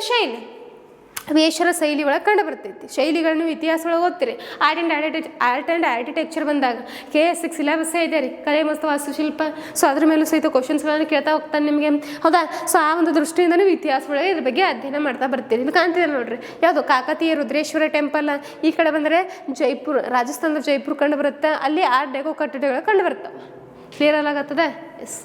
ಶೈಲಿ ಒಳಗೆ ಕಂಡು ಬರ್ತೈತಿ. ಶೈಲಿಗಳನ್ನು ಇತಿಹಾಸ ಒಳಗೆ ಓದ್ತೀರಿ. ಆರ್ಟ್ ಆ್ಯಂಡ್ ಆರ್ಕಿಟೆಕ್ಚರ್ ಬಂದಾಗ KS6 ಸಿಲೆಬಸ್ಸೇ ಇದೆ ರೀ, ಕಲೆ ಮತ್ತು ವಾಸ್ತುಶಿಲ್ಪ. ಸೊ ಅದ್ರ ಮೇಲೂ ಸಹಿತ ಕ್ವಶನ್ಸ್ಗಳನ್ನು ಕೇಳ್ತಾ ಹೋಗ್ತಾನೆ ನಿಮಗೆ, ಹೌದಾ. ಸೊ ಆ ಒಂದು ದೃಷ್ಟಿಯಿಂದ ನೀವು ಇತಿಹಾಸ ಒಳಗೆ ಇದ್ರ ಬಗ್ಗೆ ಅಧ್ಯಯನ ಮಾಡ್ತಾ ಬರ್ತೀರಿ. ಇದು ಕಾಣ್ತಿದೆ ನೋಡ್ರಿ, ಯಾವುದು ಕಾಕತೀಯ ರುದ್ರೇಶ್ವರ ಟೆಂಪಲ್. ಈ ಕಡೆ ಬಂದರೆ ಜೈಪುರ್, ರಾಜಸ್ಥಾನದ ಜೈಪುರ್ ಕಂಡು ಬರುತ್ತೆ. ಅಲ್ಲಿ ಆರ್ಟ್ ಡೆಕೋ ಕಟ್ಟಡಗಳು ಕಂಡು ಬರ್ತವೆ. ಕ್ಲಿಯರ್ ಅಲ್ಲಾಗತ್ತದೆ? ಎಸ್.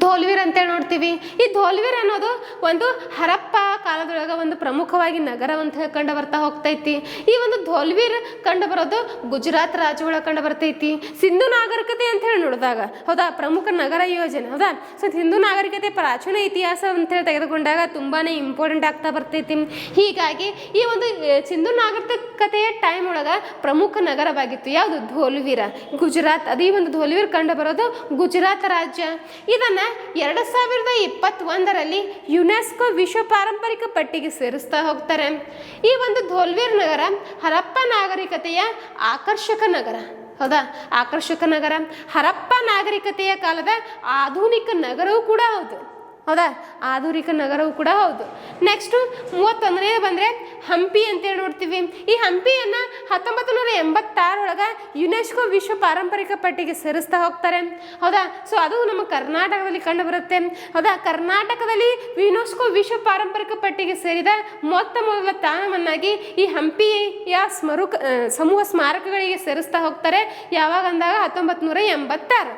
ಧೋಲ್ವೀರ್ ಅಂತೇಳಿ ನೋಡ್ತೀವಿ. ಈ ಧೋಲ್ವೀರ್ ಅನ್ನೋದು ಒಂದು ಹರಪ್ಪ ಕಾಲದೊಳಗೆ ಒಂದು ಪ್ರಮುಖವಾಗಿ ನಗರ ಅಂತ ಕಂಡು ಬರ್ತಾ ಹೋಗ್ತೈತಿ. ಈ ಒಂದು ಧೋಲ್ವೀರ್ ಕಂಡು ಬರೋದು ಗುಜರಾತ್ ರಾಜ್ಯ ಒಳಗೆ ಕಂಡು ಬರ್ತೈತಿ. ಸಿಂಧು ನಾಗರಿಕತೆ ಅಂತ ಹೇಳಿ ನೋಡಿದಾಗ, ಹೌದಾ, ಪ್ರಮುಖ ನಗರ ಯೋಜನೆ, ಹೌದಾ. ಸೊ ಸಿಂಧು ನಾಗರಿಕತೆ ಪ್ರಾಚೀನ ಇತಿಹಾಸ ಅಂತೇಳಿ ತೆಗೆದುಕೊಂಡಾಗ ತುಂಬಾನೇ ಇಂಪಾರ್ಟೆಂಟ್ ಆಗ್ತಾ ಬರ್ತೈತಿ. ಹೀಗಾಗಿ ಈ ಒಂದು ಸಿಂಧು ನಾಗರಿಕತೆಯ ಟೈಮ್ ಒಳಗೆ ಪ್ರಮುಖ ನಗರವಾಗಿತ್ತು ಯಾವುದು? ಧೋಲ್ವೀರ, ಗುಜರಾತ್. ಅದೇ ಒಂದು ಧೋಲ್ವೀರ್ ಕಂಡು ಬರೋದು ಗುಜರಾತ್ ರಾಜ್ಯ. ಇದನ್ನು 2021ರಲ್ಲಿ ಯುನೆಸ್ಕೋ ವಿಶ್ವ ಪಾರಂಪರಿಕ ಪಟ್ಟಿಗೆ ಸೇರಿಸ್ತಾ ಹೋಗ್ತಾರೆ. ಈ ಒಂದು ಧೋಲ್ವೀರ್ ನಗರ ಹರಪ್ಪ ನಾಗರಿಕತೆಯ ಆಕರ್ಷಕ ನಗರ, ಹೌದಾ. ಆಕರ್ಷಕ ನಗರ, ಹರಪ್ಪ ನಾಗರಿಕತೆಯ ಕಾಲದ ಆಧುನಿಕ ನಗರವೂ ಕೂಡ ಹೌದು, ಹೌದಾ. ಆಧುನಿಕ ನಗರವೂ ಕೂಡ ಹೌದು. ನೆಕ್ಸ್ಟು 31ನೇ ಬಂದರೆ ಹಂಪಿ ಅಂತೇಳಿ ನೋಡ್ತೀವಿ. ಈ ಹಂಪಿಯನ್ನು 1986 ಯುನೆಸ್ಕೋ ವಿಶ್ವ ಪಾರಂಪರಿಕ ಪಟ್ಟಿಗೆ ಸೇರಿಸ್ತಾ ಹೋಗ್ತಾರೆ, ಹೌದಾ. ಸೊ ಅದು ನಮ್ಮ ಕರ್ನಾಟಕದಲ್ಲಿ ಕಂಡು ಬರುತ್ತೆ, ಹೌದಾ. ಕರ್ನಾಟಕದಲ್ಲಿ ಯುನೆಸ್ಕೋ ವಿಶ್ವ ಪಾರಂಪರಿಕ ಪಟ್ಟಿಗೆ ಸೇರಿದ ಮೊದಲ ತಾಣವನ್ನಾಗಿ ಈ ಹಂಪಿಯ ಸಮೂಹ ಸ್ಮಾರಕಗಳಿಗೆ ಸೇರಿಸ್ತಾ ಹೋಗ್ತಾರೆ. ಯಾವಾಗ ಅಂದಾಗ 1986,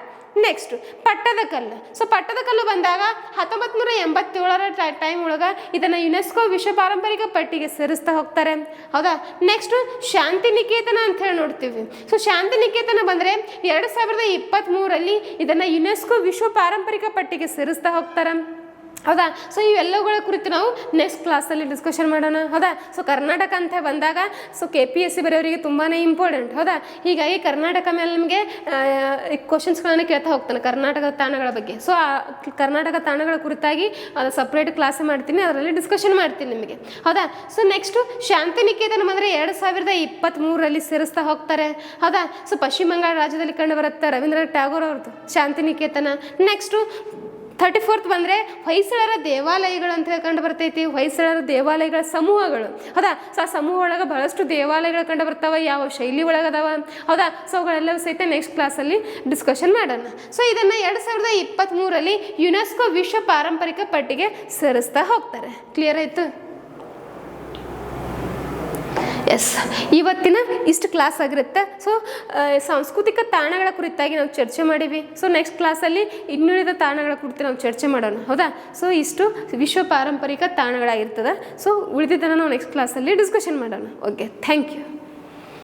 ನೆಕ್ಸ್ಟ್ ಪಟ್ಟದಕಲ್ಲು. ಸೊ ಪಟ್ಟದಕಲ್ಲು ಬಂದಾಗ 1987 ಟೈಮ್ ಒಳಗೆ ಇದನ್ನು ಯುನೆಸ್ಕೋ ವಿಶ್ವ ಪಾರಂಪರಿಕ ಪಟ್ಟಿಗೆ ಸೇರಿಸ್ತಾ ಹೋಗ್ತಾರೆ. ಹೌದಾ. ನೆಕ್ಸ್ಟು ಶಾಂತಿನಿಕೇತನ ಅಂತ ಹೇಳಿ ನೋಡ್ತೀವಿ. ಸೊ ಶಾಂತಿನಿಕೇತನ ಬಂದರೆ 2023 ಇದನ್ನು ಯುನೆಸ್ಕೋ ವಿಶ್ವ ಪಾರಂಪರಿಕ ಪಟ್ಟಿಗೆ ಸೇರಿಸ್ತಾ ಹೋಗ್ತಾರೆ. ಹೌದಾ. ಸೊ ಇವೆಲ್ಲವುಗಳ ಕುರಿತು ನಾವು ನೆಕ್ಸ್ಟ್ ಕ್ಲಾಸಲ್ಲಿ ಡಿಸ್ಕಷನ್ ಮಾಡೋಣ. ಹೌದಾ. ಸೊ ಕರ್ನಾಟಕ ಅಂತ ಬಂದಾಗ ಸೊ KPSC ಬರೆಯವರಿಗೆ ತುಂಬಾ ಇಂಪಾರ್ಟೆಂಟ್. ಹೌದಾ. ಹೀಗಾಗಿ ಕರ್ನಾಟಕ ಮೇಲೆ ನಮಗೆ ಕ್ವಶನ್ಸ್ಗಳನ್ನು ಕೇಳ್ತಾ ಹೋಗ್ತಾನೆ ಕರ್ನಾಟಕದ ತಾಣಗಳ ಬಗ್ಗೆ. ಸೊ ಆ ಕರ್ನಾಟಕ ತಾಣಗಳ ಕುರಿತಾಗಿ ಅದು ಸಪ್ರೇಟ್ ಕ್ಲಾಸ್ ಮಾಡ್ತೀನಿ, ಅದರಲ್ಲಿ ಡಿಸ್ಕಷನ್ ಮಾಡ್ತೀನಿ ನಿಮಗೆ. ಹೌದಾ. ಸೊ ನೆಕ್ಸ್ಟು ಶಾಂತಿನಿಕೇತನ ಬಂದರೆ 2023 ಸೇರಿಸ್ತಾ ಹೋಗ್ತಾರೆ. ಹೌದಾ. ಸೊ ಪಶ್ಚಿಮ ಬಂಗಾಳ ರಾಜ್ಯದಲ್ಲಿ ಕಂಡು ಬರುತ್ತೆ ರವೀಂದ್ರನಾಥ್ ಟ್ಯಾಗೋರ್ ಅವ್ರದ್ದು ಶಾಂತಿನಿಕೇತನ. ನೆಕ್ಸ್ಟು 34th ಬಂದರೆ ಹೊಯ್ಸಳರ ದೇವಾಲಯಗಳು ಅಂತ ಕಂಡು ಬರ್ತೈತಿ. ಹೊಯ್ಸಳರ ದೇವಾಲಯಗಳ ಸಮೂಹಗಳು. ಹೌದಾ. ಸೊ ಆ ಸಮೂಹ ಒಳಗೆ ಬಹಳಷ್ಟು ದೇವಾಲಯಗಳು ಕಂಡು ಬರ್ತಾವೆ, ಯಾವ ಶೈಲಿ ಒಳಗದಾವ. ಹೌದಾ. ಸೊ ಅವುಗಳೆಲ್ಲವೂ ಸಹಿತ ನೆಕ್ಸ್ಟ್ ಕ್ಲಾಸಲ್ಲಿ ಡಿಸ್ಕಷನ್ ಮಾಡೋಣ. ಸೊ ಇದನ್ನು 2023 ಯುನೆಸ್ಕೋ ವಿಶ್ವ ಪಾರಂಪರಿಕ ಪಟ್ಟಿಗೆ ಸೇರಿಸ್ತಾ ಹೋಗ್ತಾರೆ. ಕ್ಲಿಯರ್ ಆಯಿತು. ಎಸ್, ಇವತ್ತಿನ ಇಷ್ಟು ಕ್ಲಾಸ್ ಆಗಿರುತ್ತೆ. ಸೊ ಸಾಂಸ್ಕೃತಿಕ ತಾಣಗಳ ಕುರಿತಾಗಿ ನಾವು ಚರ್ಚೆ ಮಾಡೀವಿ. ಸೊ ನೆಕ್ಸ್ಟ್ ಕ್ಲಾಸಲ್ಲಿ ಇನ್ನುಳಿದ ತಾಣಗಳ ಕುರಿತು ನಾವು ಚರ್ಚೆ ಮಾಡೋಣ. ಹೌದಾ. ಸೊ ಇಷ್ಟು ವಿಶ್ವ ಪಾರಂಪರಿಕ ತಾಣಗಳಾಗಿರ್ತದೆ. ಸೊ ಉಳಿದಿದ್ದನ್ನು ನಾವು ನೆಕ್ಸ್ಟ್ ಕ್ಲಾಸಲ್ಲಿ ಡಿಸ್ಕಷನ್ ಮಾಡೋಣ. Okay, thank you.